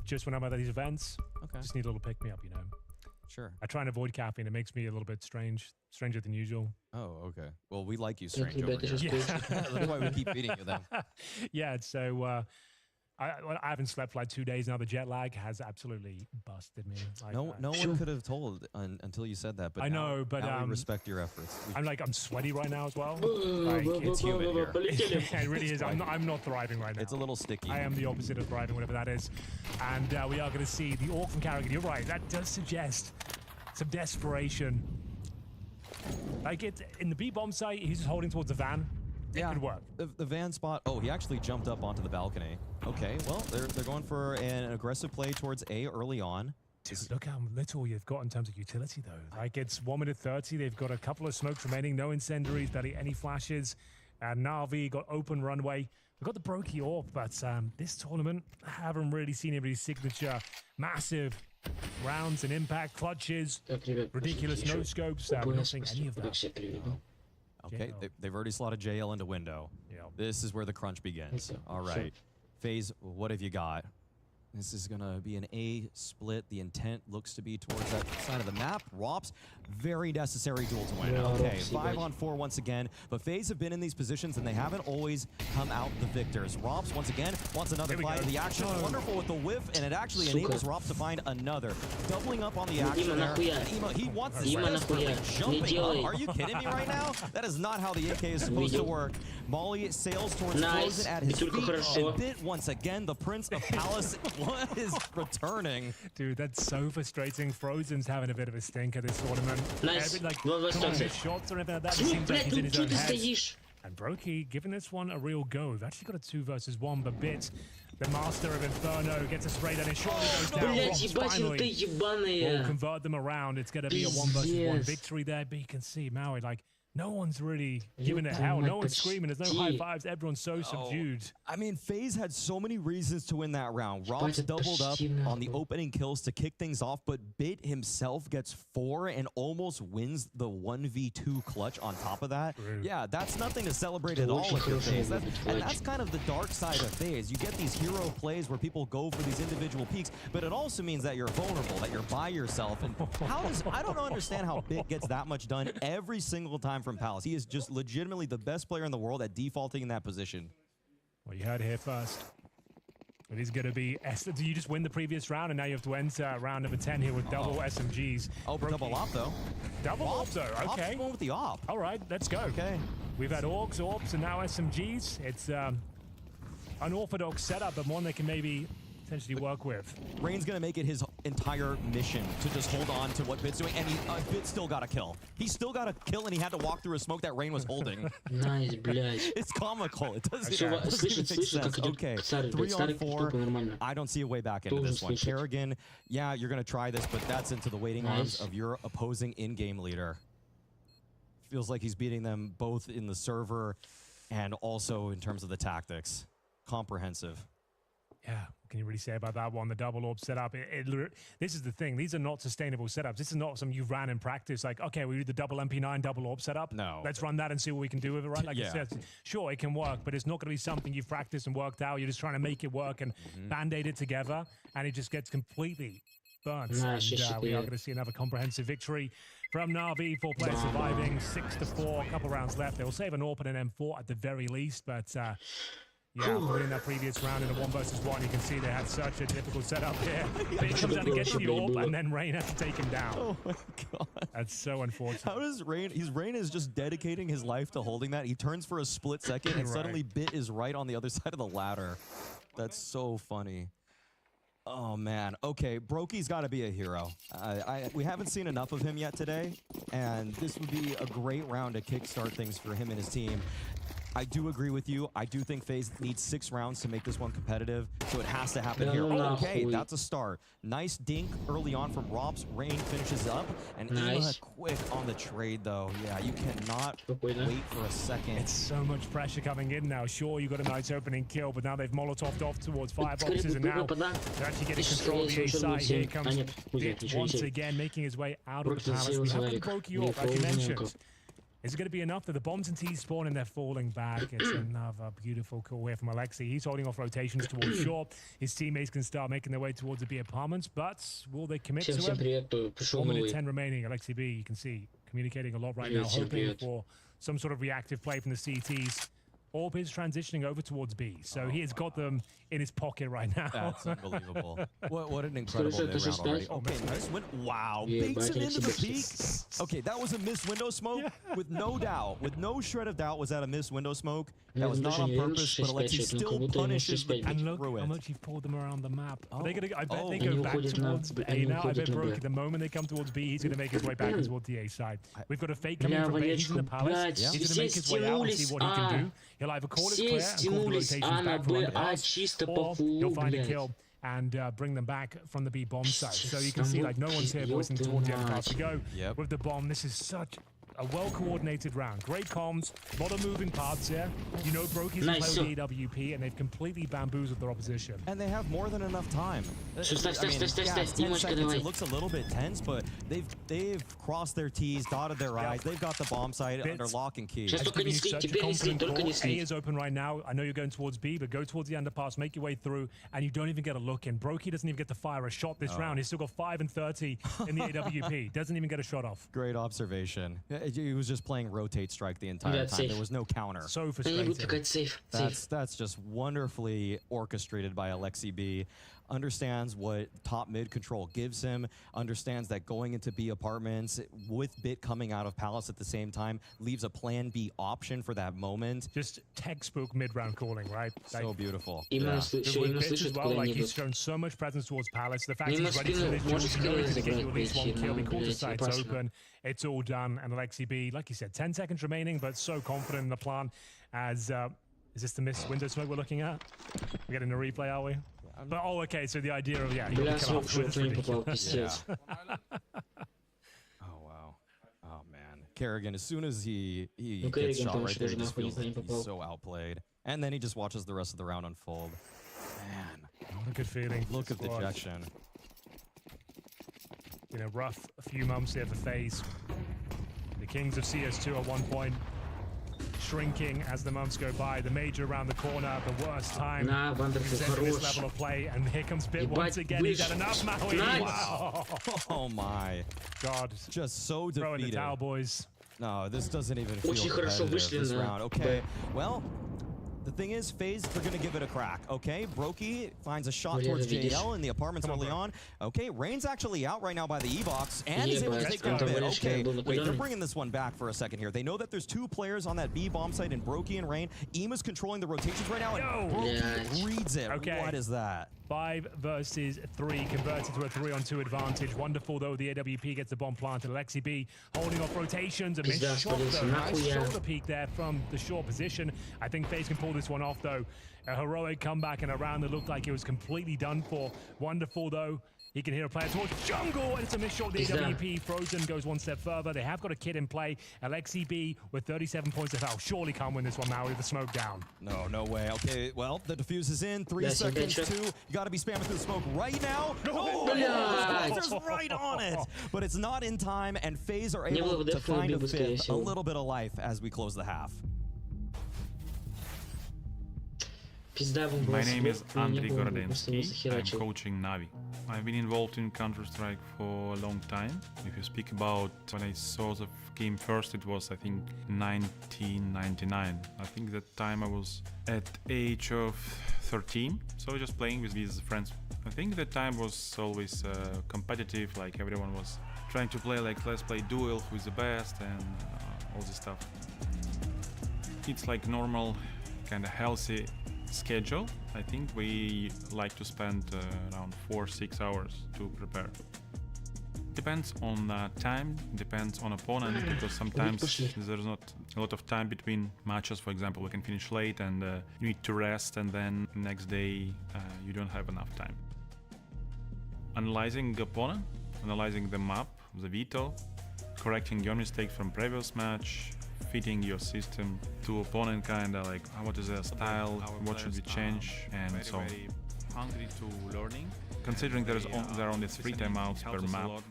Just when I'm at these events. Okay. Just need a little pick me up, you know. Sure. I try and avoid caffeine. It makes me a little bit stranger than usual. Oh, okay. Well, we like you strange over Ребята, here. сейчас That's why we keep feeding you them. Yeah, so I haven't slept for like 2 days now. The jet lag has absolutely busted me. Like, No one could have told until you said that. But I know, but now we respect your efforts. I'm sweaty right now as well. Like, It's humid here. it really is. I'm not thriving right now. It's a little sticky. I am the opposite of thriving, whatever that is. And we are going to see the Orc from Carrigan. You're right. That does suggest some desperation. Like it in the B-bomb site, he's just holding towards the van. It could work. The van spot. Oh, he actually jumped up onto the balcony. Okay, well, they're going for an aggressive play towards A early on. Dude, look how little you've got in terms of utility, though. Like, it's 1 minute 30. They've got a couple of smokes remaining, no incendiaries, barely any flashes. And Navi got open runway. We've got the Brokey Orb, but this tournament, I haven't really seen anybody's signature massive rounds and impact clutches, ridiculous no scopes. We're not seeing any of that. Okay, they've already slotted JL into window. Yeah. This is where the crunch begins. All right. Faze, what have you got? This is going to be an A split. The intent looks to be towards that side of the map. Rops, very necessary duel to win. Okay, 5 on 4 once again. But Faze have been in these positions, and they haven't always come out the victors. Rops, once again, wants another fight of the action. Wonderful with the whiff, and it actually enables Rops to find another. Doubling up on the action there. And he wants this desperately jumping up. Are you kidding me right now? That is not how the AK is supposed to work. Molly sails towards Frozen at his feet. And Bit, once again, the Prince of Palace, what is returning? Dude, that's so frustrating. Frozen's having a bit of a stinker this tournament. Nice. Every, like, come on, his shots or anything like that. It seems like he's in his own head. And Brokey giving this one a real go. We've actually got a 2 versus 1, but Bit, the master of Inferno, gets a spray down and surely goes down. Rops finally will convert them around. It's going to be a 1 versus 1 victory there. But you can see Maui, like, no one's really giving it hell. No one's screaming. There's no high fives. Everyone's so subdued. I mean, Faze had so many reasons to win that round. Rops doubled up on the opening kills to kick things off, but Bit himself gets 4 and almost wins the 1v2 clutch on top of that. Yeah, that's nothing to celebrate at all with your Faze. And that's kind of the dark side of Faze. You get these hero plays where people go for these individual peaks, but it also means that you're vulnerable, that you're by yourself. And I don't understand how Bit gets that much done every single time from Palace. He is just legitimately the best player in the world at defaulting in that position. Well, you heard it here first. It is going to be... Do you just win the previous round, and now you have to enter round number 10 here with double SMGs? Oh, double op, though. Double op, though. Okay. Op's going with the op. All right, let's go. Okay. We've had Orcs, Orbs, and now SMGs. It's unorthodox setup, but one they can maybe potentially work with. Rain's going to make it his entire mission to just hold on to what Bit's doing, and Bit still got a kill. He still got a kill, and he had to walk through a smoke that Rain was holding. Nice, блядь. It's comical. It doesn't even make sense. Okay, 3 on 4. I don't see a way back into this one. Carrigan, yeah, you're going to try this, but that's into the waiting arms of your opposing in-game leader. Feels like he's beating them both in the server and also in terms of the tactics. Comprehensive. Yeah, what can you really say about that one? The double orb setup. This is the thing. These are not sustainable setups. This is not something you ran in practice. Like, okay, we do the double MP9 double orb setup. No. Let's run that and see what we can do with it, right? Like, yeah. Sure, it can work, but it's not going to be something you've practiced and worked out. You're just trying to make it work and band-aid it together, and it just gets completely burnt. Nice, and we are going to see another comprehensive victory from Navi. 4 players surviving, 6-4, a couple rounds left. They will save an AWP and an M4 at the very least, but... yeah, but in that previous round in a 1 versus 1, you can see they had such a difficult setup here. But he comes down to get the AWP, and then Rain has to take him down. Oh my god. That's so unfortunate. How does Rain... Rain is just dedicating his life to holding that. He turns for a split second, and suddenly Bit is right on the other side of the ladder. That's so funny. Oh man. Okay, Brokey's got to be a hero. We haven't seen enough of him yet today, and this would be a great round to kickstart things for him and his team. I do agree with you. I do think Faze needs 6 rounds to make this one competitive, so it has to happen here. Okay, that's a start. Nice dink early on from Robs. Rain finishes up, and Ima quick on the trade, though. Yeah, you cannot wait for a second. It's so much pressure coming in now. Sure, you got a nice opening kill, but now they've Molotoved off towards fireboxes, and now they're actually getting control of the A side. Here comes Vedь once again, making his way out of the palace. We haven't broke you off, like you mentioned. Is it going to be enough that the bombs and T's spawn and they're falling back? It's another beautiful call here from Alexei. He's holding off rotations towards short. His teammates can start making their way towards the B apartments, but will they commit to him? 1 minute 10 remaining. Alexei B, you can see, communicating a lot right now, hoping for some sort of reactive play from the CTs. Orb is transitioning over towards B, so he has got them in his pocket right now. That's unbelievable. What an incredible mid-round already. Okay, nice win. Wow, bakes him into the peak. Okay, that was a missed window smoke with no doubt. With no shred of doubt, was that a missed window smoke? That was not on purpose, but Alexei still punishes the and look how much you've pulled them around the map. I bet they go back towards A now. I bet Brokey, the moment they come towards B, he's going to make his way back towards the A side. We've got a fake coming from B. He's in the palace. He's going to make his way out and see what he can do. He'll either call it clear and call the rotations back from the pass, or he'll find a kill and bring them back from the B bomb site. So you can see like no one's here voicing towards the end pass to go with the bomb. This is such a well-coordinated round. Great comms, a lot of moving parts here. You know Brokey's playing the AWP, and they've completely bamboozled their opposition. And they have more than enough time. I mean, yeah, 10 seconds, it looks a little bit tense, but they've crossed their T's, dotted their I's. They've got the bomb site under lock and key. A is open right now. I know you're going towards B, but go towards the underpass, make your way through, and you don't even get a look in. Brokey doesn't even get to fire a shot this round. He's still got 5 and 30 in the AWP. Doesn't even get a shot off. Great observation. He was just playing rotate strike the entire time. There was no counter. So frustrating. That's just wonderfully orchestrated by Alexei B. Understands what top mid control gives him, understands that going into B apartments with Bit coming out of Palace at the same time leaves a plan B option for that moment. Just textbook mid-round calling, right? So like, beautiful. With Bit as well, like he's shown so much presence towards Palace. The fact he's ready for this duels, you know he's going to get you at least 1 kill. He calls the sights open. It's all done. And Alexei B, like you said, 10 seconds remaining, but so confident in the plan as... is this the missed window smoke we're looking at? We're getting a replay, are we? But okay, so the idea of you kill afterwards is ridiculous. Oh wow, oh man, Kerrigan. As soon as he gets shot right there, he just feels like he's so outplayed, and then he just watches the rest of the round unfold. Man, what a good feeling. Look at dejection. You know, rough a few months here for Faze. The Kings of CS2 at one point. Shrinking as the months go by, the major around the corner, the worst time for this level of play, and here comes Bit once again. He's had enough, Maui. Wow. Oh my God, just so defeated. Throwing the towel, boys. No, this doesn't even feel competitive this round. Okay, well, the thing is, Faze, they're going to give it a crack, okay? Brokey finds a shot towards JL in the apartments early on. Okay, Rain's actually out right now by the E-box, and he's able to take down Bit. Okay, wait, they're bringing this one back for a second here. They know that there's 2 players on that B bomb site in Brokey and Rain. Ima's controlling the rotations right now, and Brokey reads it. Okay. What is that? 5 versus 3, converted to a 3-on-2 advantage. Wonderful, though. The AWP gets the bomb planted. Alexei B holding off rotations. A missed shot, though. Nice shoulder peek there from the short position. I think Faze can pull this one off, though. A heroic comeback and a round that looked like it was completely done for. Wonderful, though. He can hear a player towards jungle, and it's a missed shot. The AWP Frozen goes one step further. They have got a kid in play. Alexei B with 37 points of health. Surely can't win this one now with the smoke down. No, no way. Okay, well, the defuse is in. 3 seconds, 2. You got to be spamming through the smoke right now. Just right on it. But it's not in time, and Faze are able to find a fifth, a little bit of life as we close the half. My name is Andriy Gorodensky. I'm coaching Navi. I've been involved in Counter-Strike for a long time. If you speak about when I saw the game first, it was, I think, 1999. I think that time I was at age of 13, so just playing with these friends. I think that time was always competitive, like everyone was trying to play like let's play duel, who is the best, and all this stuff. It's like normal, kind of healthy schedule, I think we like to spend around 4-6 hours to prepare. Depends on time, depends on opponent, because sometimes there's not a lot of time between matches. For example, we can finish late and you need to rest, and then next day you don't have enough time. Analyzing the opponent, analyzing the map, the veto, correcting your mistakes from previous match, fitting your system to opponent, kinda like what is their style, what should we change, and so on. Hungry to learning. Considering there are only 3 timeouts per map,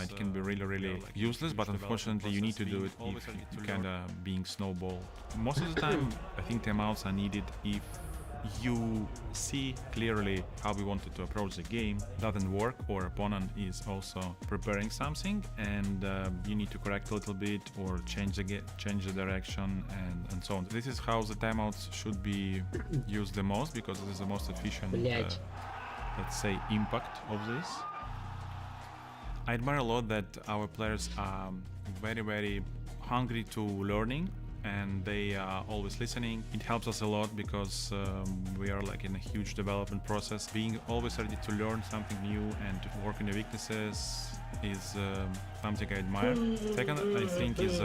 it can be really useless, but unfortunately you need to do it if you kinda being snowballed. Most of the time I think timeouts are needed if you see clearly how we wanted to approach the game doesn't work, or opponent is also preparing something and you need to correct a little bit or change the direction and so on. This is how the timeouts should be used the most, because this is the most efficient let's say impact of this. I admire a lot that our players are very hungry to learning, and they are always listening. It helps us a lot because we are like in a huge development process. Being always ready to learn something new and to work on the weaknesses is something I admire. Second, I think is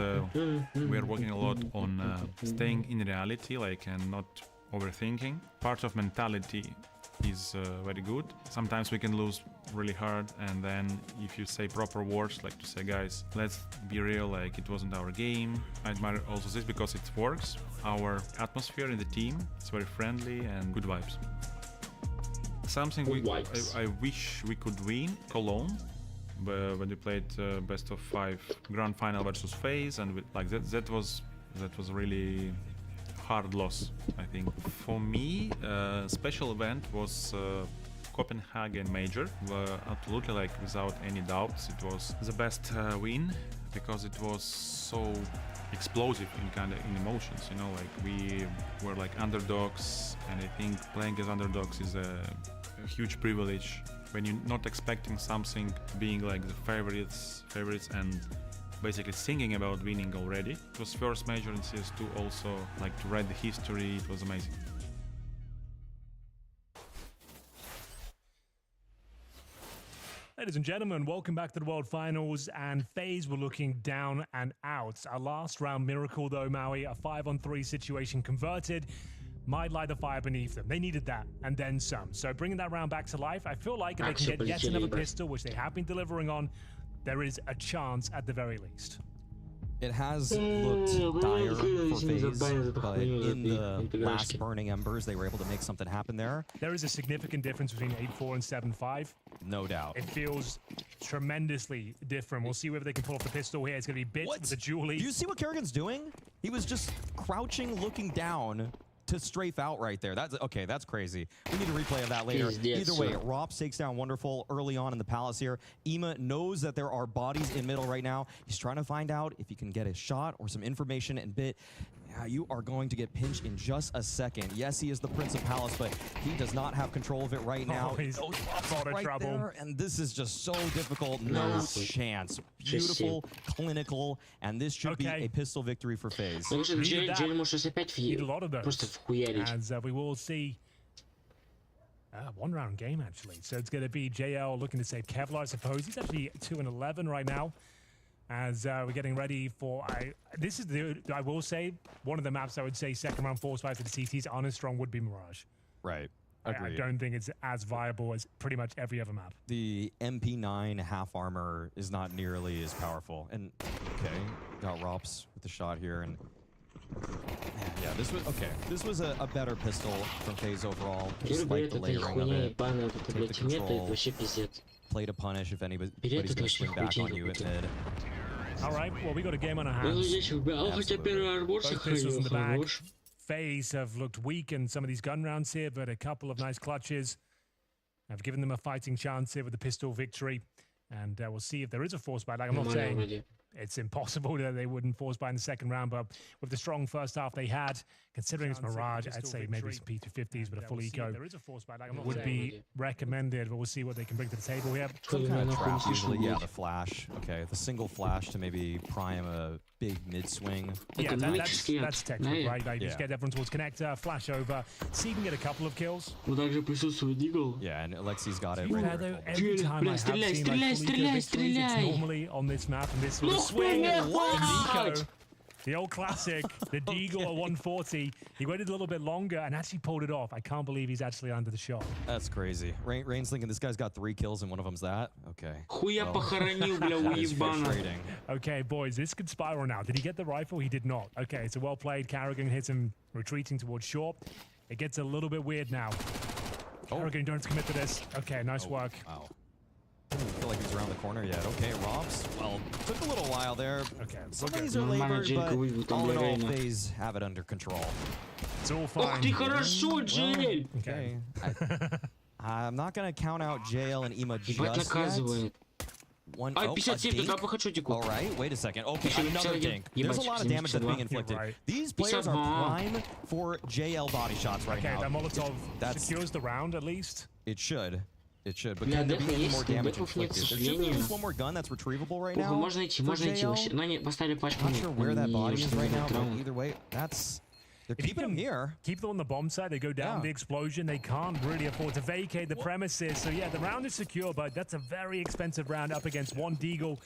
we are working a lot on staying in reality, like, and not overthinking. Part of mentality is very good. Sometimes we can lose really hard, and then if you say proper words, like to say, guys, let's be real, like it wasn't our game. I admire also this because it works. Our atmosphere in the team is very friendly and good vibes. Something I wish we could win, Cologne, when we played best of 5 grand final versus Faze, and like that was really hard loss, I think. For me, special event was Copenhagen Major. Absolutely, like without any doubts, it was the best win because it was so explosive in emotions. You know, like we were like underdogs, and I think playing as underdogs is a huge privilege when you're not expecting something, being like the favorites and basically singing about winning already. It was first major in CS2 also, like to write the history, it was amazing. Ladies and gentlemen, welcome back to the World Finals, and Faze were looking down and out. A last round miracle though, Maui, a 5-on-3 situation converted. Might light the fire beneath them. They needed that, and then some. So bringing that round back to life, I feel like if they can get yet another pistol, which they have been delivering on, there is a chance at the very least. It has looked dire for Faze, but in the last burning embers, they were able to make something happen there. There is a significant difference between 8-4 and 7-5. No doubt. It feels tremendously different. We'll see whether they can pull off the pistol here. It's going to be Bit with the Julie. Do you see what Kerrigan's doing? He was just crouching, looking down to strafe out right there. That's okay. That's crazy. We need a replay of that later. Either way, Rops takes down Wonderful early on in the palace here. Ema knows that there are bodies in middle right now. He's trying to find out if he can get a shot or some information. And Bit, you are going to get pinched in just a second. Yes, he is the Prince of Palace, but he does not have control of it right now. Oh, he's out of trouble. There, and this is just so difficult. No chance. Beautiful, clinical, and this should be a pistol victory for Faze. Need a lot of those. As we will see. One round game actually. So it's going to be JL looking to save Kevlar, I suppose. He's actually 2-11 right now. As we're getting ready for, this is I will say, one of the maps I would say second round force fight for the CTs on a strong would be Mirage. Right. I don't think it's as viable as pretty much every other map. The MP9 half armor is not nearly as powerful. And okay, got Rops with the shot here, and man, yeah, this was okay. This was a better pistol from Faze overall, despite the layering of it. Took the control, play to punish if anybody's gonna swing back on you in mid. All right, well, we got a game on our hands. Both pistols in the bag. Faze have looked weak in some of these gun rounds here, but a couple of nice clutches have given them a fighting chance here with the pistol victory. And we'll see if there is a force fight. Like I'm not saying it's impossible that they wouldn't force buy in the second round. But with the strong first half they had, considering it's Mirage, I'd say maybe some P250s, but a full eco would be recommended. But we'll see what they can bring to the table here. Some kind of trap usually, yeah, the flash. Okay, the single flash to maybe prime a big mid swing. Yeah, that's technical, right? Like, you just get everyone towards connector, flash over, see if you can get a couple of kills. Yeah, and Alexi's got it. Right though, every time I have seen like full eco victories, it's normally on this map, and this was a swing. Nico, the old classic, the Deagle at 140. He waited a little bit longer and actually pulled it off. I can't believe he's actually under the shot. That's crazy. Rain's thinking this guy's got 3 kills and one of them's that. Okay. Okay, boys, this could spiral now. Did he get the rifle? He did not. Okay, so well played. Carrigan hits him retreating towards short. It gets a little bit weird now. Carrigan, you don't have to commit to this. Okay, nice work. Wow. I didn't feel like he was around the corner yet. Okay, Robs. Well, took a little while there. Okay, some of these are labored, but all in all, Faze have it under control. It's all fine. Okay. I'm not going to count out JL and Ema just yet. One, oh, all right, wait a second. Okay, another dink. There's a lot of damage that's being inflicted. Right. These players are prime for JL body shots right now. Okay, that Molotov secures the round at least. It should. It should, but can there be any more damage inflicted? There should be at least one more gun that's retrievable right now. Можно идти. Not sure where that body is right now, but either way, that's... They're keeping them here. Keep them on the bomb side. They go down the explosion. They can't really afford to vacate the premises. So yeah, the round is secure, but that's a very expensive round up against one Deagle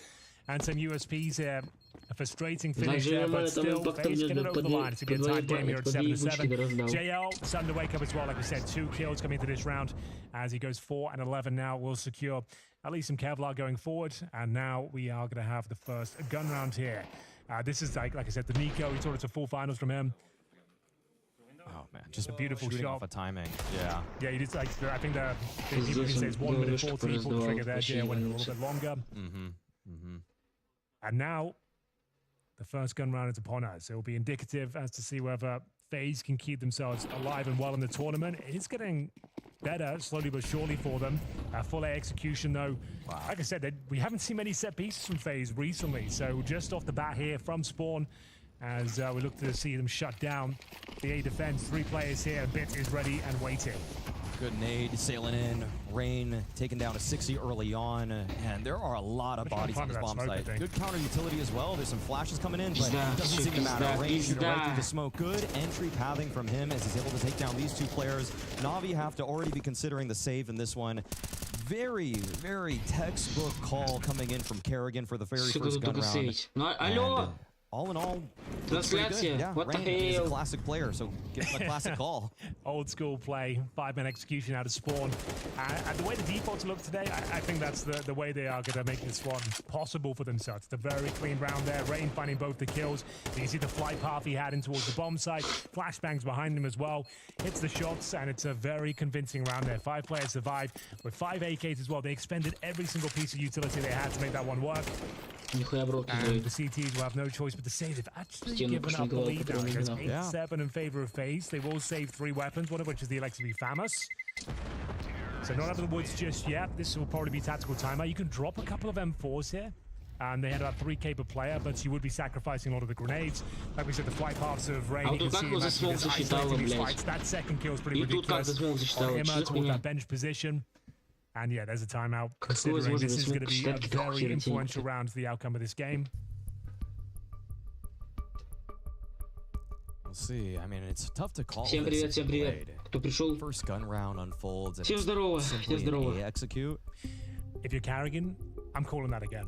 and some USPs here. A frustrating finish there, but still, Faze get it over the line. It's going to be a tied game here at 7-7. JL starting to wake up as well. Like we said, 2 kills coming into this round as he goes 4 and 11 now. Will secure at least some Kevlar going forward. And now we are going to have the first gun round here. This is like I said, the Nico. We saw it's a full finals from him. Oh man, just a beautiful shot. Off of timing. Yeah. Yeah, you just like I think the people can say it's 1 minute 40. Pull the trigger there. JL went a little bit longer. And now the first gun round is upon us. It will be indicative as to see whether Faze can keep themselves alive and well in the tournament. It's getting better slowly but surely for them. Full A execution though. Wow. Like I said, we haven't seen many set pieces from Faze recently. So just off the bat here from spawn, as we look to see them shut down the A defense. 3 players here. Bit is ready and waiting. Good nade sailing in. Rain taking down a 60 early on. And there are a lot of bodies on this bomb site. Good counter utility as well. There's some flashes coming in, but it doesn't seem to matter. Rain shooting right through the smoke. Good entry pathing from him as he's able to take down these 2 players. Navi have to already be considering the save in this one. Very, very textbook call coming in from Carrigan for the very first gun round. All in all, yeah, what the hell? He's a classic player, so give him a classic call. Old school play, 5-man execution out of spawn. And the way the defaults look today, I think that's the way they are going to make this one possible for themselves. It's a very clean round there. Rain finding both the kills. You can see the flight path he had in towards the bomb site. Flashbangs behind him as well. Hits the shots, and it's a very convincing round there. 5 players survived with 5 AKs as well. They expended every single piece of utility they had to make that one work. And the CTs will have no choice but to save. They've actually given up the lead now. It goes 8-7 in favor of Faze. They will save 3 weapons, one of which is the Alexa Famous. So not out of the woods just yet. This will probably be tactical timeout. You can drop a couple of M4s here. And they had about 3K per player, but you would be sacrificing a lot of the grenades. Like we said, the flight paths of Rain, you can see isolating these fights. That second kill is pretty ridiculous. On Emma toward that bench position. And yeah, there's a timeout, considering this is going to be a very influential round to the outcome of this game. We'll see. I mean, it's tough to call. Всем привет. Кто пришел? First gun round unfolds. Всем здорово. Всем здорово. Execute. If you're Carrigan, I'm calling that again.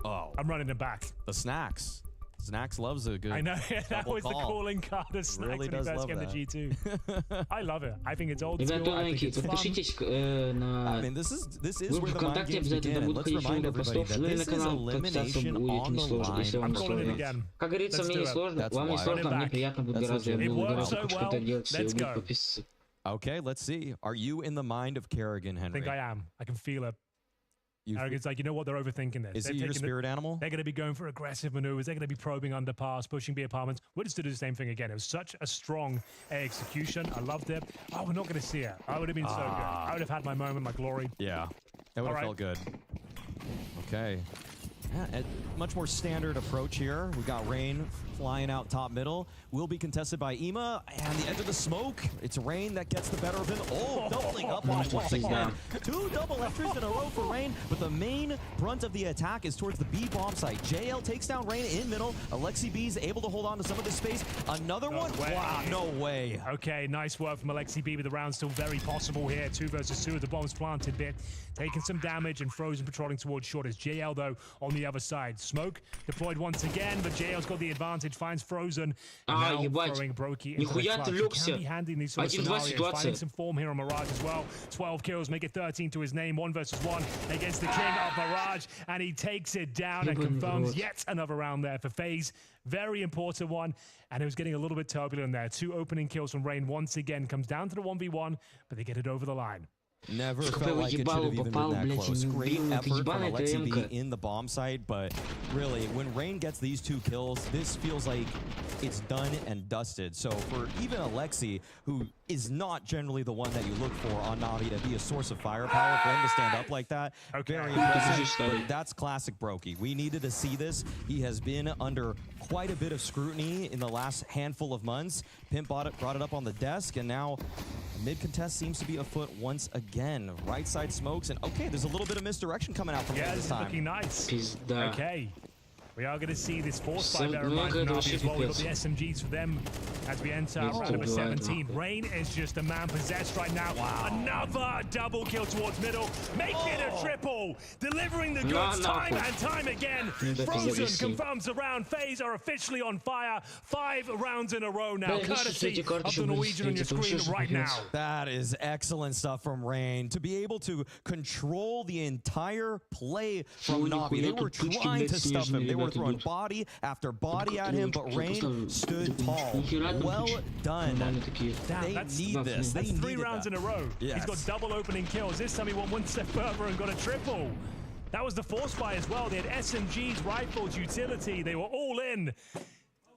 Oh. I'm running it back. The Snacks. Snacks loves a good. I know, that was the calling card of Snacks really when he first came to G2. I love it. I think it's old school. I think it's fun. I mean, this is where the mind games begin. And let's remind everybody that this is elimination on the line. I'm calling it again. Как говорится, мне не сложно, вам не сложно, мне приятно будет гораздо. Я буду гораздо что-то делать, и буду подписываться. Okay, let's see. Are you in the mind of Carrigan, Henry? I think I am. I can feel it. Carrigan's like, you know what? They're overthinking this. Is he your spirit animal? They're going to be going for aggressive maneuvers. They're going to be probing underpass, pushing B apartments. We're just to do the same thing again. It was such a strong execution. I loved it. Oh, we're not going to see it. I would have been so good. I would have had my moment, my glory. Yeah, that would have felt good. Okay. Yeah, much more standard approach here. We got Rain flying out top middle. Will be contested by Ema, and the edge of the smoke. It's Rain that gets the better of him. Oh, doubling up on it once again. 2 double F3s in a row for Rain, but the main brunt of the attack is towards the B bomb site. JL takes down Rain in middle. Alexi B is able to hold on to some of this space. Another one? Wow, no way. Okay, nice work from Alexi B, but the round's still very possible here. 2 versus 2 with the bombs planted bit. Taking some damage and Frozen patrolling towards short. Is JL though on the other side. Smoke deployed once again, but JL's got the advantage. Finds Frozen. Now throwing Brokey into the clutch. He can be handy in these sort of scenarios. Finding some form here on Mirage as well. 12 kills, make it 13 to his name. 1 versus 1 against the king of Mirage, and he takes it down and confirms yet another round there for Faze. Very important one, and it was getting a little bit turbulent there. 2 opening kills from Rain once again. Comes down to the 1v1, but they get it over the line. Never felt like it should have even been that close. Great effort from Alexi B in the bomb site, but really, when Rain gets these 2 kills, this feels like it's done and dusted. So for even Alexi, who is not generally the one that you look for on Navi to be a source of firepower, for him to stand up like that, very impressive. But that's classic Brokey. We needed to see this. He has been under quite a bit of scrutiny in the last handful of months. Pimp brought it up on the desk, and now mid-contest seems to be afoot once again. Right side smokes, and okay, there's a little bit of misdirection coming out from him this time. Looking nice. Okay. We are going to see this force by Navi as well. We've got the SMGs for them as we enter round number 17. Rain is just a man possessed right now. Wow. Another double kill towards middle. Make it a triple. Delivering the goods time and time again. Frozen confirms the round. Faze are officially on fire. 5 rounds in a row now, courtesy of the Norwegian on your screen right now. That is excellent stuff from Rain. To be able to control the entire play from Navi. They were trying to stuff him. They were throwing body after body at him, but Rain stood tall. Well done. They need this. That's 3 rounds in a row. Yes. He's got double opening kills. This time he went 1 step further and got a triple. That was the force buy as well. They had SMGs, rifles, utility. They were all in.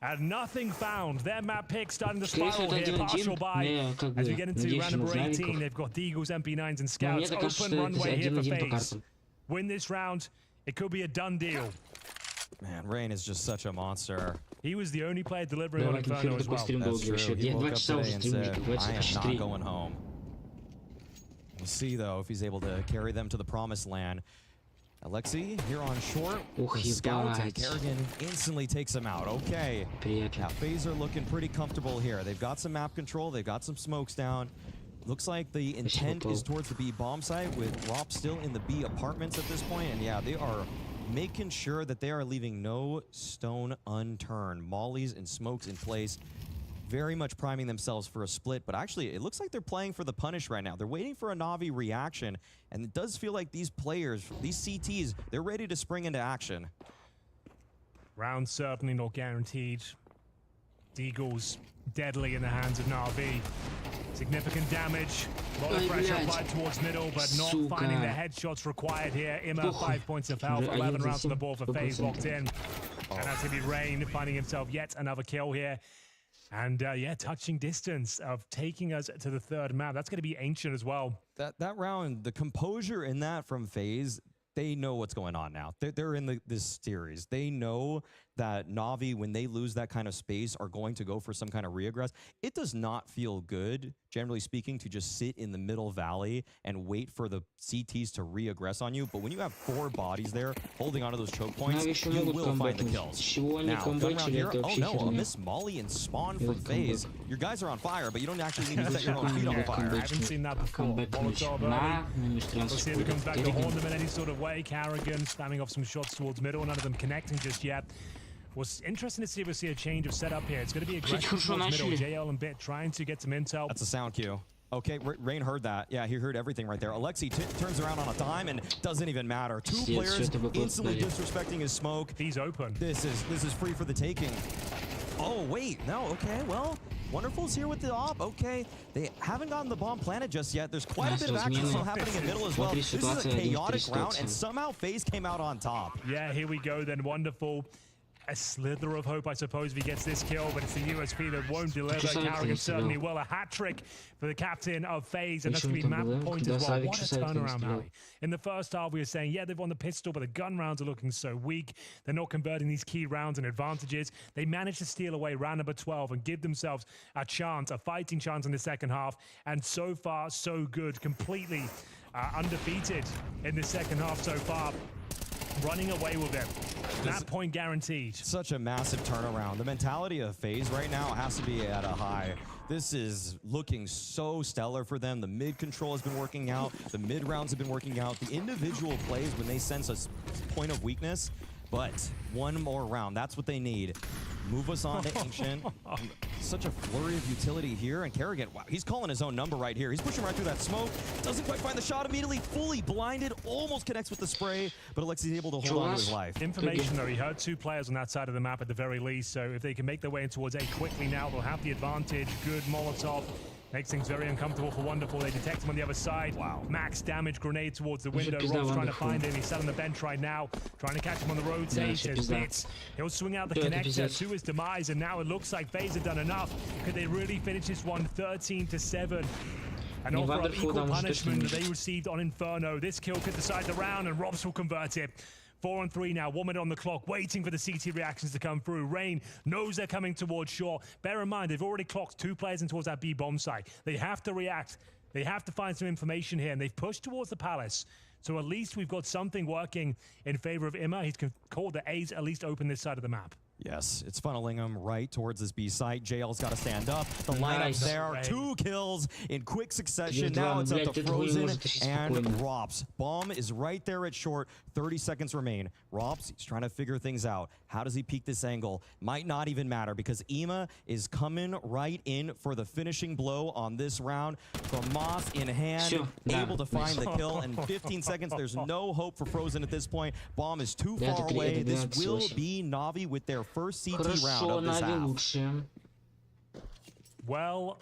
And nothing found. Their map pick starting to spiral here. Partial buy. As we get into round number 18, they've got the Eagles, MP9s, and Scouts. Open runway here for Faze. Win this round. It could be a done deal. Man, Rain is just such a monster. He was the only player delivering on Inferno as well. That's true. He woke up today and said, I am not going home. We'll see, though, if he's able to carry them to the promised land. Alexi here on short. Scout and Kerrigan instantly takes him out. Okay. Now, Faze are looking pretty comfortable here. They've got some map control. They've got some smokes down. Looks like the intent is towards the B bomb site with Rop still in the B apartments at this point. And yeah, they are making sure that they are leaving no stone unturned. Mollies and smokes in place. Very much priming themselves for a split, but actually it looks like they're playing for the punish right now. They're waiting for a Navi reaction, and it does feel like these players, these CTs, they're ready to spring into action. Round certainly not guaranteed. Deagle's deadly in the hands of Navi. Significant damage. A lot of pressure applied towards middle, but not finding the headshots required here. Ima, 5 points of health, 11 rounds on the ball for Faze locked in. And that's going to be Rain finding himself yet another kill here. And yeah, touching distance of taking us to the 3rd map. That's going to be Ancient as well. That round, the composure in that from Faze, they know what's going on now. They're in this series. They know that Navi, when they lose that kind of space, are going to go for some kind of reaggress. It does not feel good, generally speaking, to just sit in the middle valley and wait for the CTs to reaggress on you. But when you have 4 bodies there holding onto those choke points, you will find the kills. Now, going around here, oh no, a miss Molly and Spawn for Faze. Your guys are on fire, but you don't actually need to set your own feet on fire. I haven't seen that before. Molotov early. We'll see if it comes back to haunt them in any sort of way. Carrigan spamming off some shots towards middle, none of them connecting just yet. Was interesting to see if we see a change of setup here. It's going to be aggressive towards middle. JL and Bit trying to get some intel. That's a sound cue. Okay, Rain heard that. Yeah, he heard everything right there. Alexi turns around on a dime and doesn't even matter. 2 players instantly disrespecting his smoke. He's open. This is free for the taking. Oh wait, no. Okay, well, Wonderful's here with the op. Okay, they haven't gotten the bomb planted just yet. There's quite a bit of action still happening in middle as well. This is a chaotic round, and somehow Faze came out on top. Yeah, here we go then. Wonderful. a slither of hope, I suppose, if he gets this kill, but it's the USP that won't deliver. Carrigan certainly will. A hat trick for the captain of Faze, and that's going to be map point as well. What a turnaround, Navi. In the first half, we were saying, yeah, they've won the pistol, but the gun rounds are looking so weak. They're not converting these key rounds and advantages. They managed to steal away round number 12 and give themselves a chance, a fighting chance in the second half. And so far, so good. Completely undefeated in the second half so far. Running away with it. That point guaranteed. Such a massive turnaround. The mentality of Faze right now has to be at a high. This is looking so stellar for them. The mid control has been working out. The mid rounds have been working out. The individual plays when they sense a point of weakness. But one more round, that's what they need. Move us on to Ancient. Such a flurry of utility here. And Carrigan, wow, he's calling his own number right here. He's pushing right through that smoke. Doesn't quite find the shot immediately. Fully blinded. Almost connects with the spray. But Alexi's able to hold on to his life. Information, though. He heard two players on that side of the map at the very least. So if they can make their way in towards A quickly now, they'll have the advantage. Good Molotov. Makes things very uncomfortable for Wonderful. They detect him on the other side. Wow. Max damage grenade towards the window. Rob's trying to find him. He's sat on the bench right now, trying to catch him on the rotate. There's Bits. He'll swing out the connector to his demise, and now it looks like Faze have done enough. Could they really finish this one 13-7? And offer up equal punishment that they received on Inferno. This kill could decide the round, and Robs will convert it. 4-3 now, 1 minute on the clock, waiting for the CT reactions to come through. Rain knows they're coming towards shore. Bear in mind, they've already clocked 2 players in towards that B bomb site. They have to react. They have to find some information here, and they've pushed towards the palace. So at least we've got something working in favor of Imma. He's called the A's at least open this side of the map. Yes, it's funneling him right towards this B site. JL's got to stand up. The lineup's there. 2 kills in quick succession. Now it's up to Frozen and Rops. Bomb is right there at short. 30 seconds remain. Rops, he's trying to figure things out. How does he peek this angle? Might not even matter because Imma is coming right in for the finishing blow on this round. From Moss in hand, able to find the kill in 15 seconds. There's no hope for Frozen at this point. Bomb is too far away. This will be Navi with their first CT round of this half. Well,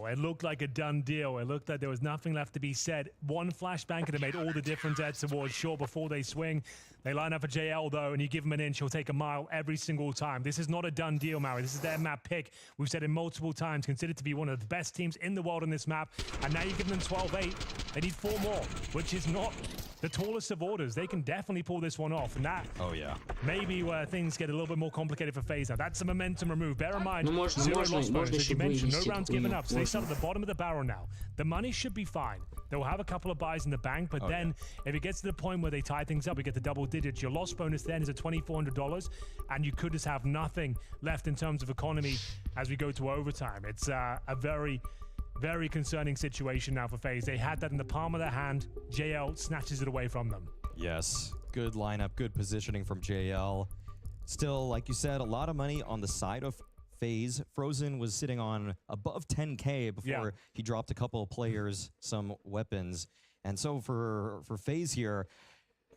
it looked like a done deal. It looked like there was nothing left to be said. One flashbang could have made all the difference towards shore before they swing. They line up for JL, though, and you give them an inch, he'll take a mile every single time. This is not a done deal, Maui. This is their map pick. We've said it multiple times, considered to be one of the best teams in the world on this map. And now you give them 12-8. They need 4 more, which is not the tallest of orders. They can definitely pull this one off. And that maybe where things get a little bit more complicated for Faze now. That's a momentum remove. Bear in mind, 0 lost bonus, as you mentioned. No rounds given up. So they start at the bottom of the barrel now. The money should be fine. They'll have a couple of buys in the bank, but then if it gets to the point where they tie things up, we get the double digits. Your loss bonus then is at $2,400, and you could just have nothing left in terms of economy as we go to overtime. It's a very, very concerning situation now for Faze. They had that in the palm of their hand. JL snatches it away from them. Yes, good lineup, good positioning from JL. Still, like you said, a lot of money on the side of Faze. Frozen was sitting on above 10K before he dropped a couple of players some weapons. And so for Faze here,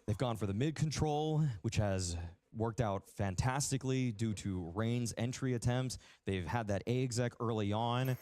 they've gone for the mid control, which has worked out fantastically due to Rain's entry attempts. They've had that A exec early on.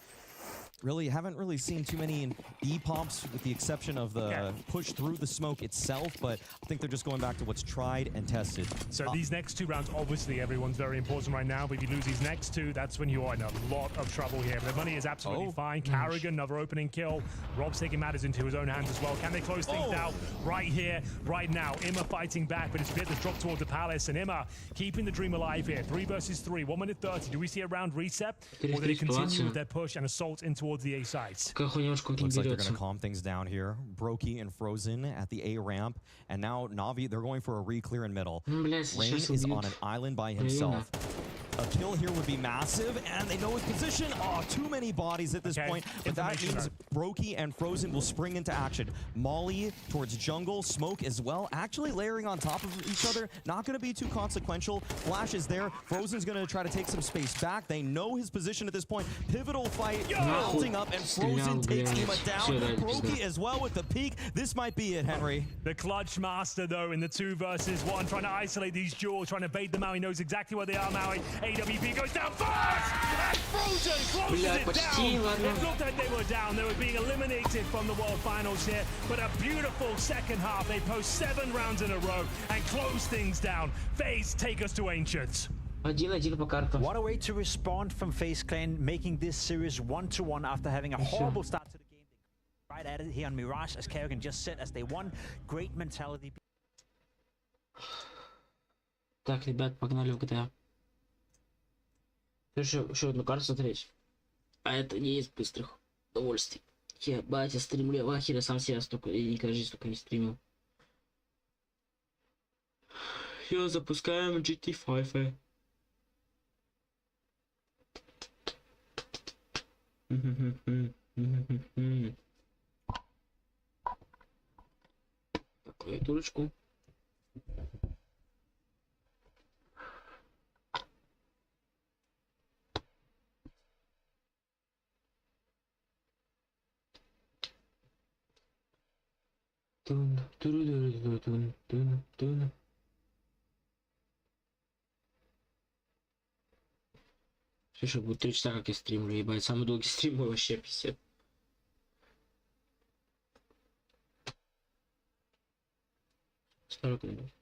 Really haven't seen too many B pops with the exception of the push through the smoke itself, but I think they're just going back to what's tried and tested. So these next 2 rounds, obviously everyone's very important right now, but if you lose these next 2, that's when you are in a lot of trouble here. But the money is absolutely fine. Carrigan, another opening kill. Rob's taking matters into his own hands as well. Can they close things out right here, right now? Imma fighting back, but it's Bit that's dropped towards the palace, and Imma keeping the dream alive here. 3 versus 3, 1 minute 30. Do we see a round reset, or do they continue with their push and assault in towards the A sites? Looks like they're going to calm things down here. Brokey and Frozen at the A ramp, and now Navi, they're going for a re-clear in middle. Rain is on an island by himself. A kill here would be massive, and they know his position. Oh, too many bodies at this point, but that means Brokey and Frozen will spring into action. Molly towards jungle, smoke as well, actually layering on top of each other. Not going to be too consequential. Flash is there. Frozen's going to try to take some space back. They know his position at this point. Pivotal fight, building up, and Frozen takes Imma down. Brokey as well with the peak. This might be it, Henry. The clutch master, though, in the 2 versus 1, trying to isolate these duels, trying to bait them out. He knows exactly where they are, Maui. AWP goes down first! And Frozen closes Бля, it почти, down! ладно. It looked like they were down. They were being eliminated from the World Finals here. But a beautiful second half. They post 7 rounds in a row and close things down. Faze, take us to Ancients. 1-1 по картам. What a way to respond from Faze Clan, making this series 1-1 after having a horrible start to the game. Right at it here on Mirage, as Kerrigan just said, as they won. Great mentality. Так, ребят, погнали в GTA. Еще одну карту смотреть. А это не из быстрых удовольствий. Ебать, я стримлю в ахере, сам себя столько, и никогда в жизни столько не стримил. Все, запускаем GT5. Так, клавиатурочку. Слушай, будет 3 часа, как я стримлю, ебать. Самый долгий стрим мой вообще 50. Сколько минут?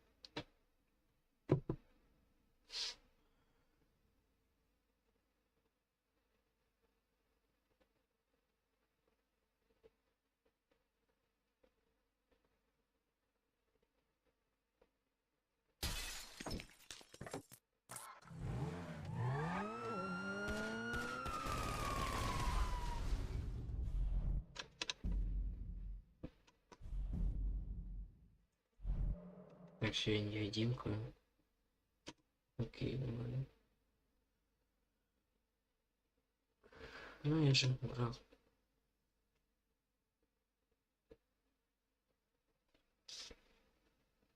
Так, все, я невидимка. Окей, нормально. Ну, я же брал.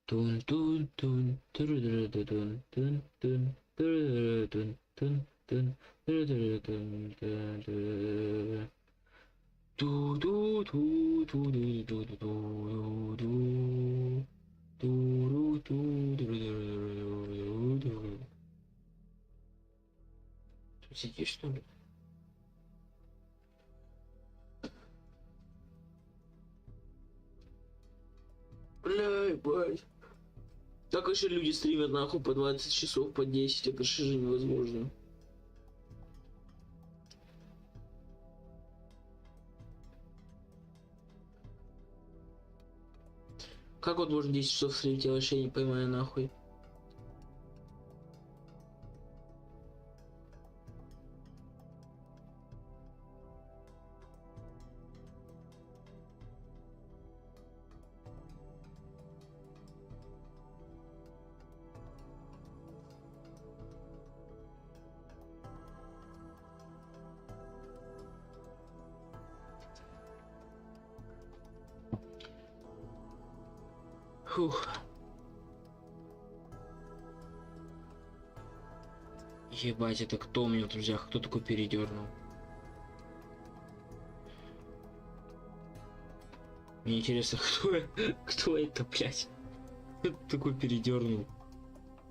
Тун-тун-тун, туру-туру-тун-тун, тун, туру-туру-тун-тун, тун, туру-туру-тун-тун-тун. Ту-ту-ту-ту-ту-ту-ту-ту. Тут сидишь, что ли? Бля, ебать. Так еще люди стримят нахуй по 20 часов, по 10, это же невозможно. Как вот можно 10 часов стримить, я вообще не понимаю нахуй. Фух. Ебать, это кто у меня в друзьях? Кто такой передернул? Мне интересно, кто это, блядь? Кто такой передернул?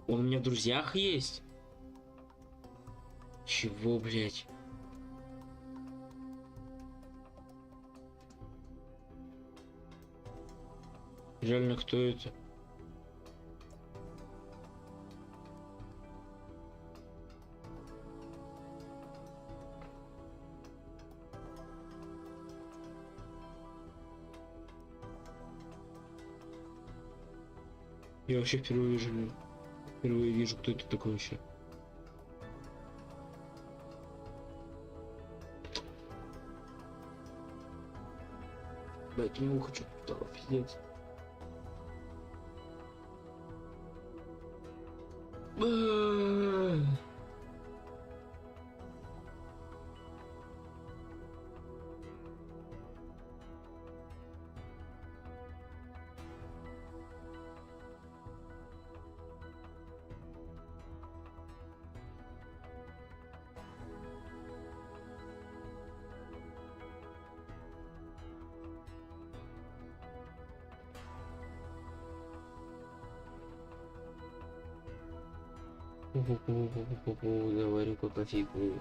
Он у меня в друзьях есть? Чего, блядь? Реально, кто это? Я вообще впервые вижу, кто это такой вообще. Блять, не хочу туда, пиздец. Говорю, как кофейку.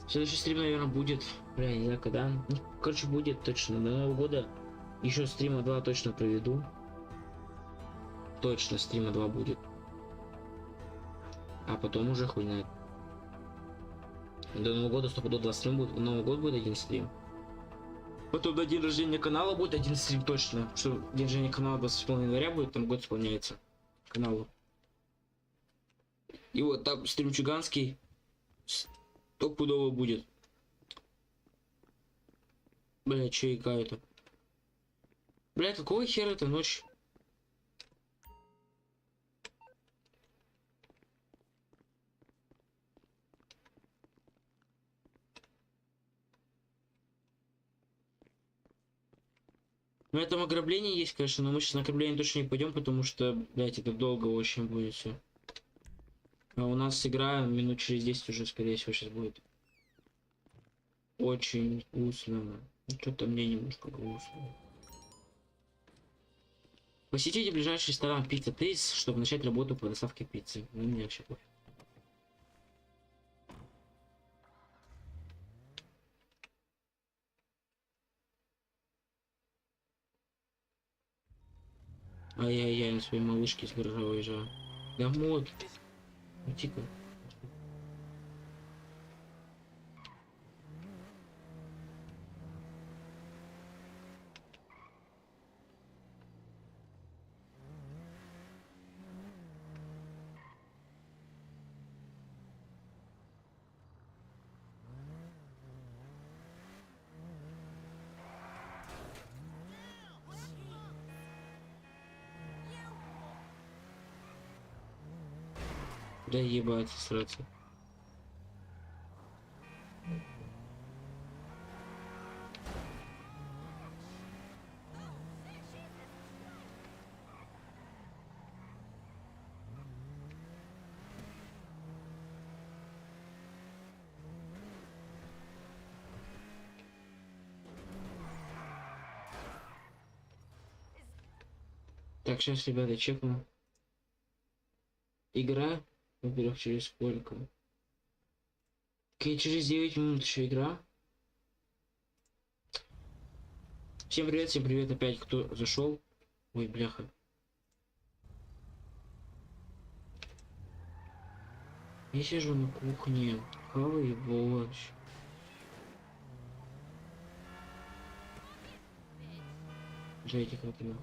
Следующий стрим, наверное, будет. Бля, не знаю когда. Ну, короче, будет точно. До Нового года еще стрима 2 точно проведу. Точно стрима 2 будет. А потом уже хуй знает. До Нового года стопудово 2 стрима будет. Новый год будет 1 стрим. Потом до день рождения канала будет 1 стрим точно. Что день рождения канала 27 января будет, там год исполняется каналу. И вот там стрим чуганский стопудово будет. Бля, че играю-то? Бля, какого хера это ночь? Ну, это ограбление есть, конечно, но мы сейчас на ограбление точно не пойдем, потому что, блядь, это долго очень будет все. А у нас игра минут через 10 уже, скорее всего, сейчас будет. Очень вкусно. Что-то мне немножко грустно. Посетите ближайший ресторан Пицца Тейс, чтобы начать работу по доставке пиццы. Ну, мне вообще пофиг. Ай-яй-яй, на своей малышке с гаража уезжаю. Да мод. Иди-ка. Да ебать, сраться. Так, сейчас, ребята, чекну. Игра. Во-первых, через сколько? Окей, через 9 минут еще игра. Всем привет опять, кто зашел. Ой, бляха. Я сижу на кухне, хаваю борщ. Жайте как я.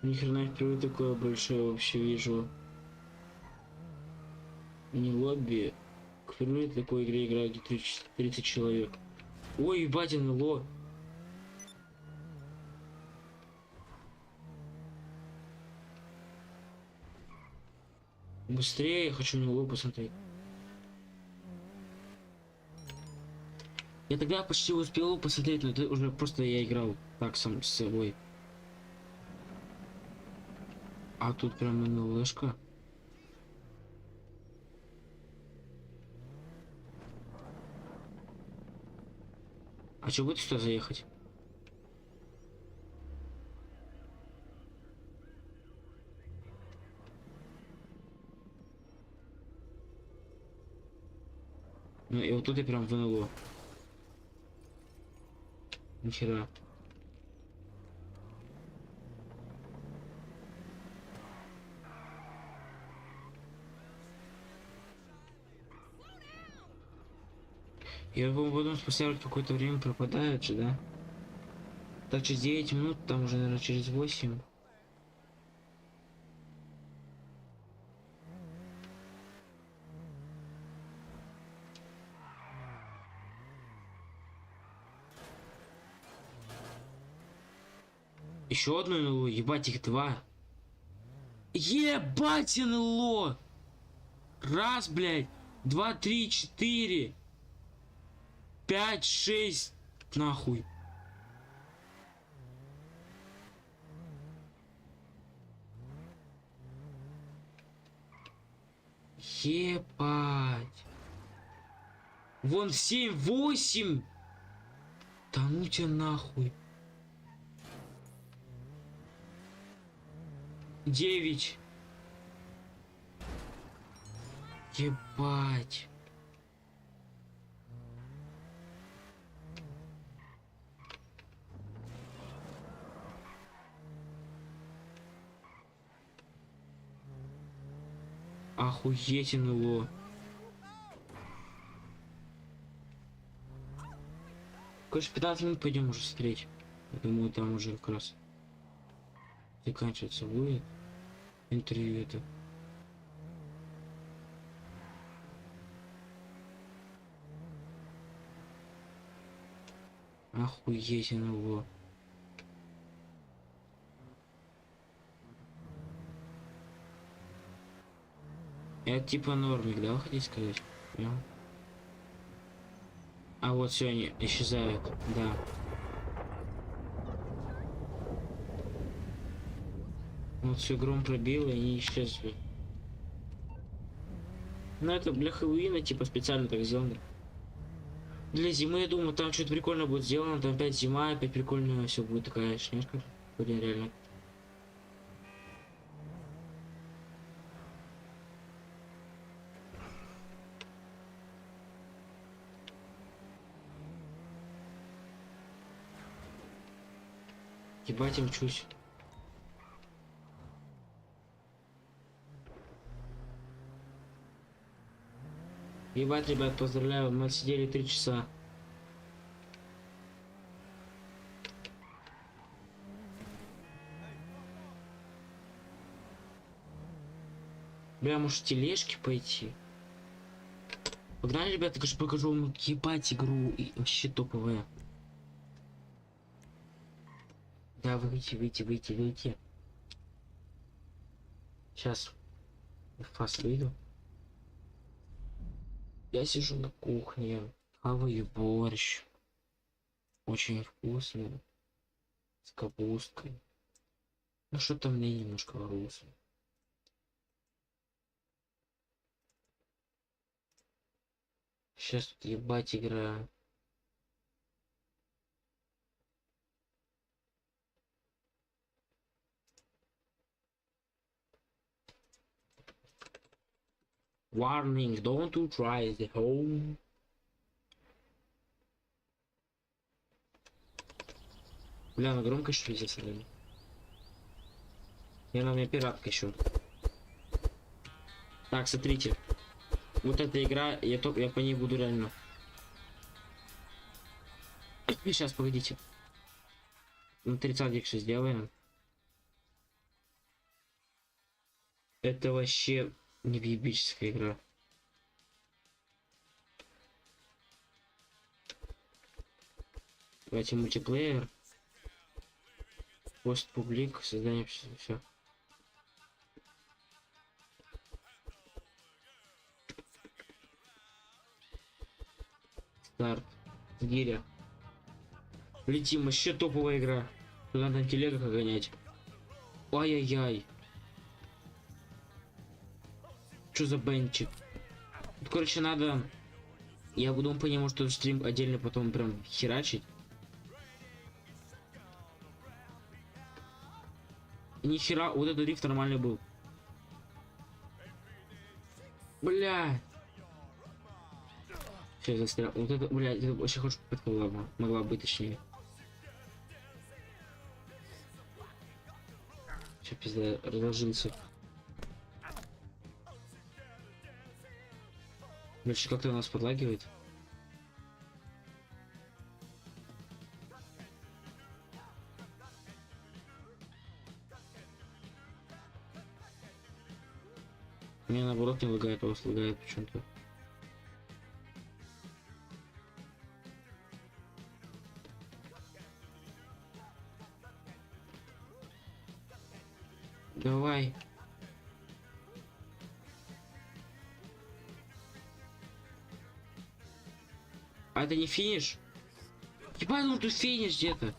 Ни хрена впервые такое большое вообще вижу. Не лобби. Впервые в такой игре играют 30 человек. Ой, ебать, НЛО. Быстрее, я хочу НЛО посмотреть. Я тогда почти успел посмотреть, но это уже просто я играл так сам с собой. А тут прям НЛОшка. А чё будет сюда заехать? Ну и вот тут я прям в НЛО. Нихера. Я потом спустя какое-то время пропадают же, да? Так, через 9 минут, там уже, наверное, через 8. Еще одно НЛО, ебать, их 2. Ебать НЛО! Раз, блядь, 2, 3, 4, 5, 6, нахуй. Ебать. Вон 7, 8. Да ну тебя нахуй. 9. Ебать. Охуеть НЛО. Короче, 15 минут пойдем уже смотреть. Я думаю, там уже как раз заканчиваться будет интервью это. Охуеть НЛО. Это типа нормик, да, вы хотите сказать? Да. А вот все, они исчезают, да. Вот все, гром пробил, и они исчезли. Ну это для Хэллоуина, типа специально так сделано. Для зимы, я думаю, там что-то прикольно будет сделано, там опять зима, опять прикольно все будет, такая снежка. Блин, реально. Ебать, я учусь. Ебать, ребят, поздравляю, мы сидели 3 часа. Бля, может, тележки пойти? Погнали, ребята, конечно, покажу вам, ебать, игру и вообще топовая. Да, выйти. Сейчас фас выйду. Я сижу на кухне, хаваю борщ. Очень вкусный. С капусткой. Ну что-то мне немножко грустно. Сейчас тут ебать игра. Warning, don't you try the home. Бля, она громко что ли засадили? Я на меня пиратка еще. Так, смотрите. Вот эта игра, я по ней буду реально. Сейчас, погодите. На 30 все сделаем. Это вообще невъебическая игра. Давайте мультиплеер. Пост публик, создание, все. Старт. Гиря. Летим, вообще топовая игра. Тут надо на телегах гонять. Ай-яй-яй. Что за бенчик? Тут, короче, надо... Я буду понимать, что стрим отдельно потом прям херачить. Нихера, вот этот рифт нормальный был. Бля. Все, застрял. Вот это, бля, это вообще хорошая попытка могла быть, точнее. Все, пизда, разложился. Значит, как-то нас подлагивает. Мне наоборот не лагает, а вас лагает почему-то. Давай. А это не финиш? Ебать, ну тут финиш где-то.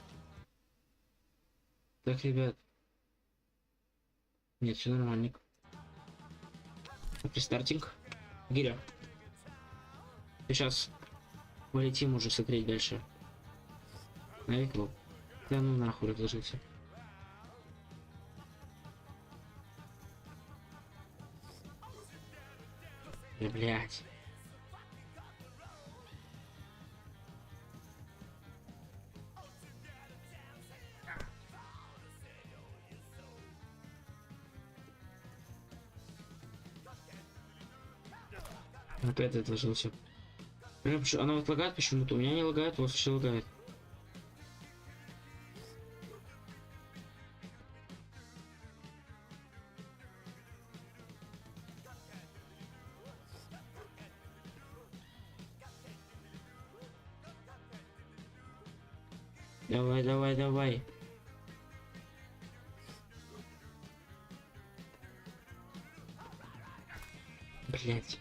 Так, ребят. Нет, все нормально. Пристартинг. Гиря. Сейчас полетим уже смотреть дальше. Нави клуб. Да ну нахуй разложился. Блять. Опять отложился. Она вот лагает почему-то. У меня не лагает, у вас все лагает. Давай, давай, давай. Блять.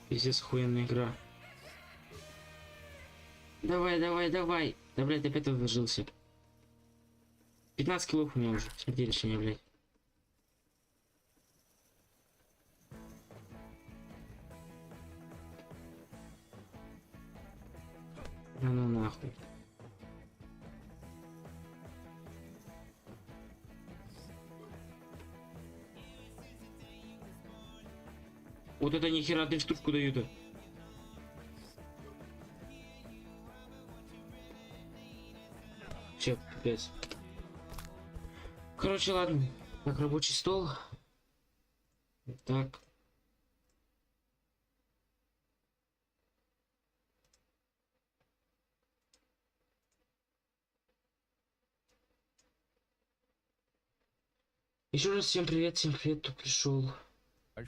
Пиздец, охуенная игра. Давай, давай, давай. Да, блядь, опять отложился. 15 килов у меня уже. Смотри, решение, блядь. Ну нахуй. Вот это нихера 3 штучку дают. Все, пипец. Короче, ладно. Так, рабочий стол. Так. Еще раз всем привет, кто пришел.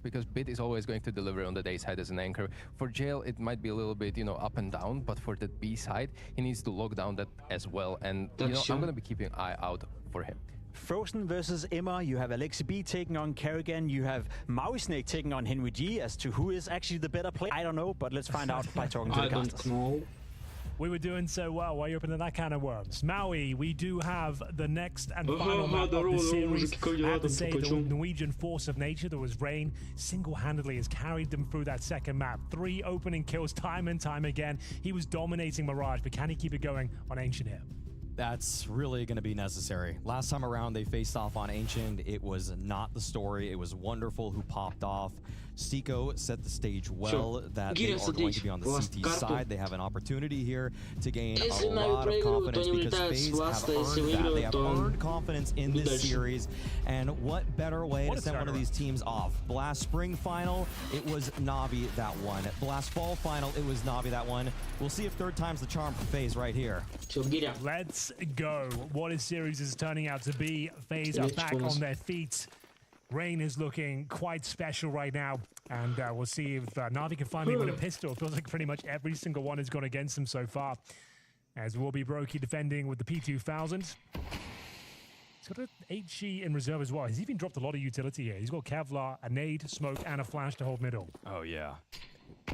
Because Bit is always going to deliver on the day side as an anchor. For Jail, it might be a little bit, you know, up and down, but for the B side, he needs to lock down that as well. And, you know, I'm going to be keeping an eye out for him. Frozen versus Emma, you have Alexi B taking on Kerrigan, you have Maui Snake taking on Henry G. As to who is actually the better player, I don't know, but let's find out by talking to the casters. We were doing so well while you're opening that can of worms. Maui, we do have the next and final map of the series. I have to say, the Norwegian force of nature, that was Rain, single-handedly has carried them through that second map. 3 opening kills time and time again. He was dominating Mirage, but can he keep it going on Ancient here? That's really going to be necessary. Last time around, they faced off on Ancient. It was not the story. It was Wonderful who popped off. Stico set the stage well that they are going to be on the CT side. They have an opportunity here to gain a lot of confidence because Faze have earned that. They have earned confidence in this series. And what better way to send one of these teams off? Blast Spring Final, it was Navi that won. Blast Fall Final, it was Navi that won. We'll see if third time's the charm for Faze right here. Let's go. What this series is turning out to be. Faze are back on their feet. Rain is looking quite special right now, and we'll see if Navi can finally win a pistol. It feels like pretty much every single one has gone against him so far. As will be Brokey defending with the P2000. He's got an HE in reserve as well. He's even dropped a lot of utility here. He's got Kevlar, a nade, smoke, and a flash to hold middle. Oh, yeah.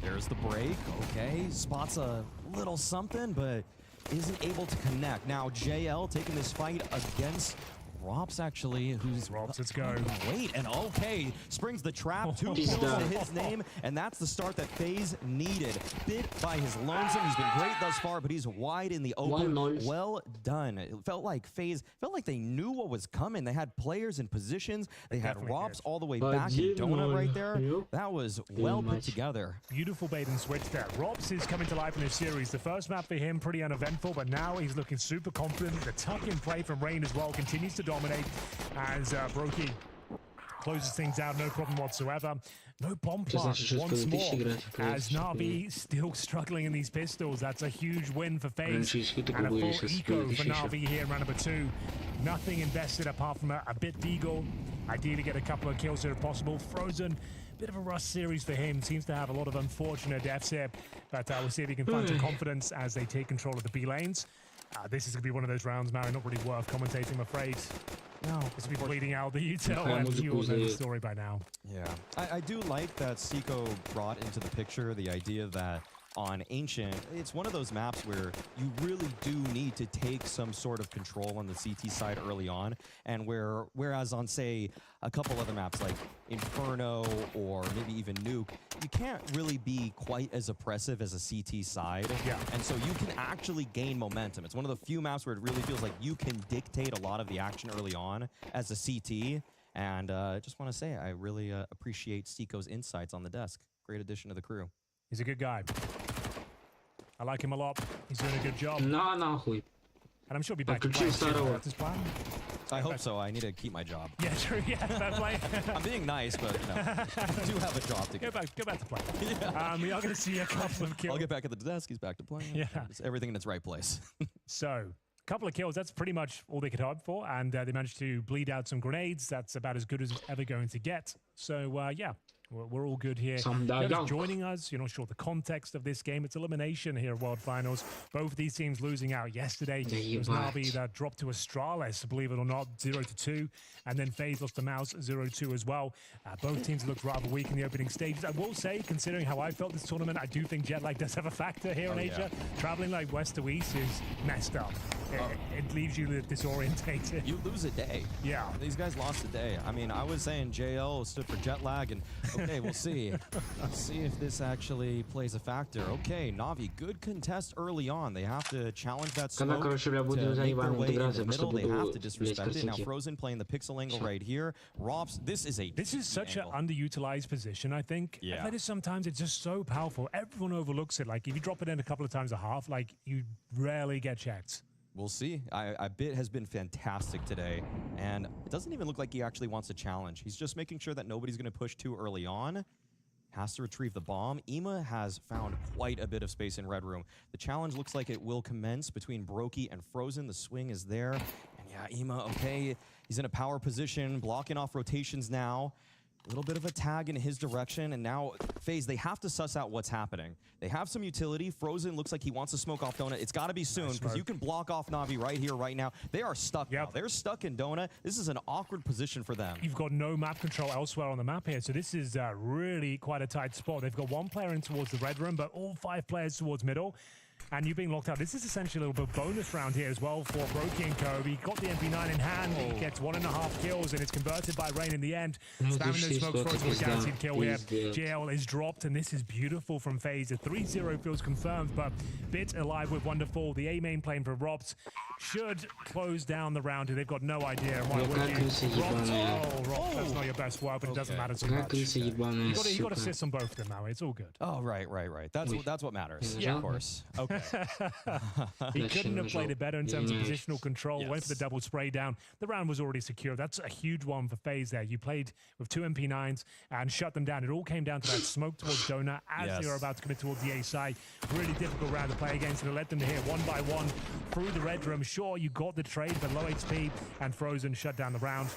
There's the break. Okay, spots a little something, but isn't able to connect. Now, JL taking this fight against Rops, actually, who's... Rops, let's go. Wait, and okay, springs the trap, 2 kills to his name, and that's the start that Faze needed. Bit by his lonesome. He's been great thus far, but he's wide in the open. Well done. It felt like Faze, felt like they knew what was coming. They had players in positions. They had Rops all the way back in Donut right there. That was well put together. Beautiful bait and switch there. Rops is coming to life in this series. The first map for him, pretty uneventful, but now he's looking super confident. The tuck-in play from Rain as well continues to dominate as Brokey closes things out, no problem whatsoever. No bomb plant once more, as Navi still struggling in these pistols. That's a huge win for Faze, and a full eco for Navi here in round number 2. Nothing invested apart from a bit deagle. Ideally get a couple of kills here if possible. Frozen, bit of a rust series for him. Seems to have a lot of unfortunate deaths here, but we'll see if he can find some confidence as they take control of the B lanes. This is going to be one of those rounds, Mary, not really worth commentating, I'm afraid. No, this will be bleeding out the util, and you all know the story by now. Yeah, I do like that Seiko brought into the picture the idea that on Ancient, it's one of those maps where you really do need to take some sort of control on the CT side early on, and whereas on, say, a couple other maps like Inferno or maybe even Nuke, you can't really be quite as oppressive as a CT side. Yeah. And so you can actually gain momentum. It's one of the few maps where it really feels like you can dictate a lot of the action early on as a CT. And I just want to say, I really appreciate Seiko's insights on the desk. Great addition to the crew. He's a good guy. I like him a lot. He's doing a good job. На нахуй. And I'm sure he'll be back to play. That's his plan. I hope so. I need to keep my job. Yeah, true. Yeah, fair play. I'm being nice, but you know, I do have a job to go back to play. Yeah. We are going to see a couple of kills. I'll get back at the desk. He's back to playing. Yeah. It's everything in its right place. So, a couple of kills. That's pretty much all they could hope for. And they managed to bleed out some grenades. That's about as good as it's ever going to get. So, yeah. We're all good here. Just joining us, you're not sure the context of this game. It's elimination here at World Finals. Both of these teams losing out yesterday. It was Navi that dropped to Astralis, believe it or not, 0-2. And then Faze lost to Mouse 0-2 as well. Both teams looked rather weak in the opening stages. I will say, considering how I felt this tournament, I do think jet lag does have a factor here in Asia. Traveling like west to east is messed up. It leaves you disorientated. You lose a day. Yeah. These guys lost a day. I mean, I was saying JL stood for jet lag, and okay, we'll see. Let's see if this actually plays a factor. Okay, Navi, good contest early on. They have to challenge that smoke to make their way in the middle. They have to disrespect it. Now Frozen playing the pixel angle right here. Robs, this is such an underutilized position, I think. Yeah. I find sometimes it's just so powerful. Everyone overlooks it. Like, if you drop it in a couple of times a half, like, you rarely get checked. We'll see. Bit has been fantastic today, and it doesn't even look like he actually wants to challenge. He's just making sure that nobody's going to push too early on. Has to retrieve the bomb. Ema has found quite a bit of space in Red Room. The challenge looks like it will commence between Brokey and Frozen. The swing is there. And yeah, Ema, okay, he's in a power position, blocking off rotations now. A little bit of a tag in his direction, and now Faze, they have to suss out what's happening. They have some utility. Frozen looks like he wants to smoke off Donut. It's got to be soon, because you can block off Navi right here, right now. They are stuck now. They're stuck in Donut. This is an awkward position for them. You've got no map control elsewhere on the map here, so this is really quite a tight spot. They've got one player in towards the red room, but all 5 players towards middle. And you're being locked out. This is essentially a little bit of bonus round here as well for Brokey and Kobe. Got the MP9 in hand. He gets 1.5 kills, and it's converted by Rain in the end. Spamming those smokes for a guaranteed kill here. JL is dropped, and this is beautiful from Faze. A 3-0 feels confirmed, but Bit alive with Wonderful. The A main playing for Robs should close down the round. They've got no idea. Why would you? Robs, that's not your best work, but it doesn't matter too much. You got assists on both of them now. It's all good. Oh, right. That's what matters. Yeah, of course. Okay. He couldn't have played it better in terms of positional control. Went for the double spray down. The round was already secure. That's a huge one for Faze there. You played with 2 MP9s and shut them down. It all came down to that smoke towards Donut as they were about to commit towards the A side. Really difficult round to play against, and it led them to hit one by one through the red room. Sure, you got the trade, but low HP, and Frozen shut down the round.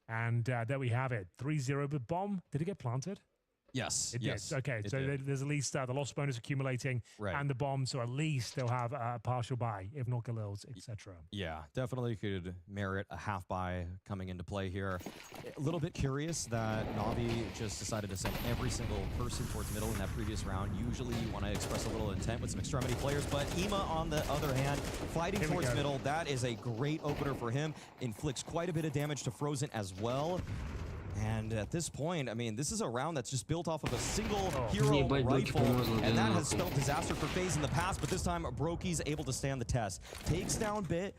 And there we have it. 3-0, but bomb, did it get planted? Yes. It did. Okay, so there's at least the loss bonus accumulating and the bomb, so at least they'll have a partial buy, if not Galil's, etc. Yeah, definitely could merit a half buy coming into play here. A little bit curious that Navi just decided to send every single person towards middle in that previous round. Usually you want to express a little intent with some extremity players, but Ema, on the other hand, fighting towards middle, that is a great opener for him. Inflicts quite a bit of damage to Frozen as well. And at this point, I mean, this is a round that's just built off of a single hero rifle, and that has spelled disaster for Faze in the past, but this time Brokey's able to stand the test. Takes down Bit,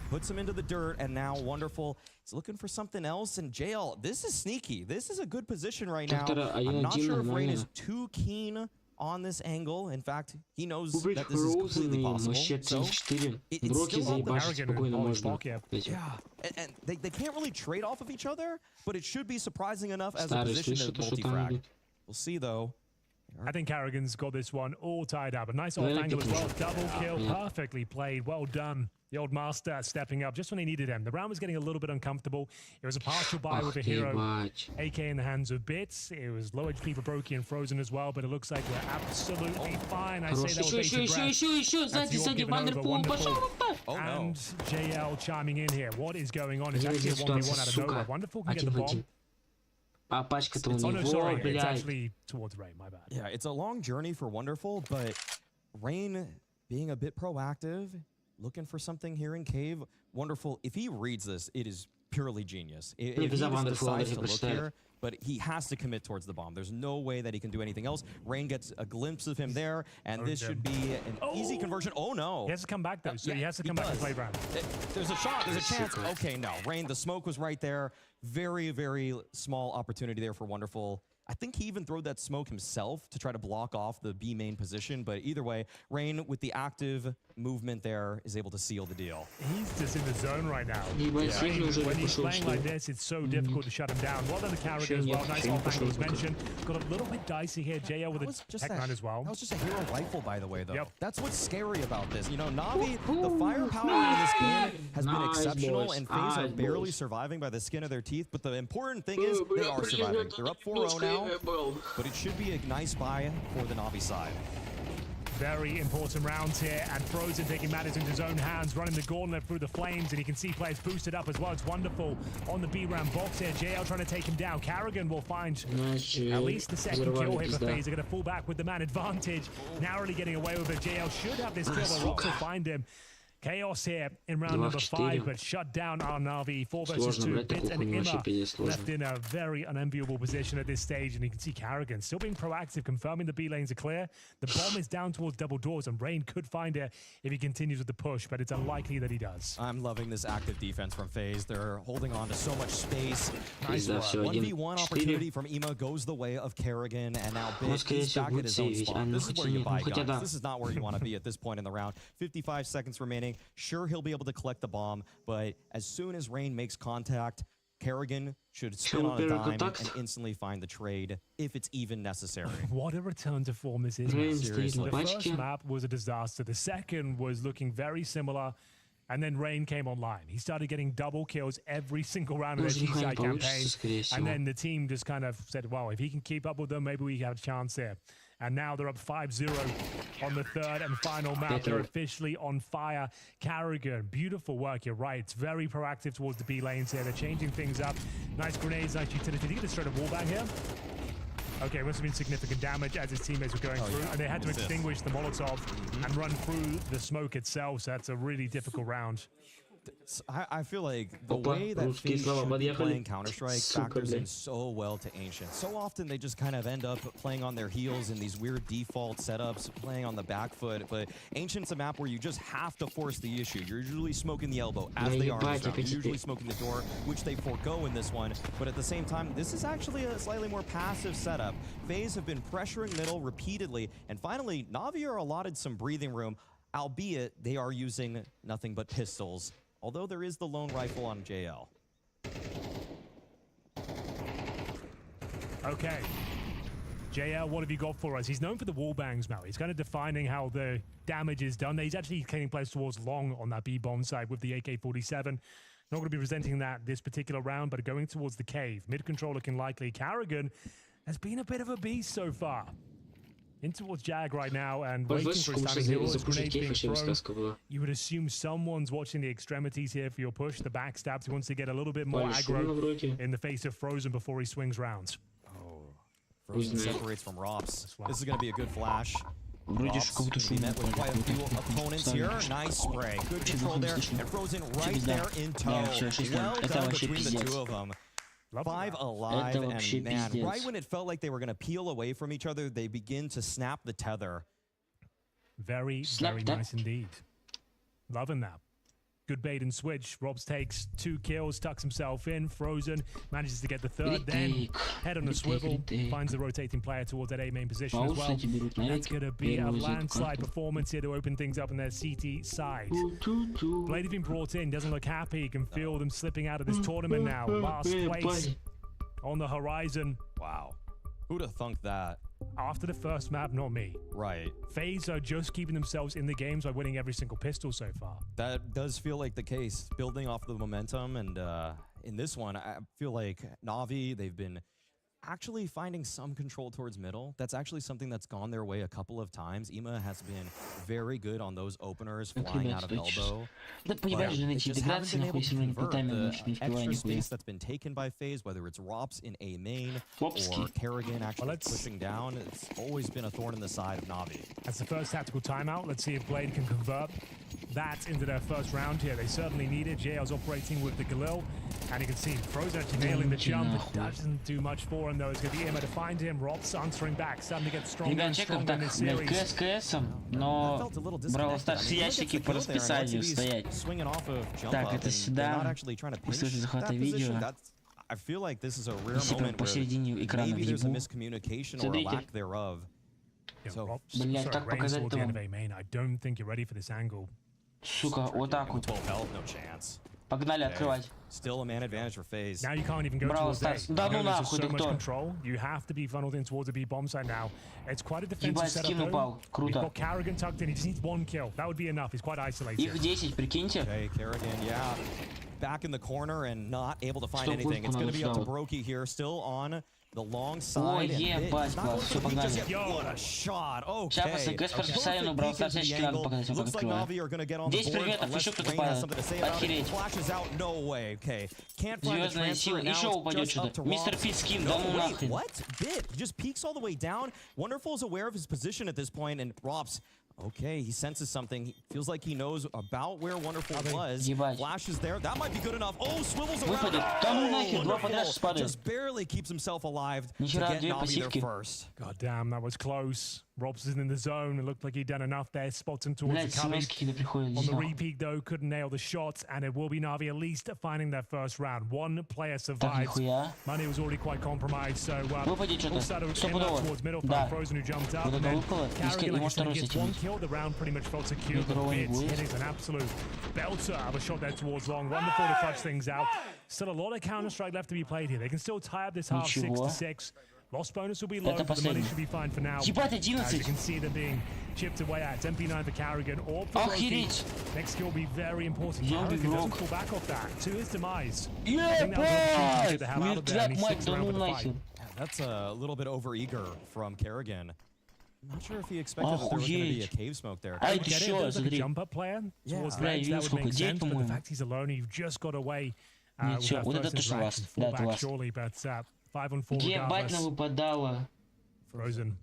puts him into the dirt, and now Wonderful is looking for something else. And JL, this is sneaky. This is a good position right now. I'm not sure if Rain is too keen on this angle. In fact, he knows that this is completely possible. So it's still not the and they can't really trade off of each other, but it should be surprising enough as a position to multi-frag. We'll see though. I think Carrigan's got this one all tied up. A nice off angle as well. Double kill, perfectly played. Well done. The old master stepping up just when he needed him. The round was getting a little bit uncomfortable. It was a partial buy with a hero. AK in the hands of Bits. It was low HP for Brokey and Frozen as well, but it looks like we're absolutely fine. I say that with bated breath. And JL chiming in here. What is going on? It's actually a 1v1 out of nowhere. Wonderful can get the bomb. А пачка-то у Oh no, него, sorry, it's блядь. actually towards Rain, my bad. Yeah, it's a long journey for Wonderful, but Rain being a bit proactive, looking for something here in Cave. Wonderful, if he reads this, it is purely genius. If he just decides to look here, but he has to commit towards the bomb. There's no way that he can do anything else. Rain gets a glimpse of him there, and this should be an easy conversion. Oh no! He has to come back though, so he has to come back and play round. There's a shot, there's a chance. Okay, no. Rain, the smoke was right there. Very, very small opportunity there for Wonderful. I think he even threw that smoke himself to try to block off the B main position, but either way, Rain with the active movement there is able to seal the deal. He's just in the zone right now. When he's playing like this, it's so difficult to shut him down. Well done to Carrigan as well. Nice off angle as mentioned. Got a little bit dicey here. JL with a tech 9 as well. That was just a hero rifle, by the way, though. That's what's scary about this. You know, Navi, the firepower in this game has been exceptional, and Faze are barely surviving by the skin of their teeth, but the important thing is they are surviving. They're up 4-0 now. But it should be a nice buy for the Navi side. Very important rounds here, and Frozen taking matters into his own hands, running the gauntlet through the flames, and you can see players boosted up as well. It's Wonderful on the B-round box here. JL trying to take him down. Carrigan will find at least the second kill here for Faze. They're going to fall back with the man advantage, narrowly getting away with it. JL should have this kill, but also find him. Chaos here in round number 5, but shut down our Navi. 4 versus 2. Bits and Ima left in a very unenviable position at this stage, and you can see Carrigan still being proactive, confirming the B lanes are clear. The bomb is down towards double doors, and Rain could find it if he continues with the push, but it's unlikely that he does. I'm loving this active defense from Faze. They're holding on to so much space. Nice 1v1 opportunity from Ima goes the way of Carrigan, and now Bit is back at his own spot. This is where you buy guns. This is not where you want to be at this point in the round. 55 seconds remaining. Sure, he'll be able to collect the bomb, but as soon as Rain makes contact, Carrigan should spin on a dime and instantly find the trade, if it's even necessary. What a return to form this is, man. Seriously. The first map was a disaster. The second was looking very similar, and then Rain came online. He started getting double kills every single round of their G-side campaign, and then the team just kind of said, well, if he can keep up with them, maybe we have a chance there. And now they're up 5-0 on the third and final map. They're officially on fire. Carrigan, beautiful work. You're right. It's very proactive towards the B lanes here. They're changing things up. Nice grenades, nice utility. Did he get a straight up wallbang here? Okay, must have been significant damage as his teammates were going through. And they had to extinguish the Molotov and run through the smoke itself. So that's a really difficult round. I feel like the way that Faze should be playing Counter-Strike factors in so well to Ancient. So often they just kind of end up playing on their heels in these weird default setups, playing on the back foot. But Ancient's a map where you just have to force the issue. You're usually smoking the elbow, as they are in this round. You're usually smoking the door, which they forego in this one. But at the same time, this is actually a slightly more passive setup. Faze have been pressuring middle repeatedly. And finally, Navi are allotted some breathing room, albeit they are using nothing but pistols. Although there is the lone rifle on JL. Okay. JL, what have you got for us? He's known for the wall bangs now. He's kind of defining how the damage is done. He's actually cutting players towards long on that B-bomb side with the AK-47. Not going to be presenting that this particular round, but going towards the cave. Mid-control looking likely. Carrigan has been a bit of a beast so far. In towards Jag right now and waiting for his standing hill. His grenade being thrown. You would assume someone's watching the extremities here for your push. The backstabs. He wants to get a little bit more aggro in the face of Frozen before he swings rounds. Oh, Frozen separates from Rops. This is going to be a good flash. Rops be met with quite a few opponents here. Nice spray. Good control there. And Frozen right there in tow. Well done between the two of them. 5 alive, and man, right when it felt like they were going to peel away from each other, they begin to snap the tether. Very, very nice indeed. Loving that. Good bait and switch. Robs takes 2 kills, tucks himself in. Frozen manages to get the third. Then head on a swivel, finds the rotating player towards that A main position as well. That's going to be a landslide performance here to open things up on their CT side. Blade has been brought in, doesn't look happy. You can feel them slipping out of this tournament now. Last place on the horizon. Wow. Who'd have thunk that? After the first map, not me. Right. Faze are just keeping themselves in the games by winning every single pistol so far. That does feel like the case, building off the momentum. And in this one, I feel like Navi, they've been actually finding some control towards middle. That's actually something that's gone their way a couple of times. Ima has been very good on those openers, flying out of elbow. But they just haven't been able to convert the extra space that's been taken by Faze, whether it's Rops in A main or Kerrigan actually pushing down. It's always been a thorn in the side of Navi. That's the first tactical timeout. Let's see if Blade can convert that into their first round here. They certainly need it. JL's operating with the Galil, and you can see Frozen actually nailing the jump. It doesn't do much for him though. It's going to be Ima to find him. Rob's answering back, starting to get stronger and stronger in this series. Но Бравл Старс ящики по расписанию стоять. Так, это сюда. Услышать захвата видео. I feel like this is a rare Если прям moment посередине where экрана maybe there's a въебу. miscommunication or a lack thereof. So, Блять, как показать-то вам? I don't think you're ready for this angle. Сука, вот так вот. 12 health, no chance. Погнали открывать. Still a man advantage for Faze. Now you can't even go Бравл towards A. Старс. Да ну нахуй, So ты much кто? control. You have to be funneled in towards the B bomb site now. It's quite a defensive Ебать, setup скин though. упал. He's Круто. got Kerrigan tucked in. He just needs 1 kill. That would be enough. He's quite isolated. Их 10, прикиньте. Okay, Kerrigan, yeah. Back in the corner and not able to find anything. It's going to be up to Brokey here, still on the long side. Ой, ебать, класс. Все, погнали. What a shot. Сейчас после ГС по расписанию, но Бравл Старс ящики надо показать, как открываю. 10 предметов, еще кто-то падает. Охереть. Звездная сила. Еще упадет что-то. Мистер Пи скин, да ну нахрен. What? Bit. He just peeks all the way down. Wonderful is aware of his position at this point, and Rops, okay, he senses something. He feels like he knows about where Wonderful was. Ебать. Flash is there. That might be good enough. Oh, swivels around. Выпадет. Да ну нахер, 2 подряд сейчас падают. Just barely keeps himself alive to Нихера, get 2 Navi there пассивки. first. God damn, that was close. Robs is in the zone. It looked like he'd done enough there. Spots him towards Блять, the cubby. смс какие-то приходят. On the repeat, though, couldn't nail the shots, and it will be Navi at least finding their first round. 1 player Так, survives. нихуя. Money was already quite compromised, so Выпадет что-то. all started in Стопудово. towards middle. Да. Frozen who jumped up. Вот And это then выпало. Kerrigan, Не like I может said, второй gets сеть. 1 kill. The round pretty much felt secure. But Второго не Bits будет. hitting an absolute belter of a shot there towards long. Wonderful to clutch things out. Still a lot of Counter-Strike left to be played here. They can still tie up this half Ничего. 6-6. Loss bonus will be low, Это but the money последний. should be fine for now. Ебать, As you 11. can see them being chipped away at. MP9 for Kerrigan or for Охереть. Brokey. Next skill will be very important. Я Kerrigan doesn't игрок. pull back off that. To his demise. I think that was an opportunity to get the hell out of there, and he Мать, sticks да around ну for the fight. нахер. That's a little bit over-eager from Kerrigan. I'm not sure if he expected that there was going to be a Охуеть. cave smoke there. Ай, Get ты it? чё, There's like a смотри. jump up player towards Yeah. the edge, Я that видел would make сколько, 9, sense, but the по-моему. fact he's alone, you've just got away with Ничего, that вот это first точно interaction. вас. Fall Да, это back вас. surely, but 5-on-4 Ебать, regardless. навыпадало. Frozen.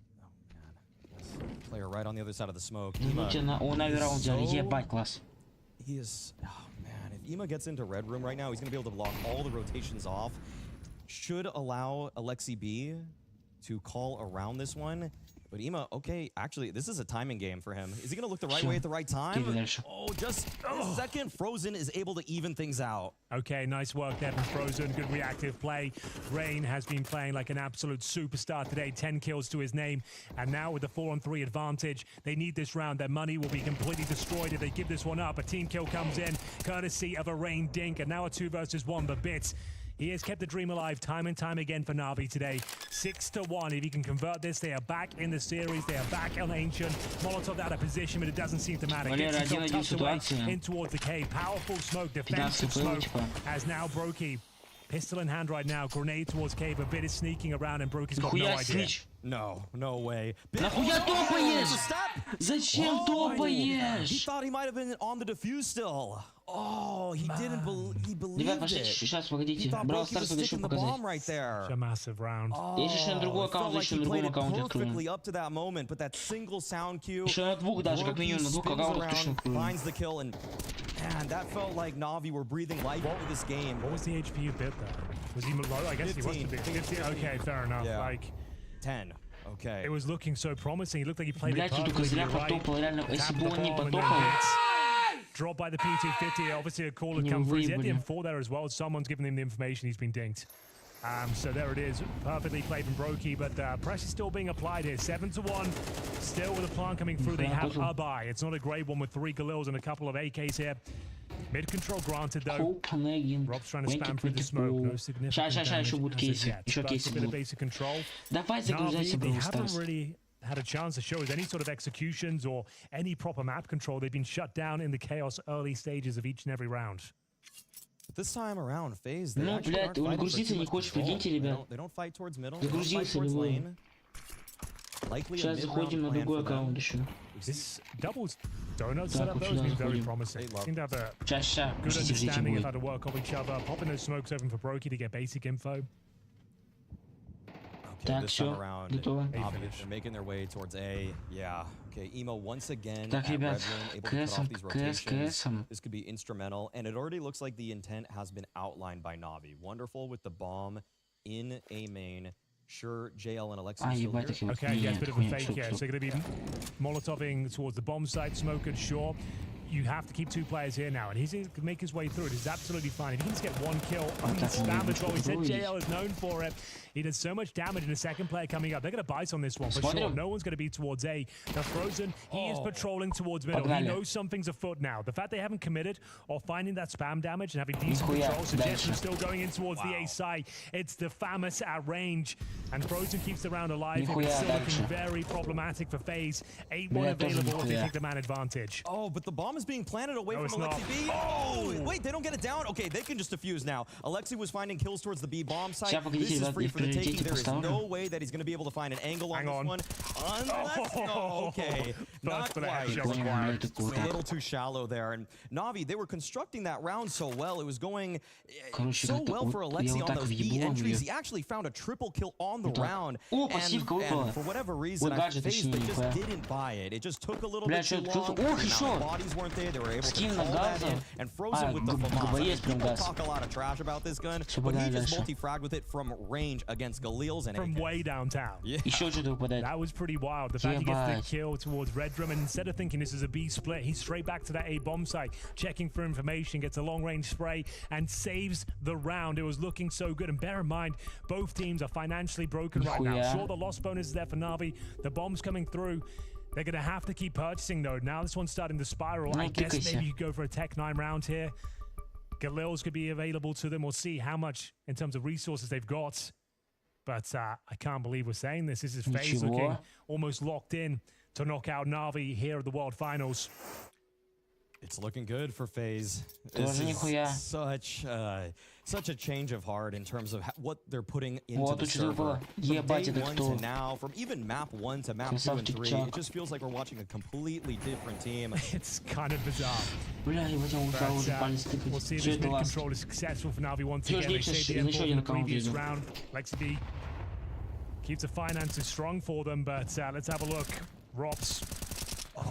Player right on the other side of the smoke. Видите, о, Нави раунд взяли. Ебать, класс. He is, oh man, if Ima gets into red room right now, he's going to be able to block all the rotations off. Should allow Alexi B to call around this one. But Ima, okay, actually, this is a timing game for him. Is he going to look the right way at the right time? Oh, just a second. Frozen is able to even things out. Okay, nice work there from Frozen. Good reactive play. Rain has been playing like an absolute superstar today. 10 kills to his name. And now with the 4-on-3 advantage, they need this round. Their money will be completely destroyed if they give this one up. A team kill comes in, courtesy of a Rain Dink. And now a 2 versus 1. The Bits. He has kept the dream alive time and time again for Navi today. 6-1. If he can convert this, they are back in the series. They are back on Ancient. Molotov out of position, but it doesn't seem to matter. Gets himself tucked away in towards the cave. Powerful smoke, defensive smoke. As now Brokey, pistol in hand right now. Grenade towards cave. A Bit is sneaking around, and Brokey's got no idea. No way. Нахуя топаешь? Зачем He топаешь? thought he might have been on the defuse still. Oh, he didn't believe. He Ребят, believed пошли, it. сейчас, He погодите. thought Бравл Brokey was Старс решил sticking the bomb показать. right there. A massive round. Я еще на другой It felt аккаунт, like еще he на played другом it аккаунте открою. perfectly up to that moment, but that single sound cue. Еще на двух даже, как Brokey минимум на двух spins аккаунтах точно around, открою. finds the kill, and man, that felt like Navi were breathing life into this game. What was the HP of Bit there? Was he low? I guess 15. he was to be. 15. Okay, fair enough. Yeah. Like, 10. Okay. it was looking so promising. He looked like he played it Блять, он только perfectly. зря You're right. потопал, реально. Если Tap бы the он не bomb and then потопал, Bits Dropped by the P250. Obviously, a call had come through. He's at the M4 there as well. Someone's given him the information. He's been dinked. So there it is. Perfectly played from Brokey, but pressure's still being applied here. 7-1. Still with the plant coming through. They have a buy. It's not a great one with 3 Galils and a couple of AKs here. Mid control granted though. Rob's trying to spam through the smoke. No significant damage as yet. Just a bit of basic control. Navi, they haven't really had a chance to show us any sort of executions or any proper map control. They've been shut down in the chaos early stages of each and every round. This time around, Faze, they Ну, блядь, он грузиться не хочет, прикиньте, ребят. They don't fight towards middle. They don't fight towards lane. Сейчас заходим на другой аккаунт еще. This doubles donut setup though has been very promising. They seem to have a good understanding of how to work off each other. Popping those smokes open for Brokey to get basic info. Okay, this time around, they're making their way towards A. Yeah. Okay, Emo once again at Red Room, able to cut off these rotations. This could be instrumental, and it already looks like the intent has been outlined by Navi. Wonderful with the bomb in A main. Sure, JL and Alexi still here. Okay, yeah, it's a bit of a fake here. So they're going to be Molotoving towards the bomb site. Smoker, sure. You have to keep 2 players here now, and he's going to make his way through it. It's absolutely fine. If he can just get 1 kill on the spam as well, he said JL is known for it. He does so much damage in the second player coming up. They're going to bite on this one for sure. No one's going to be towards A. Now Frozen, he is patrolling towards middle. He knows something's afoot now. The fact they haven't committed or finding that spam damage and having decent control suggests they're still going in towards the A side. It's the famous at range, and Frozen keeps the round alive. It's still looking very problematic for Faze. 8-1 available if they take the man advantage. Oh, but the bomb is being planted away from Alexi B. Oh, wait, they don't get it down? Okay, they can just defuse now. Alexi was finding kills towards the B bomb site. This is free for the taking. There is no way that he's going to be able to find an angle on this one. Unless, no, okay. Not quite. It's a little too shallow there. And Navi, they were constructing that round so well. It was going so well for Alexi on those B entries. He actually found a triple kill on the round. And for whatever reason, I think they just didn't buy it. It just took a little bit too long. The bodies weren't there. They were able to call that in. And Frozen with the FAMAS. People talk a lot of trash about this gun, but he just multi-fragged with it from range against Galils and from way downtown. Yeah. That was pretty wild. The fact he gets the kill towards Red Drum, and instead of thinking this is a B split, he's straight back to that A bomb site, checking for information, gets a long range spray, and saves the round. It was looking so good. And bear in mind, both teams are financially broken right now. Sure, the loss bonus is there for Navi. The bomb's coming through. They're going to have to keep purchasing, though. Now this one's starting to spiral. I guess maybe you go for a Tech 9 round here. Galils could be available to them. We'll see how much in terms of resources they've got. But I can't believe we're saying this. This is Faze looking almost locked in to knock out Navi here at the World Finals. It's looking good for Faze. This is such a change of heart in terms of what they're putting into the server. From day 1 to now, from even map 1 to map 2 and 3, it just feels like we're watching a completely different team. It's kind of bizarre. We'll see if this mid control is successful for Navi once again. They saved the M4 in the previous round. Lexi B keeps the finances strong for them, but let's have a look. Rops.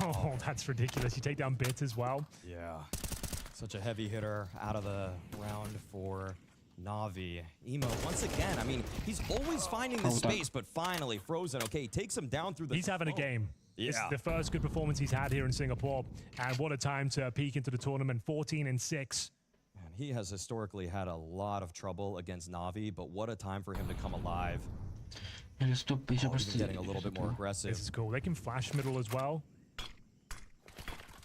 Oh, that's ridiculous. You take down Bit as well. Yeah. Such a heavy hitter out of the round for Navi. Emo, once again, I mean, he's always finding the space, but finally, Frozen, okay, takes him down through the... He's having a game. Yeah. It's the first good performance he's had here in Singapore. And what a time to peek into the tournament. 14-6. Man, he has historically had a lot of trouble against Navi, but what a time for him to come alive. He's getting a little bit more aggressive. This is cool. They can flash middle as well.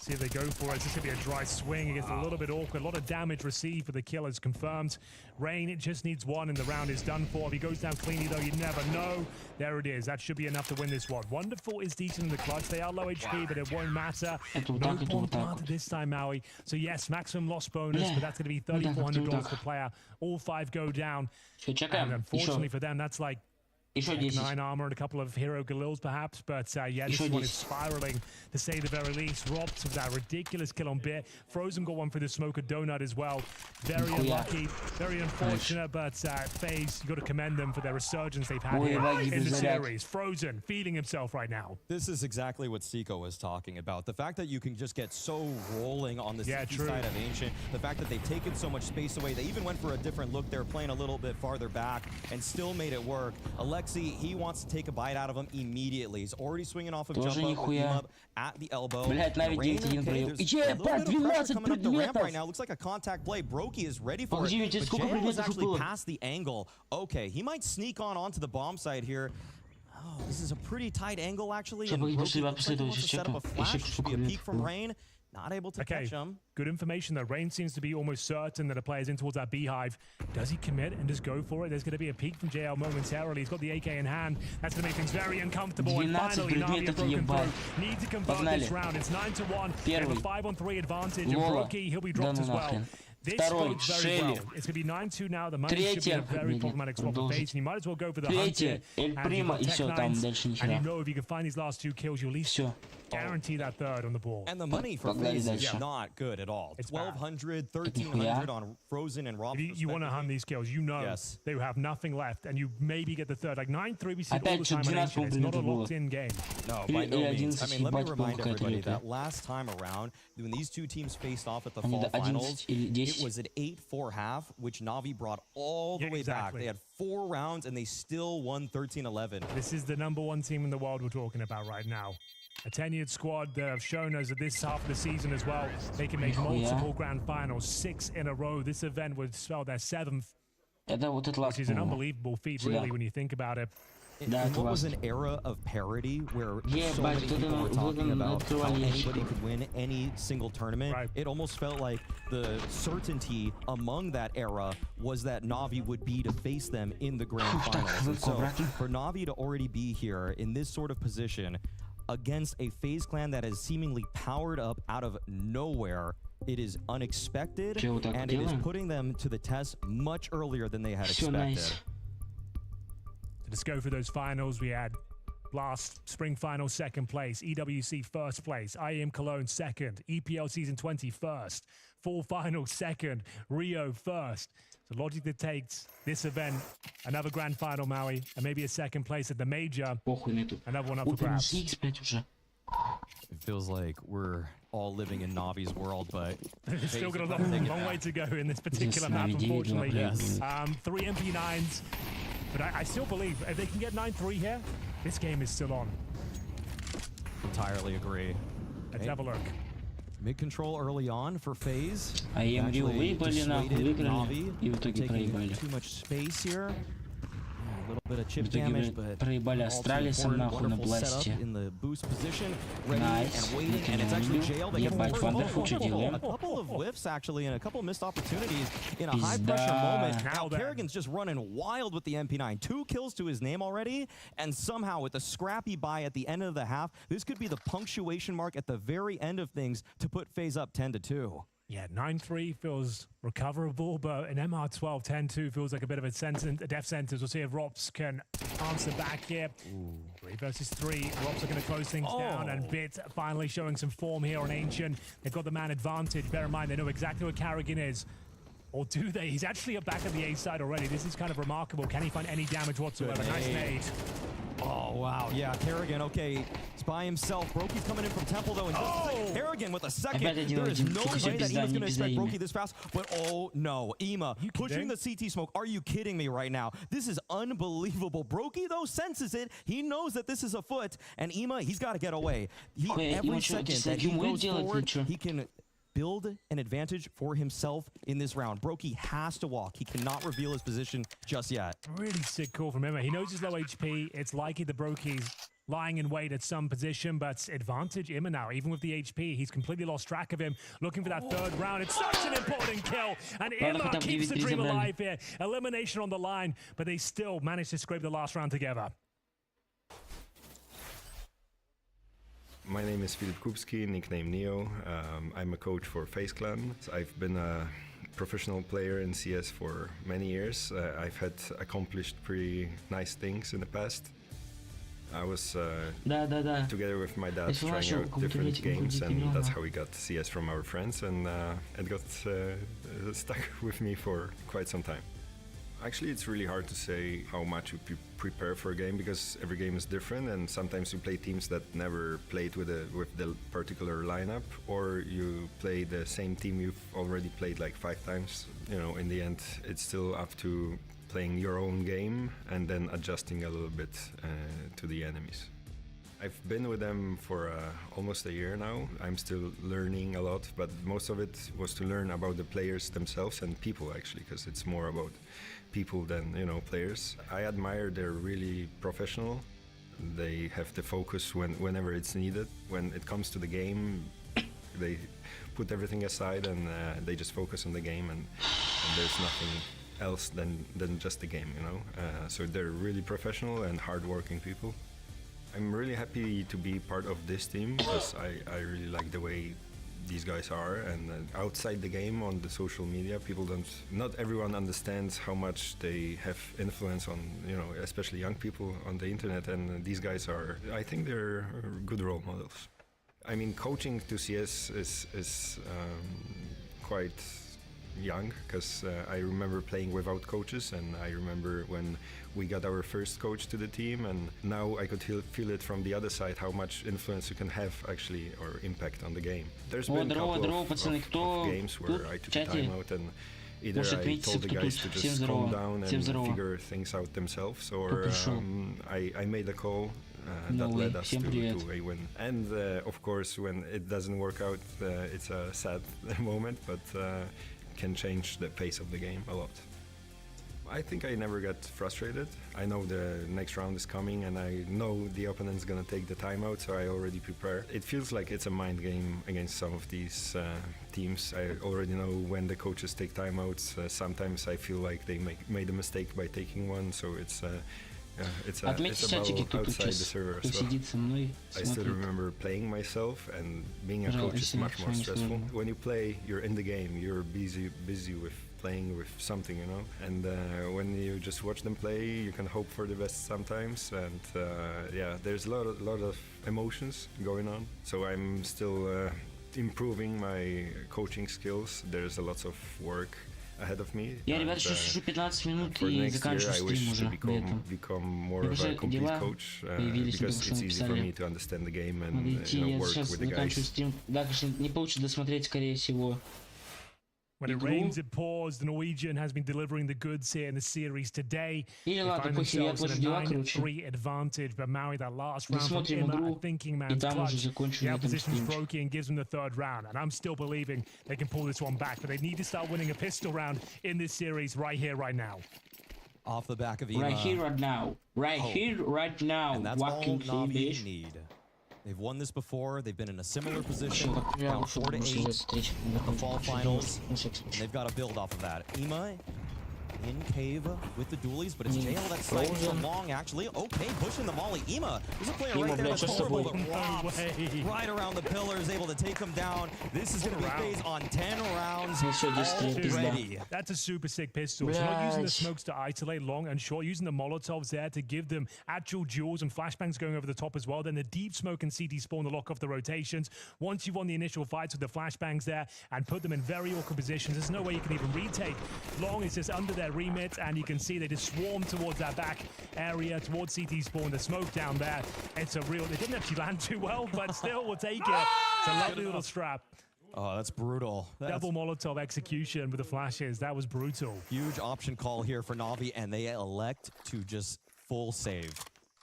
See if they go for it. It's just going to be a dry swing. It gets a little bit awkward. A lot of damage received for the kill is confirmed. Rain, it just needs 1 and the round is done for. If he goes down cleanly, though, you never know. There it is. That should be enough to win this one. Wonderful is decent in the clutch. They are low HP, but it won't matter. No point planted this time, Maui. So, yes, maximum loss bonus, but that's going to be $3,400 per player. All 5 go down. And unfortunately for them, that's like Tech 9 armor and a couple of hero Galils perhaps, but yeah, this one is spiraling to say the very least. Robbed with that ridiculous kill on Bit. Frozen got one for the Smoker Donut as well. Very unlucky, very unfortunate, but Faze, you got to commend them for their resurgence they've had here in the series. Frozen feeding himself right now. This is exactly what Seiko was talking about. The fact that you can just get so rolling on the side of Ancient, the fact that they've taken so much space away, they even went for a different look. They were playing a little bit farther back and still made it work. Alexi Alexi, he wants to take a bite out of him immediately. He's already swinging off of Тоже jump up with нихуя. up at the elbow. Блять, Нави Rain, 9-1 okay, провел. there's a Ебать, little bit of pressure 12 coming up the ramp предметов! right now. Looks like a contact play. Brokey is ready for Погоди, it, ведь but сколько JL is предметов actually было? past the angle. Okay, he might sneak onto the bomb site here. Oh, this is a pretty tight angle actually. Сейчас, And погоди, Brokey пошли, looks like he wants to set up a flash. Ищи, Should be a сколько peek from предметов. Rain. Not able to Okay, catch him. good information though. Rain seems to be almost certain that a player's in towards that beehive. Does he commit and just go for it? There's going to be a peek from JL momentarily. He's got the AK in hand. That's going to make things very uncomfortable. And 12 finally, Navi have предметов, broken ебать. through. Need to convert Погнали. this round. It's 9-1. They have a Первый. 5-on-3 advantage. And Лола. Brokey, he'll be Да dropped ну as well. нахрен. This Второй, bodes very Шелли. well. It's going to be 9-2 now. The money should be a Третья. very problematic spot for Продолжить. Faze. And you might as well go for the Третья. hunter. Эль And you've Прима. got И Tech все, там Nines. дальше ни And you хера. know if you can find these last 2 kills, you'll at least Все. guarantee that third on the board. And the money for Погнали Faze is дальше. not good at all. It's bad. 1,200, нихуя. 1,300 on Frozen and Rob. If you want to hunt these kills, you know Yes. they have nothing left, and you maybe get the third. Like 9-3, we see it all Опять the чуть time on 12 Ancient. It's not a было. locked-in game. No, Или- by no или means. I 11 mean, let me ебать, remind какая-то everybody лютая. that last time around, when these two teams faced off at the Они fall до 11 finals, или it 10. was an 8-4 half, which Navi brought all the Yeah, way back. exactly. They had 4 rounds, and they still won 13-11. This is the #1 team in the world we're talking about right now. A tenured squad that have shown us that this half of the season as well, they can make Нихуя. multiple grand finals, 6 in a row. This event would spell their 7th, Это вот этот which is an ласт. unbelievable feat, Сюда. really, when you think about it. Да, In what was класс. an era of parity where so Ебать, many вот people это- were вот talking это about how открывание anybody ящиков. could win any single tournament, Right. it almost felt like the certainty among that era was that Navi would be to face them in the grand Фух, так, finals. And so аккуратно. for Navi to already be here in this sort of position against a FaZe clan that is seemingly powered up out of nowhere, it is unexpected, Чё, вот так and it is делаем? putting them to the test much earlier than they had Всё, expected. найс. Let's go for those finals. We had last spring final 2nd place, EWC 1st place, IEM Cologne 2nd, EPL season 20 1st, fall final 2nd, Rio 1st. So logic dictates this event, another grand final, Maui, and maybe a 2nd place at the major, Похуй на эту. another one up for О, плюс grabs. X, блядь, уже. It feels like we're all living in Navi's world, but It's still got a FaZe long, taking long that. way to go in this particular Yes, map, Navi, unfortunately. Yes. 3 MP9s, but I still believe if they can get 9-3 here, this game is still on. Entirely agree. Let's have a look. Mid control early on for FaZe. А EM Rio Actually выиграли, нахуй, dissuaded выиграли. Navi И в from итоге taking проебали. too much space here. A little bit of В chip итоге, damage, блядь, but проебали all too Астралисом, important. нахуй, на Wonderful setup бласте. in the boost position, ready Nice. and waiting, and it's actually Jail that gets the Ебать, first Вандерфул, что goal. делаем? A couple of whiffs actually, and a couple of missed opportunities in a high pressure Пизда. moment. Now Now then. Kerrigan's just running wild with the MP9. 2 kills to his name already, and somehow with a scrappy buy at the end of the half, this could be the punctuation mark at the very end of things to put FaZe up 10-2. Yeah, 9-3 feels recoverable, but an MR12 10-2 feels like a bit of a death sentence. We'll see if Rops can answer back here. 3 versus 3. Rops are going to close things down, and Bit finally showing some form here on Ancient. They've got the man advantage. Bear in mind, they know exactly what Carrigan is. Or do they? He's actually back at the A side already. This is kind of remarkable. Can he find any damage whatsoever? Nice nade. Oh, wow. Yeah, Kerrigan, okay. He's by himself. Brokey's coming in from Temple, though. And Kerrigan with a second. Опять один There is один. no Сука, way that пизда, Ema's не going to пизда expect имя. Brokey this fast. But, oh, no. Ema You pushing kidding? the CT smoke. Are you kidding me right now? This is unbelievable. Brokey, though, senses it. He knows that this is afoot. And Ema, he's got to get away. Ой, Every Ема, чё, second чё, that he ему goes делать forward, ничего? he can build an advantage for himself in this round. Brokey has to walk. He cannot reveal his position just yet. Really sick call from him. He knows he's low HP. It's likely the Brokey's lying in wait at some position, but advantage Imma now. Even with the HP, he's completely lost track of him. Looking for that third round. It's such an important kill. And Ладно, Imma хотя бы keeps the 9-3 dream забрали. alive here. Elimination on the line, but they still managed to scrape the last round together. My name is Filip Kupski, nickname Neo. I'm a coach for FaZe Clan. I've been a professional player in CS for many years. I've had accomplished pretty nice things in the past. I was Да. together with my dad Если trying вашего out какого-то different рейтинга games, будет and миллиона. that's how we got CS from our friends, and it got stuck with me for quite some time. Actually, it's really hard to say how much we prepare for a game because every game is different, and sometimes you play teams that never played with the particular lineup, or you play the same team you've already played like 5 times. You know, in the end, it's still up to playing your own game and then adjusting a little bit to the enemies. I've been with them for almost a year now. I'm still learning a lot, but most of it was to learn about the players themselves and people, actually, because it's more about people than, you know, players. I admire they're really professional. They have the focus whenever it's needed. When it comes to the game, they put everything aside and they just focus on the game, and there's nothing else than just the game, you know. So they're really professional and hardworking people. I'm really happy to be part of this team because I really like the way these guys are, and outside the game on the social media, not everyone understands how much they have influence on, you know, especially young people on the internet, and these guys are, I think they're good role models. I mean, coaching to CS is quite young, because I remember playing without coaches, and I remember when we got our first coach to the team, and now I could feel it from the other side how much influence you can have actually, or impact on the game. There's been a couple of games where I took a time out and either I told the guys to just calm down and figure things out themselves, or I made a call that led us to a win. And of course, when it doesn't work out, it's a sad moment, but can change the pace of the game a lot. I think I never got frustrated. I know the next round is coming, and I know the opponent's gonna take the timeout, so I already prepare. It feels like it's a mind game against some of these teams. I already know when the coaches take timeouts. Sometimes I feel like they made a mistake by taking one, so it's a battle outside the server as well. I still remember playing myself, and being a coach is much more stressful. When you play, you're in the game, you're busy with playing with something, you know, and when you just watch them play, you can hope for the best sometimes, and yeah, there's a lot of emotions going on, so I'm still improving my coaching skills. There's a lot of work ahead of me. Я, ребята, еще сижу 15 минут for и next year, заканчиваю I стрим wish уже. to become more of a complete coach, because it's easy for me to understand the game and, you know, work with the guys. Стрим. Да, конечно, не получится досмотреть, скорее всего. When it rains, it pours. The Norwegian has been delivering the goods here in the series today. They find themselves in a 9-3 advantage, but Maui, that last round from Emma, thinking man's clutch. The opposition's broken and gives them the third round, and I'm still believing they can pull this one back, but they need to start winning a pistol round in this series right here, right now. Off the back of Emma. Right here, right now. Right here, right now. And that's all Navi need. They've won this before. They've been in a similar position, down 4-8 at the fall finals. And they've got to build off of that. Ema in cave with the dualies, but it's Jail that's slightly long, actually. Okay, pushing the molly. Ema, there's a player right there that's horrible, but Robs right around the pillars, able to take him down. This is going to be Faze on 10 rounds already. That's a super sick pistol. So not using the smokes to isolate long and short, using the Molotovs there to give them actual duels and flashbangs going over the top as well. Then the deep smoke and CT spawn to lock off the rotations. Once you've won the initial fights with the flashbangs there and put them in very awkward positions, there's no way you can even retake. Long is just under their remit, and you can see they just swarm towards that back area, towards CT spawn, the smoke down there. It's a real, they didn't actually land too well, but still we'll take it. It's a lovely little strap. Oh, that's brutal. Double Molotov execution with the flashes. That was brutal. Huge option call here for Navi, and they elect to just full save.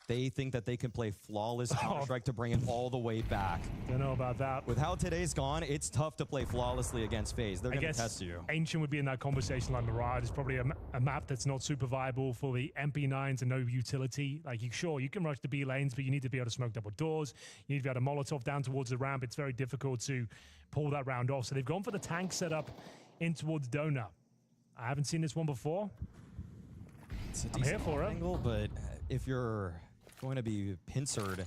They think that they can play flawless Counter-Strike to bring it all the way back. Don't know about that. With how today's gone, it's tough to play flawlessly against Faze. They're going to test you. Ancient would be in that conversation like Mirage. It's probably a map that's not super viable for the MP9s and no utility. Like, sure, you can rush the B lanes, but you need to be able to smoke double doors. You need to be able to Molotov down towards the ramp. It's very difficult to pull that round off. So they've gone for the tank setup in towards Dona. I haven't seen this one before. It's a I'm here for it. Angle, but if you're going to be pincered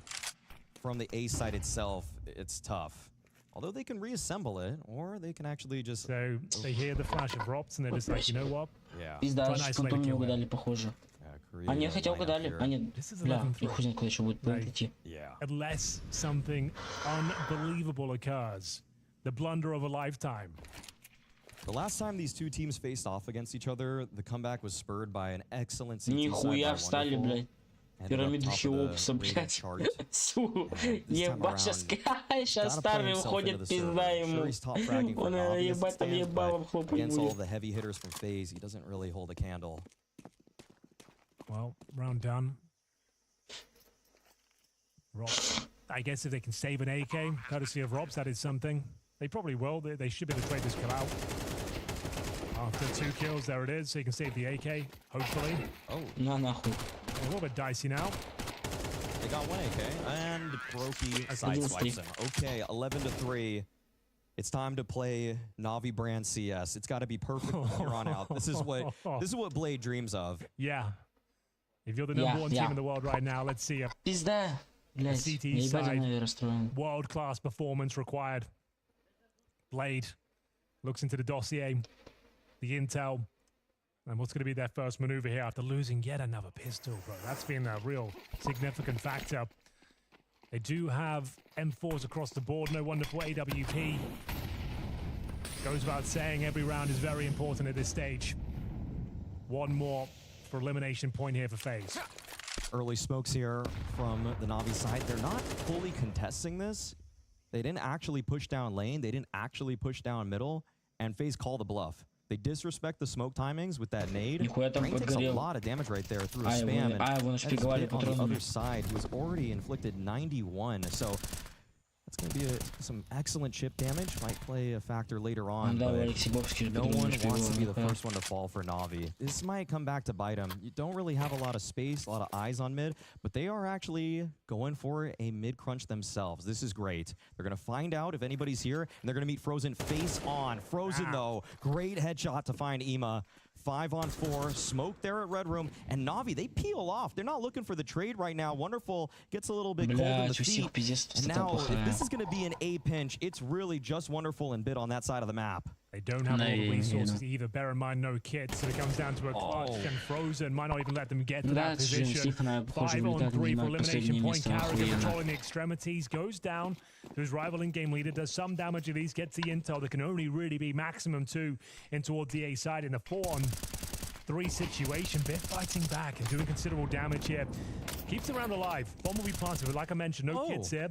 from the A side itself, it's tough. Although they can reassemble it, or they can actually just... So they hear the flash of Rops, and they're just like, you know what? Yeah. Пизда, потом не угадали, похоже. А нет, хотя угадали. А нет, бля, и хуй знает, куда еще будет идти. Unless something unbelievable occurs. The blunder of a lifetime. The last time these two teams faced off against each other, the comeback was spurred by an excellent CT Нихуя встали, блядь. Пирамиду Хеопса, блядь. Су, ебать, сейчас старый уходит, пизда ему. Он ебать там ебалом хлопает будет. Against all the heavy hitters from Faze, he doesn't really hold a candle. Well, round done. Robs, I guess if they can save an AK, courtesy of Robs, that is something. They probably will. They should be able to trade this kill out. After 2 kills, there it is. So you can save the AK, hopefully. Oh. На нахуй. A little bit dicey now. They got one AK, and Brokey sideswipes him. Okay, 11-3. It's time to play Navi brand CS. It's got to be perfect from here on out. This is what Blade dreams of. Yeah. If you're the number one team in the world right now, let's see a Пизда. Блять, CT ебать side. она её расстроена. World-class performance required. Blade looks into the dossier, the intel, and what's going to be their first maneuver here after losing yet another pistol, bro. That's been a real significant factor. They do have M4s across the board, no wonderful AWP. Goes without saying, every round is very important at this stage. One more for elimination point here for Faze. Early smokes here from the Navi side. They're not fully contesting this. They didn't actually push down lane. They didn't actually push down middle. And Faze called the bluff. They disrespect the smoke timings with that nade. Rain takes a lot of damage right there through a spam. And on the other side, he was already inflicted 91. So that's going to be some excellent chip damage. Might play a factor later on. But no one wants to be the first one to fall for Navi. This might come back to bite them. You don't really have a lot of space, a lot of eyes on mid, but they are actually going for a mid crunch themselves. This is great. They're going to find out if anybody's here, and they're going to meet Frozen face on. Frozen, though, great headshot to find Ima. 5-on-4, smoke there at Red Room, and Navi, they peel off. They're not looking for the trade right now. Wonderful gets a little bit cold in the feet. And now, if this is going to be an A pinch, it's really just Wonderful and Bit on that side of the map. They don't have all the resources to either. Bear in mind, no kits, so it comes down to a clutch, and Frozen might not even let them get to that position. 5-on-3 for elimination point. Carrigan controlling the extremities, goes down to his rival in-game leader, does some damage at least, gets the intel that can only really be maximum 2 in towards the A side in a 4-on-3 situation. Bit fighting back and doing considerable damage here. Keeps the round alive. Bomb will be planted, but like I mentioned, no kits here.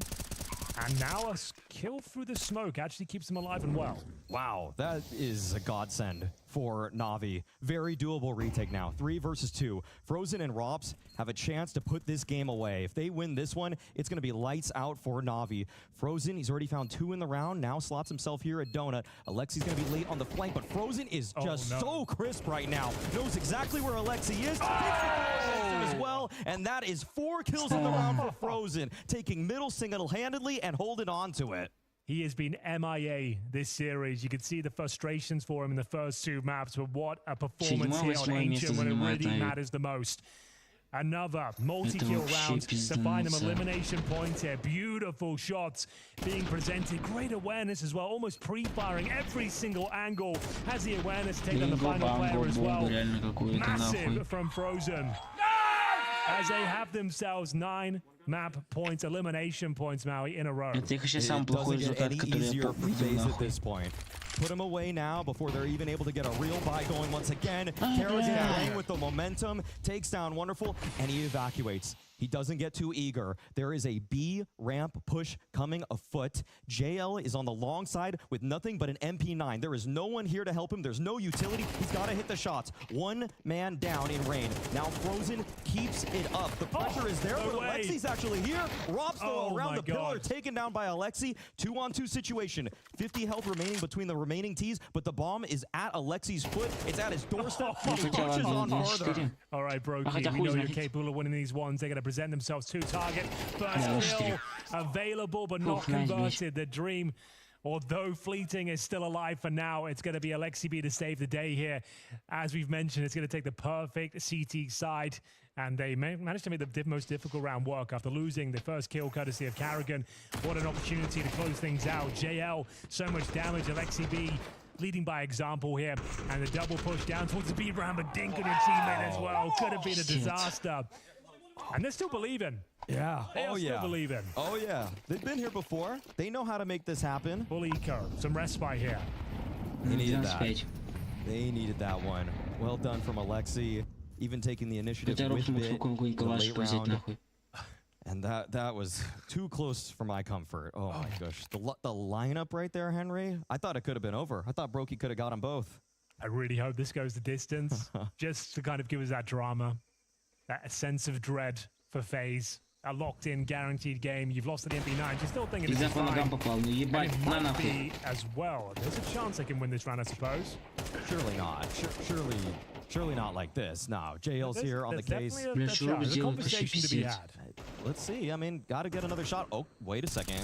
And now a kill through the smoke actually keeps him alive and well. Wow, that is a godsend for Navi. Very doable retake now. 3 versus 2. Frozen and Robs have a chance to put this game away. If they win this one, it's going to be lights out for Navi. Frozen, he's already found 2 in the round. Now slots himself here at Donut. Alexi's going to be late on the flank, but Frozen is just so crisp right now. Knows exactly where Alexi is. As well, and that is 4 kills in the round for Frozen, taking middle single-handedly and holding on to it. He has been MIA this series. You can see the frustrations for him in the first 2 maps, but what a performance here on Ancient when it really matters the most. Another multi-kill round to find him elimination point here. Beautiful shots being presented. Great awareness as well, almost pre-firing every single angle. Has the awareness to take on the final player as well. Massive from Frozen. As they have themselves 9 map points, elimination points, Maui, in a row. It doesn't get any easier for Faze at this point. Put him away now before they're even able to get a real buy going once again. Carrigan with the momentum, takes down Wonderful, and he evacuates. He doesn't get too eager. There is a B ramp push coming afoot. JL is on the long side with nothing but an MP9. There is no one here to help him. There's no utility. He's got to hit the shots. 1 man down in rain. Now Frozen keeps it up. The pressure is there, but Alexi's actually here. Robs though around the pillar, taken down by Alexi. 2-on-2 situation. 50 health remaining between the remaining T's, but the bomb is at Alexi's foot. It's at his doorstep. He pushes on further. All right, Brokey, we know you're capable of winning these ones. They're going to present themselves to target. First kill available, but not converted. The dream, although fleeting, is still alive for now. It's going to be Alexi B to save the day here. As we've mentioned, it's going to take the perfect CT side, and they managed to make the most difficult round work after losing the first kill courtesy of Carrigan. What an opportunity to close things out. JL, so much damage. Alexi B leading by example here, and the double push down towards the B round, but dink on your teammate as well. Could have been a disaster. And they're still believing. Yeah. They are still believing. Oh, yeah. They've been here before. They know how to make this happen. Full eco. Some respite here. They needed that. They needed that one. Well done from Alexi. Even taking the initiative with Bit in the late round. And that was too close for my comfort. Oh, my gosh. The lineup right there, Henry, I thought it could have been over. I thought Brokey could have got them both. I really hope this goes the distance, just to kind of give us that drama. a sense of dread for Faze. A locked-in, guaranteed game. You've lost to the MP9. You're still thinking it's fine. And it might be as well. There's a chance they can win this round, I suppose. Surely not. Surely not like this. No, JL's here on the case. There's a conversation to be had. Let's see. I mean, got to get another shot. Oh, wait a second.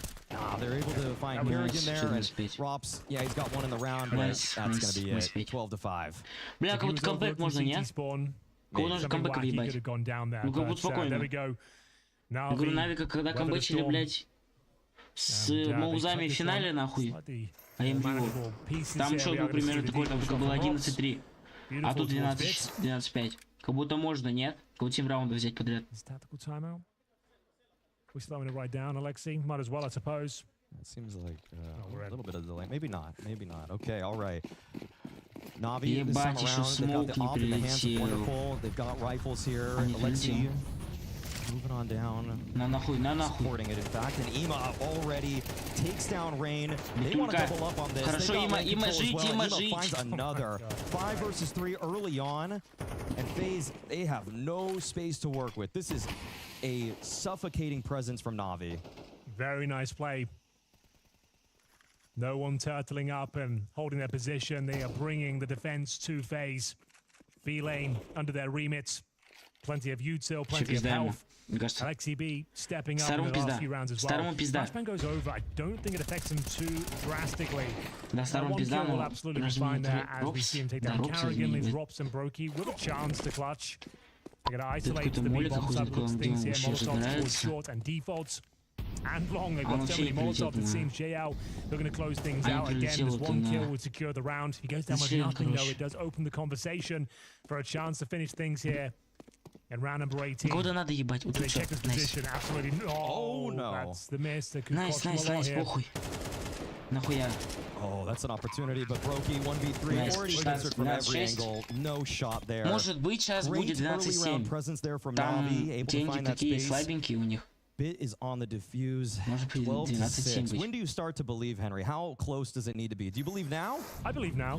They're able to find Kerrigan there. And Rops, yeah, he's got one in the round, but that's going to be it. 12-5. Бля, кого-то камбэк можно, нет? Кого нужно камбэк въебать? Ну, как будто спокойно. Я говорю, Навика, когда камбэчили, блядь, с Маузами в финале, нахуй, а им его. Там счет был примерно такой, там только было 11-3. А тут 12-5. Как будто можно, нет? Кого 7 раундов взять подряд. We're slowing it right down, Alexei. Might as well, I suppose. It seems like a little bit of delay. Maybe not. Maybe not. Okay, all right. Navi this time around, they've got the op in the hands of Wonderful. They've got rifles here. Alexei moving on down. Supporting it, in fact. And Ima already takes down Rain. They want to double up on this. Хорошо, Има жить, Ima finds another. 5 versus 3 early on. And Faze, they have no space to work with. This is a suffocating presence from Navi. Very nice play. No one turtling up and holding their position. They are bringing the defense to Faze. B lane under their remits. Plenty of util, plenty of health. Alexei B stepping up in the last few rounds as well. Flashbang goes over. I don't think it affects him too drastically. One kill will absolutely be fine there as we see him take down Kerrigan, leaves Rops and Brokey with a chance to clutch. They're going to isolate the B-bomb side of things here. Molotovs towards short and defaults. And long, they've got so many Molotovs, it seems. JL, they're going to close things out again. There's one kill would secure the round. He goes down with nothing, though. It does open the conversation for a chance to finish things here. And round number 18. Куда надо ебать? Вот they check his position. Absolutely. Oh, no. That's the miss. Nice, похуй. Нахуя. Oh, that's an opportunity, but Brokey 1v3 already answered from every angle. No shot there. Может быть, сейчас будет 12-7. Там деньги такие слабенькие у них. Bit is on the diffuse. 12-6. When do you start to believe, Henry? How close does it need to be? Do you believe now? I believe now.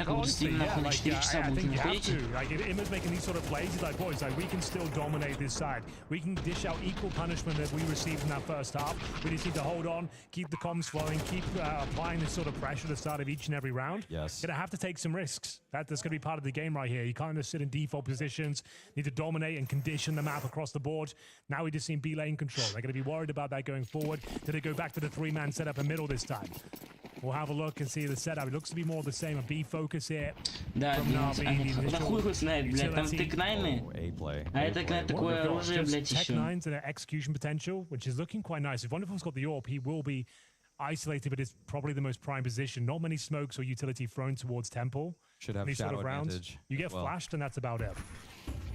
Honestly, yeah, I think you have to. Like, if Imma's making these sort of plays, he's like, boys, like, we can still dominate this side. We can dish out equal punishment that we received in that first half. We just need to hold on, keep the comms flowing, keep applying this sort of pressure at the start of each and every round. Yes. Gonna have to take some risks. That's going to be part of the game right here. You can't just sit in default positions. Need to dominate and condition the map across the board. Now we just seen B lane control. They're going to be worried about that going forward. Do they go back to the 3-man setup in middle this time? We'll have a look and see the setup. It looks to be more the same. A B focus here. Да, нахуй его знает, блядь, там тек-найны. А это такое оружие, блядь, еще. Tech-9s and an execution potential, which is looking quite nice. If Wonderful's got the AWP, he will be isolated, but it's probably the most prime position. Not many smokes or utility thrown towards Temple. Should have shadow advantage. You get flashed, and that's about it.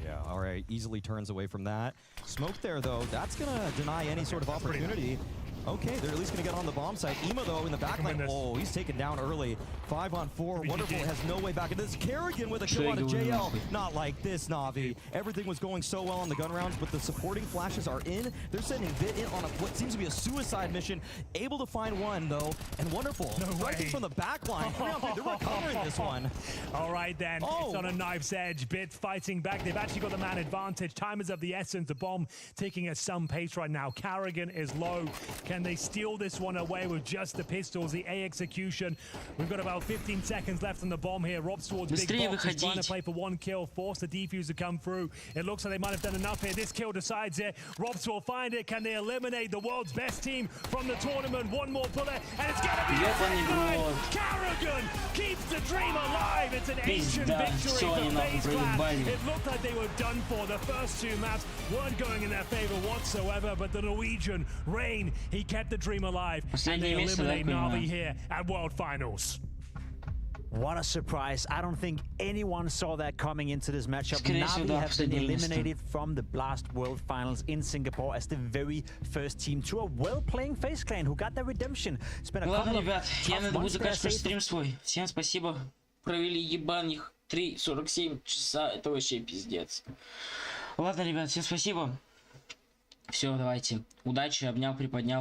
Yeah, all right. Easily turns away from that. Smoke there, though. That's going to deny any sort of opportunity. Okay, they're at least going to get on the bomb site. Ima, though, in the back line. Oh, he's taken down early. 5-on-4. Wonderful has no way back. And this is Kerrigan with a kill out of JL. Not like this, Navi. Everything was going so well on the gun rounds, but the supporting flashes are in. They're sending Vit in on what seems to be a suicide mission. Able to find one, though. And Wonderful. Striking from the back line. They're recovering this one. All right, then. It's on a knife's edge. Bit fighting back. They've actually got the man advantage. Time is of the essence. The bomb taking at some pace right now. Kerrigan is low. Can they steal this one away with just the pistols, the A execution? We've got about 15 seconds left on the bomb here. Robs towards big box. He's trying to play for one kill, force the defuse to come through. It looks like they might have done enough here. This kill decides it. Robs will find it. Can they eliminate the world's best team from the tournament? One more bullet, and it's going to be a Kerrigan keeps the dream alive. It's an ancient victory for Faze Clan. It looked like they were done for. The first two maps weren't going in their favor whatsoever, but the Norwegian, Rain, he kept the dream alive, and they eliminate Navi here at World Finals. What a surprise. I don't think anyone saw that coming into this matchup. Navi have been eliminated from the Blast World Finals in Singapore as the very first team to a well-playing Faze Clan who got their redemption. Ладно, ребят, я надо буду заканчивать стрим свой. Всем спасибо. Провели ебаных 3:47 часа. Это вообще пиздец. Ладно, ребят, всем спасибо. Все, давайте. Удачи, обнял, приподнял.